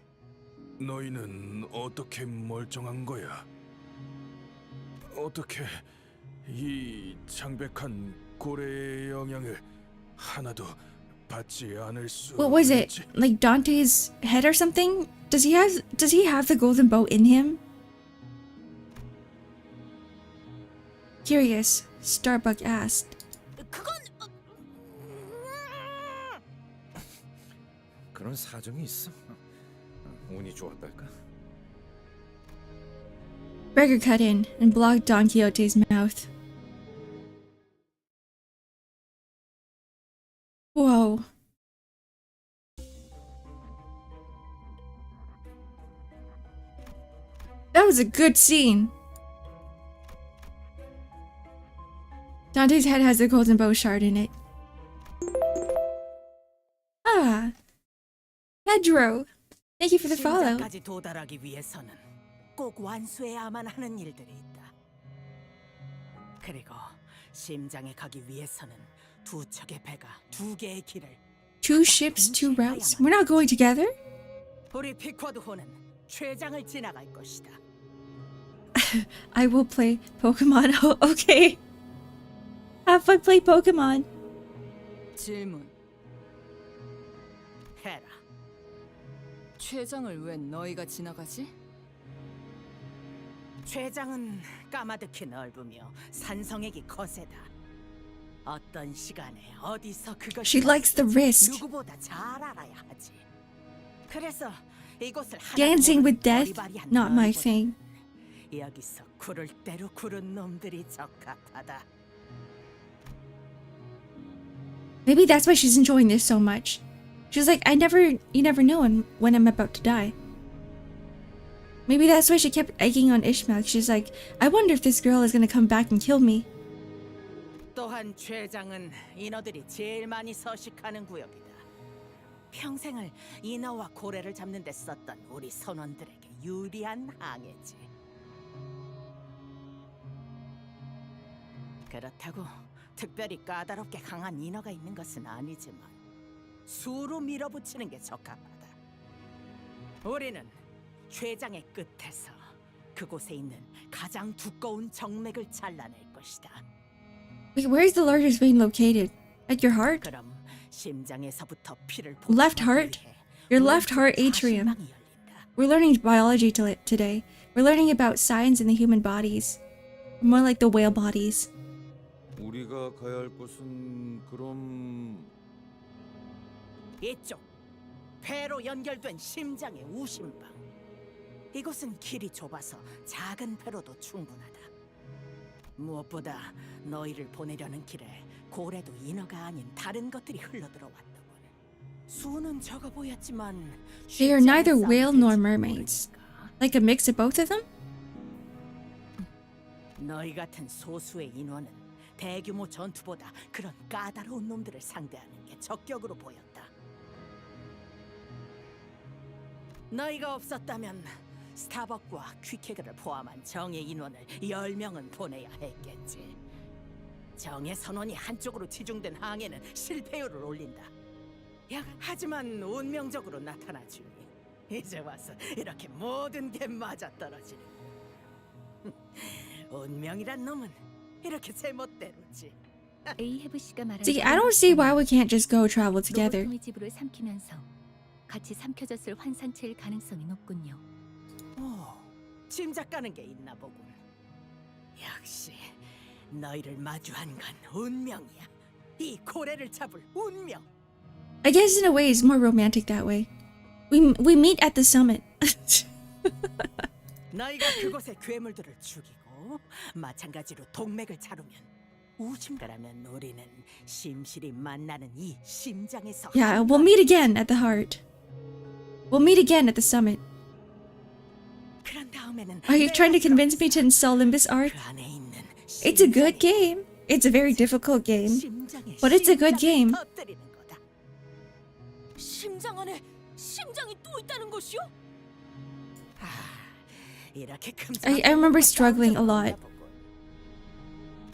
너희는 어떻게 멀쩡한 거야? 어떻게 이 창백한 고래의 영향을 하나도 받지 않을 수 What was it? 있지? Like Dante's head or something? Does he have the golden bow in him? Curious, Starbuck asked. 그런 사정이 있어? 운이 좋았달까? Gregor cut in and blocked Don Quixote's mouth. Whoa. That was a good scene. Dante's head has a golden bow shard in it. Ah. Pedro. Thank you for the follow. 심장까지 도달하기 위해서는 꼭 완수해야만 하는 일들이 있다. 그리고 심장에 가기 위해서는 두 척의 배가 두 개의 길을. Two ships, two routes. We're not going together? 우리 피쿼드호는 최장을 지나갈 것이다. I will play Pokemon. Oh, okay. Have fun play Pokemon. 질문. 해라. 최장을 왜 너희가 지나가지? 최장은 까마득히 넓으며 산성액이 거세다. 어떤 시간에 어디서 그것이 She likes the risk. 누구보다 잘 알아야 하지. 그래서 이곳을 Dancing with death, not my thing. 여기서 구를 대로 구른 놈들이 적합하다. Maybe that's why she's enjoying this so much. She's like, you never know when I'm about to die. Maybe that's why she kept egging on Ishmael. She's like, I wonder if this girl is gonna come back and kill me. 또한 최장은 인어들이 제일 많이 서식하는 구역이다. 평생을 인어와 고래를 잡는 데 썼던 우리 선원들에게 유리한 항해지. 그렇다고 특별히 까다롭게 강한 인어가 있는 것은 아니지만 수로 밀어붙이는 게 적합하다. 우리는 최장의 끝에서 그곳에 있는 가장 두꺼운 정맥을 잘라낼 것이다. Wait, where is the largest vein located? At your heart? 그럼 심장에서부터 피를 Left heart? Your left heart atrium. We're learning biology today. We're learning about science in the human bodies. More like the whale bodies. 우리가 가야 할 곳은 그럼 이쪽 배로 연결된 심장의 우심방. 이곳은 길이 좁아서 작은 배로도 충분하다. 무엇보다 너희를 보내려는 길에 고래도 인어가 아닌 다른 것들이 흘러들어왔더군. 수는 적어 보였지만 They are neither whale nor mermaids. Like a mix of both of them? 너희 같은 소수의 인원은 대규모 전투보다 그런 까다로운 놈들을 상대하는 게 적격으로 보였다. 너희가 없었다면 스타벅과 퀵해그를 포함한 정예 인원을 10명은 보내야 했겠지. 정예 선원이 한쪽으로 치중된 항해는 실패율을 올린다. 하지만 운명적으로 나타나주니 이제 와서 이렇게 모든 게 맞아떨어지니 운명이란 놈은 이렇게 제멋대로지. 에이헤브 씨가 말한 See, I don't see why we can't just go travel together. 로봇통의 집으로 삼키면서 같이 삼켜졌을 환상체일 가능성이 높군요. 짐작 가는 게 있나 보군. 역시 너희를 마주한 건 운명이야. 이 고래를 잡을 운명. I guess in a way it's more romantic that way. We meet at the summit. 너희가 그곳의 괴물들을 죽이고 마찬가지로 동맥을 자르면 우심가라면 우리는 심실히 만나는 이 심장에서 Yeah, we'll meet again at the heart. We'll meet again at the summit. 그런 다음에는 Are you trying to convince me to install Limbus Ark? 그 안에 있는 It's a good game. It's a very difficult game, but it's a good game. 터뜨리는 거다. 심장 안에 심장이 또 있다는 것이요? 이렇게 I remember struggling a lot.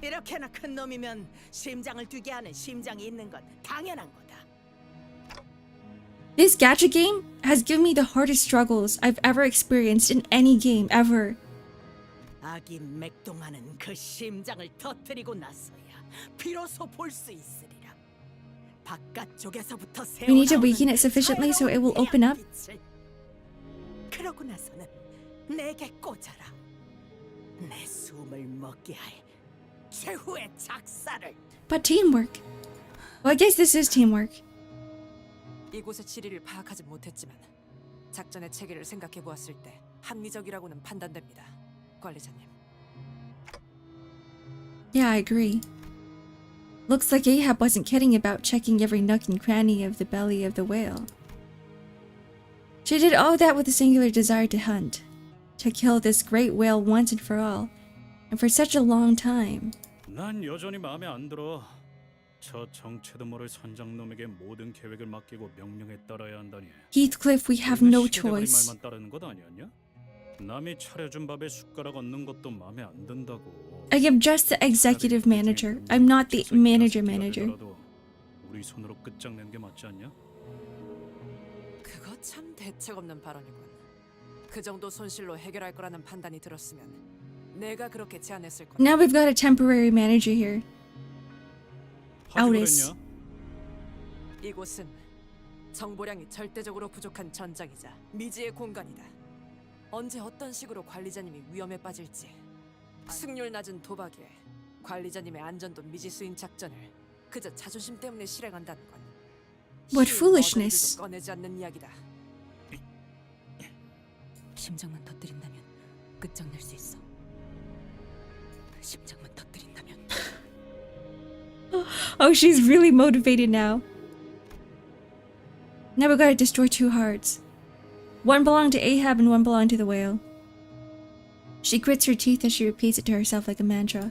이렇게나 큰 놈이면 심장을 뛰게 하는 심장이 있는 건 당연한 거다. This gacha game has given me the hardest struggles I've ever experienced in any game ever. 아기 맥동하는 그 심장을 터뜨리고 나서야 비로소 볼 수 있으리라. 바깥쪽에서부터 We need to weaken it sufficiently so it will open up. 그러고 나서는 내게 꽂아라. 내 숨을 먹게 할 최후의 작사를. But teamwork. Well, I guess this is teamwork. 이곳의 지리를 파악하지 못했지만 작전의 체계를 생각해 보았을 때 합리적이라고는 판단됩니다. 관리자님. Yeah, I agree. Looks like Ahab wasn't kidding about checking every nook and cranny of the belly of the whale. She did all that with a singular desire to hunt, to kill this great whale once and for all, and for such a long time. 난 여전히 마음에 안 들어. 저 정체도 모를 선장놈에게 모든 계획을 맡기고 명령에 따라야 한다니. Heathcliff, we have no 시계대가리 choice. 말만 따르는 것 아니었냐? 남이 차려준 밥에 숟가락 얹는 것도 마음에 안 든다고. I am just the executive manager. I'm not the manager. 우리 손으로 끝장내는 게 맞지 않냐? 그거 참 대책 없는 발언이군. 그 정도 손실로 해결할 거라는 판단이 들었으면 내가 그렇게 제안했을 거다. Now we've got a temporary manager here. Auris. 이곳은 정보량이 절대적으로 부족한 전장이자 미지의 공간이다. 언제 어떤 식으로 관리자님이 위험에 빠질지. 승률 낮은 도박에 관리자님의 안전도 미지수인 작전을 그저 자존심 때문에 실행한다는 건 What 쉬운 foolishness. 어른들도 꺼내지 않는 이야기다. 심장만 터뜨린다면 끝장낼 수 있어. 심장만 터뜨린다면. Oh, she's really motivated now. Now we gotta destroy 2 hearts. One belonged to Ahab and one belonged to the whale. She grits her teeth as she repeats it to herself like a mantra,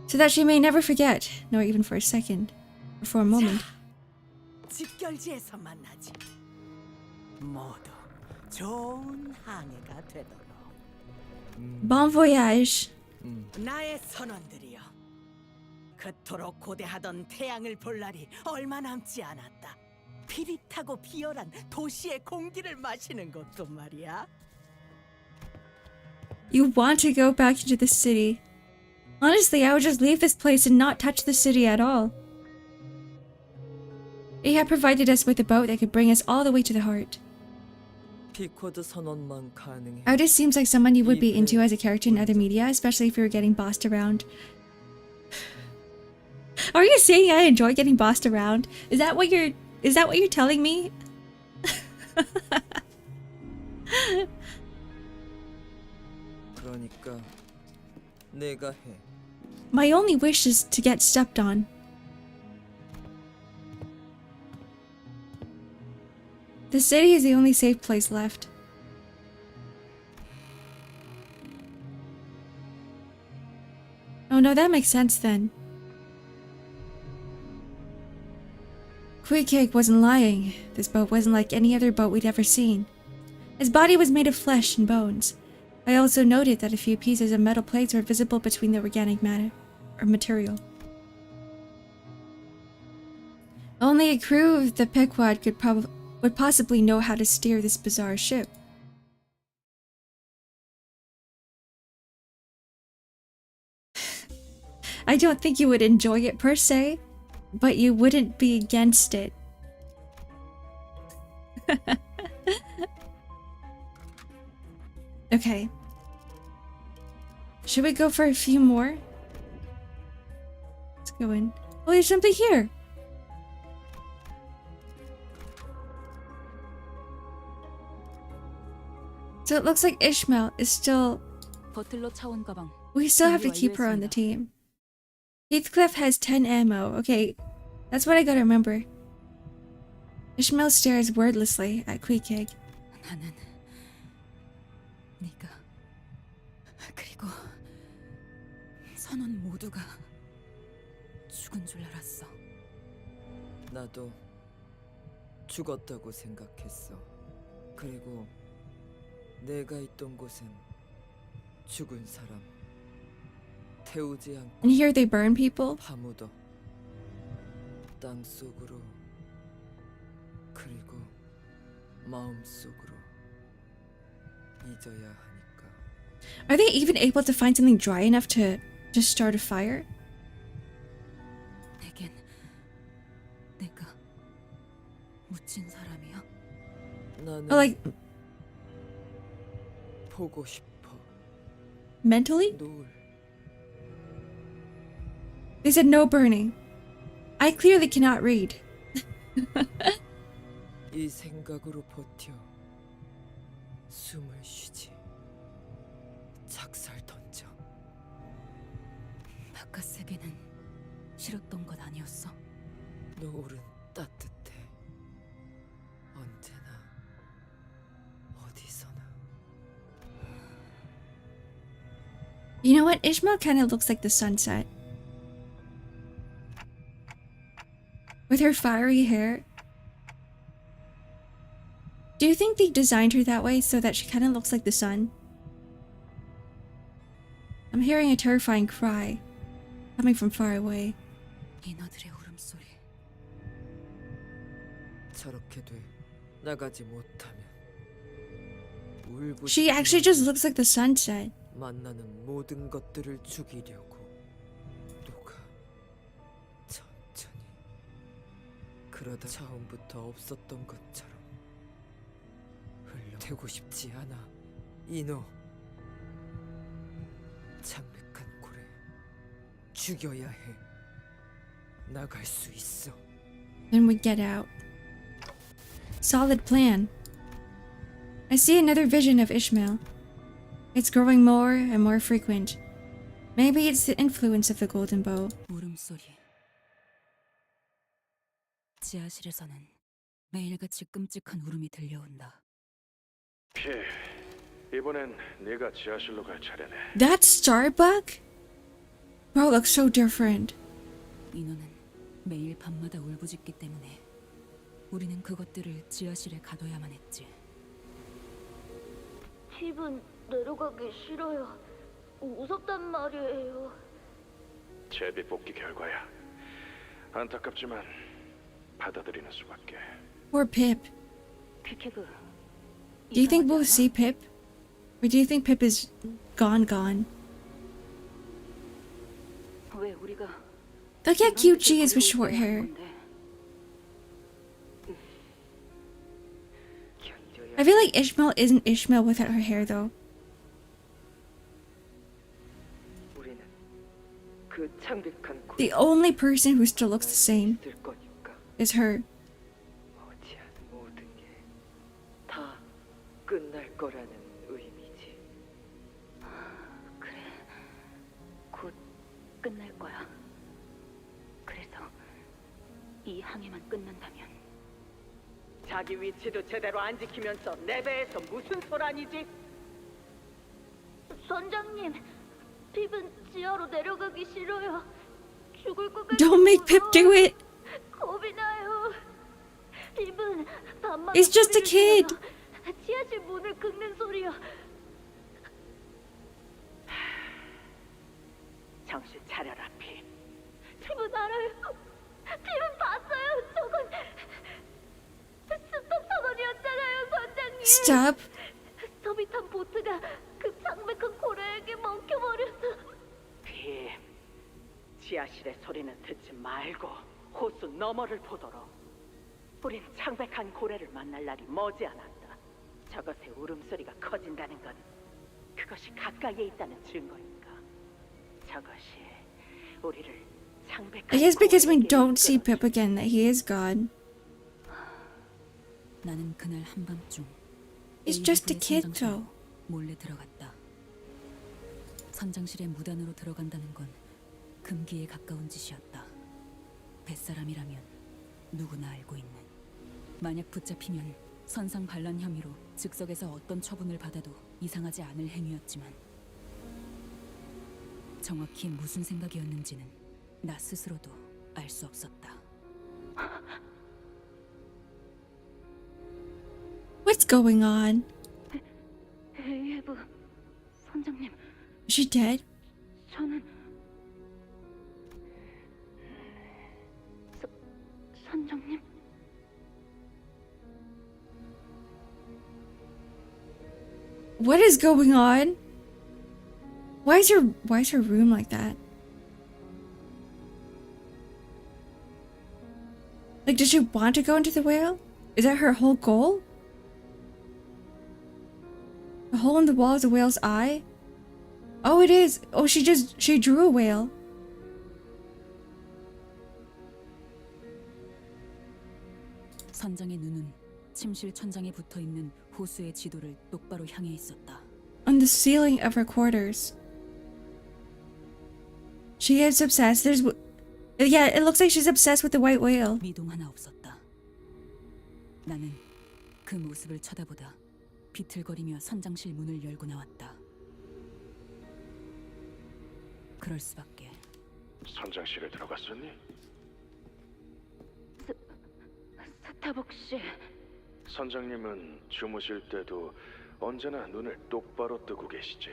so that she may never forget, nor even for a second, or for a moment. 집결지에서 만나지. 모두 좋은 항해가 되도록. Bon voyage. 나의 선원들이여, 그토록 고대하던 태양을 볼 날이 얼마 남지 않았다. 비릿하고 비열한 도시의 공기를 마시는 것도 말이야. You want to go back into the city. Honestly, I would just leave this place and not touch the city at all. Ahab provided us with a boat that could bring us all the way to the heart. 피코드 선원만 가능해. Auris seems like someone you would be into as a character in other media, especially if you were getting bossed around. Are you saying I enjoy getting bossed around? Is that what you're telling me? 그러니까 내가 해. My only wish is to get stepped on. The city is the only safe place left. Oh no, that makes sense then. Pequod wasn't lying. This boat wasn't like any other boat we'd ever seen. His body was made of flesh and bones. I also noted that a few pieces of metal plates were visible between the organic matter or material. Only a crew of the Pequod would possibly know how to steer this bizarre ship. I don't think you would enjoy it per se, but you wouldn't be against it. Okay. Should we go for a few more? Let's go in. Oh, there's something here! So it looks like Ishmael is still... 버틀러 차원 가방. We still have to keep her on the team. Heathcliff has 10 ammo. Okay, that's what I gotta remember. Ishmael stares wordlessly at Pequod. 나는 네가 그리고 선원 모두가 죽은 줄 알았어. 나도 죽었다고 생각했어. 그리고 내가 있던 곳엔 죽은 사람 태우지 않고 And here they burn people? 파묻어 땅 속으로 그리고 마음 속으로 잊어야 하니까. Are they even able to find something dry enough to just start a fire? 내겐 내가 묻힌 사람이야. 나는 Oh, like 보고 싶어. mentally? 노을. They said no burning. I clearly cannot read. 이 생각으로 버텨 숨을 쉬지. 작살 던져. 바깥 세계는 싫었던 것 아니었어. 노을은 따뜻해. 언제나 어디서나. You know what? Ishmael kind of looks like the sunset. With her fiery hair. Do you think they designed her that way so that she kind of looks like the sun? I'm hearing a terrifying cry coming from far away. 인어들의 울음소리. 저렇게 돼 나가지 못하면 울고 She actually just looks like the sunset. 만나는 모든 것들을 죽이려고 누가 천천히 그러다 처음부터 없었던 것처럼 흘러되고 싶지 않아. 이노 창백한 고래 죽여야 해. 나갈 수 있어. Then we get out. Solid plan. I see another vision of Ishmael. It's growing more and more frequent. Maybe it's the influence of the golden bow. 울음소리. 지하실에서는 매일같이 끔찍한 울음이 들려온다. 이번엔 네가 지하실로 갈 차례네. That Starbuck? Bro looks so different. 인어는 매일 밤마다 울부짖기 때문에 우리는 그것들을 지하실에 가둬야만 했지. 집은 내려가기 싫어요. 무섭단 말이에요. 제비 뽑기 결과야. 안타깝지만 받아들이는 수밖에. Poor Pip. 피키그. Do you think we'll see Pip? Or do you think Pip is gone? 왜 우리가 Look how cute she is with short hair. I feel like Ishmael isn't Ishmael without her hair though. 우리는 그 창백한 The only person who still looks the same 있을 거니까 is her. 머지않은 모든 게 다 끝날 거라는 의미지. 그래, 곧 끝날 거야. 그래서 이 항해만 끝난다면 자기 위치도 제대로 안 지키면서 내 배에서 무슨 소란이지? 선장님, 핍은 지하로 내려가기 싫어요. 죽을 것 같아요. Don't make Pip do it. 겁이 나요. 핍은 밤마다 It's just a 소리를 kid. 지르며 지하실 문을 긁는 소리요. 정신 차려라, 핍. 핍은 알아요. 핍은 봤어요. 저건 스톱 선언이었잖아요, 선장님. Stop. 서비탄 보트가 그 창백한 고래에게 먹혀버렸어. 핍, 지하실의 소리는 듣지 말고 호수 너머를 보도록. 우린 창백한 고래를 만날 날이 머지않았다. 저것의 울음소리가 커진다는 건 그것이 가까이에 있다는 증거니까. 저것이 우리를 창백한 I guess because we 고래에게 don't see 이끌어 Pip again that he is God. 나는 그날 한밤중 He's just a 에이브의 kid 선장실로 though. 몰래 들어갔다. 선장실에 무단으로 들어간다는 건 금기에 가까운 짓이었다. 뱃사람이라면 누구나 알고 있는. 만약 붙잡히면 선상 반란 혐의로 즉석에서 어떤 처분을 받아도 이상하지 않을 행위였지만 정확히 무슨 생각이었는지는 나 스스로도 알 수 없었다. What's going on? 에이브, 선장님, Is she dead? 저는 선장님. What is going on? Why is her room like that? Like, does she want to go into the whale? Is that her whole goal? The hole in the wall is a whale's eye? Oh, it is. Oh, she drew a whale. 선장의 눈은 침실 천장에 붙어 있는 호수의 지도를 똑바로 향해 있었다. On the ceiling of her quarters. She is obsessed. Yeah, it looks like she's obsessed with the white whale. 미동 하나 없었다. 나는 그 모습을 쳐다보다 비틀거리며 선장실 문을 열고 나왔다. 그럴 수밖에. 선장실에 들어갔었니? 스타벅 씨, 선장님은 주무실 때도 언제나 눈을 똑바로 뜨고 계시지.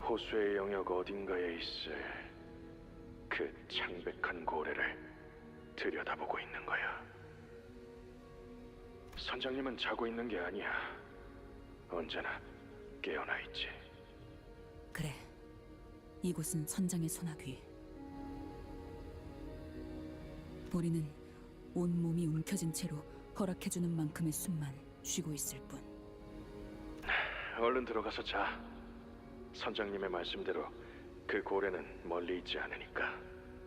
호수의 영역 어딘가에 있을 그 창백한 고래를 들여다보고 있는 거야. 선장님은 자고 있는 게 아니야. 언제나 깨어나 있지. 그래. 이곳은 선장의 소나귀. 우리는 온 몸이 움켜진 채로 허락해주는 만큼의 숨만 쉬고 있을 뿐. 얼른 들어가서 자. 선장님의 말씀대로 그 고래는 멀리 있지 않으니까.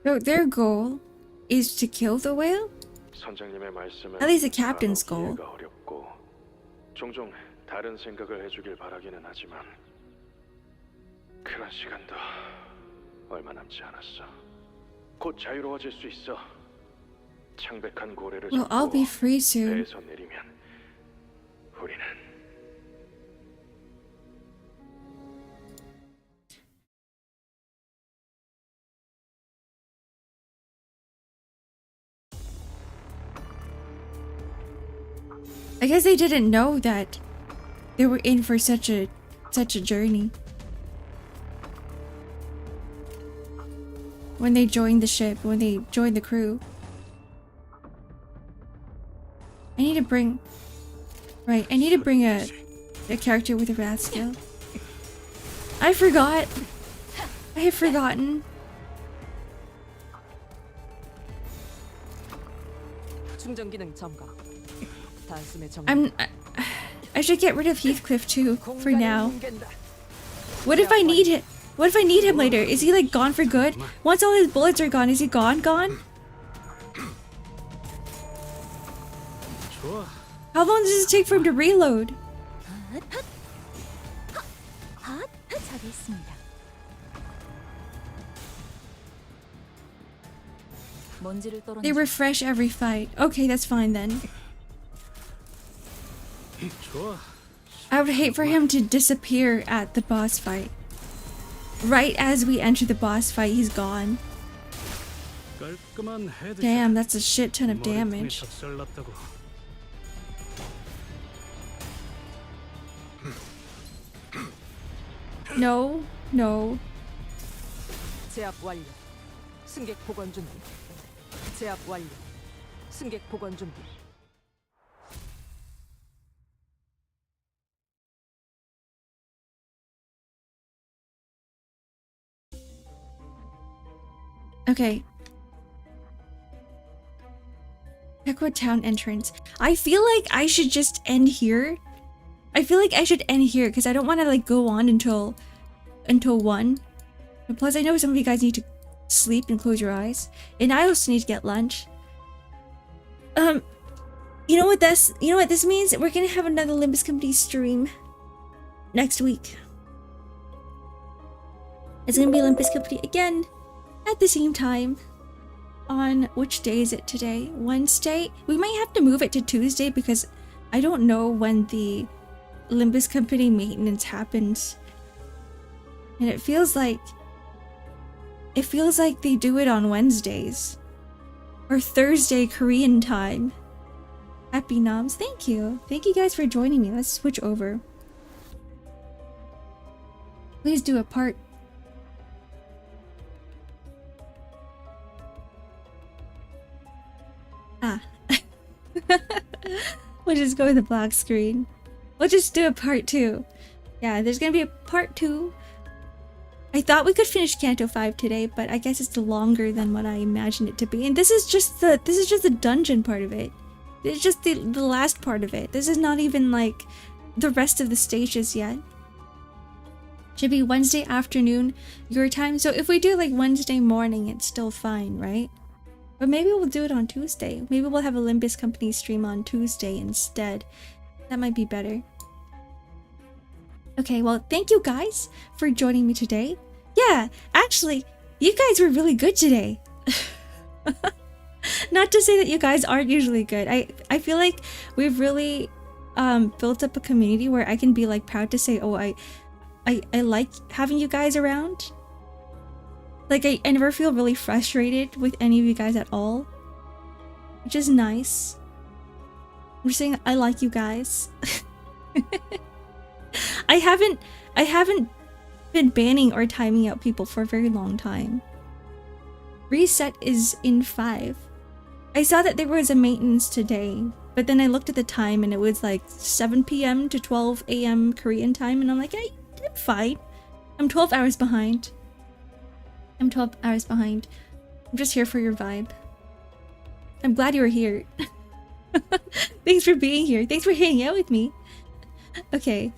So their goal is to kill the whale? 선장님의 말씀은 At least the captain's goal. 이해가 어렵고 종종 다른 생각을 해주길 바라기는 하지만 그런 시간도 얼마 남지 않았어. 곧 자유로워질 수 있어. 창백한 고래를 Well, I'll be 잡고 free soon. 배에서 내리면 우리는 I guess they didn't know that they were in for such a journey. When they joined the ship, when they joined the crew. I need to bring a character with a wrath skill. I forgot. I have forgotten. 충전 기능 점검. 단숨에 정리. I should get rid of Heathcliff too for now. What if I need it? What if I need him later? Is he like gone for good? Once all his bullets are gone, is he gone? 좋아. How long does it take for him to reload? 저기 있습니다. 먼지를 떨어. They refresh every fight. Okay, that's fine then. 좋아. I would hate for him to disappear at the boss fight. Right as we enter the boss fight, he's gone. 깔끔한 헤드샷. Damn, that's a shit ton of 머리통이 damage. 작살났다고. No, no. 제압 완료. 승객 복원 준비. 제압 완료. 승객 복원 준비. Okay. Pequod town entrance. I feel like I should just end here. I feel like I should end here because I don't want to like go on until 1. But plus I know some of you guys need to sleep and close your eyes. And I also need to get lunch. You know what this means? We're gonna have another Limbus Company stream next week. It's gonna be Limbus Company again at the same time. On which day is it today? Wednesday? We might have to move it to Tuesday because I don't know when the Limbus Company maintenance happens. And it feels like they do it on Wednesdays. Or Thursday Korean time. Happy noms, thank you. Thank you guys for joining me. Let's switch over. Please do a part. We'll just go with the black screen. We'll just do a part 2. Yeah, there's gonna be a part 2. I thought we could finish Canto 5 today, but I guess it's longer than what I imagined it to be. And this is just the dungeon part of it. It's just the last part of it. This is not even like the rest of the stages yet. Should be Wednesday afternoon your time. So if we do like Wednesday morning, it's still fine, right? But maybe we'll do it on Tuesday. Maybe we'll have a Limbus Company stream on Tuesday instead. That might be better. Okay, well, thank you guys for joining me today. Yeah, actually, you guys were really good today. Not to say that you guys aren't usually good. I feel like we've really built up a community where I can be like proud to say, oh, I like having you guys around. Like, I never feel really frustrated with any of you guys at all. Which is nice. I'm just saying I like you guys. I haven't been banning or timing out people for a very long time. Reset is in 5. I saw that there was a maintenance today, but then I looked at the time and it was like 7 p.m. to 12 a.m. Korean time, and I'm like, I'm fine. I'm 12 hours behind. I'm 12 hours behind. I'm just here for your vibe. I'm glad you were here. Thanks for being here. Thanks for hanging out with me. Okay.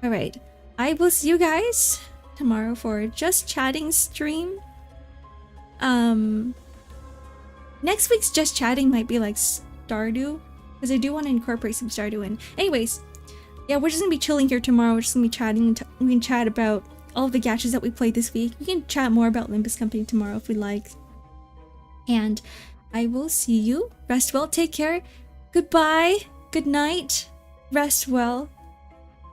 Alright. I will see you guys tomorrow for Just Chatting stream. Next week's Just Chatting might be like Stardew, because I do want to incorporate some Stardew in. Anyways, yeah, we're just gonna be chilling here tomorrow. We're just gonna be chatting. We can chat about all of the gaches that we played this week. We can chat more about Limbus Company tomorrow if we like. And I will see you. Rest well. Take care. Goodbye. Good night. Rest well.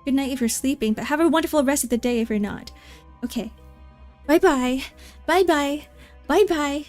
Good night if you're sleeping, but have a wonderful rest of the day if you're not. Okay. Bye-bye. Bye-bye. Bye-bye.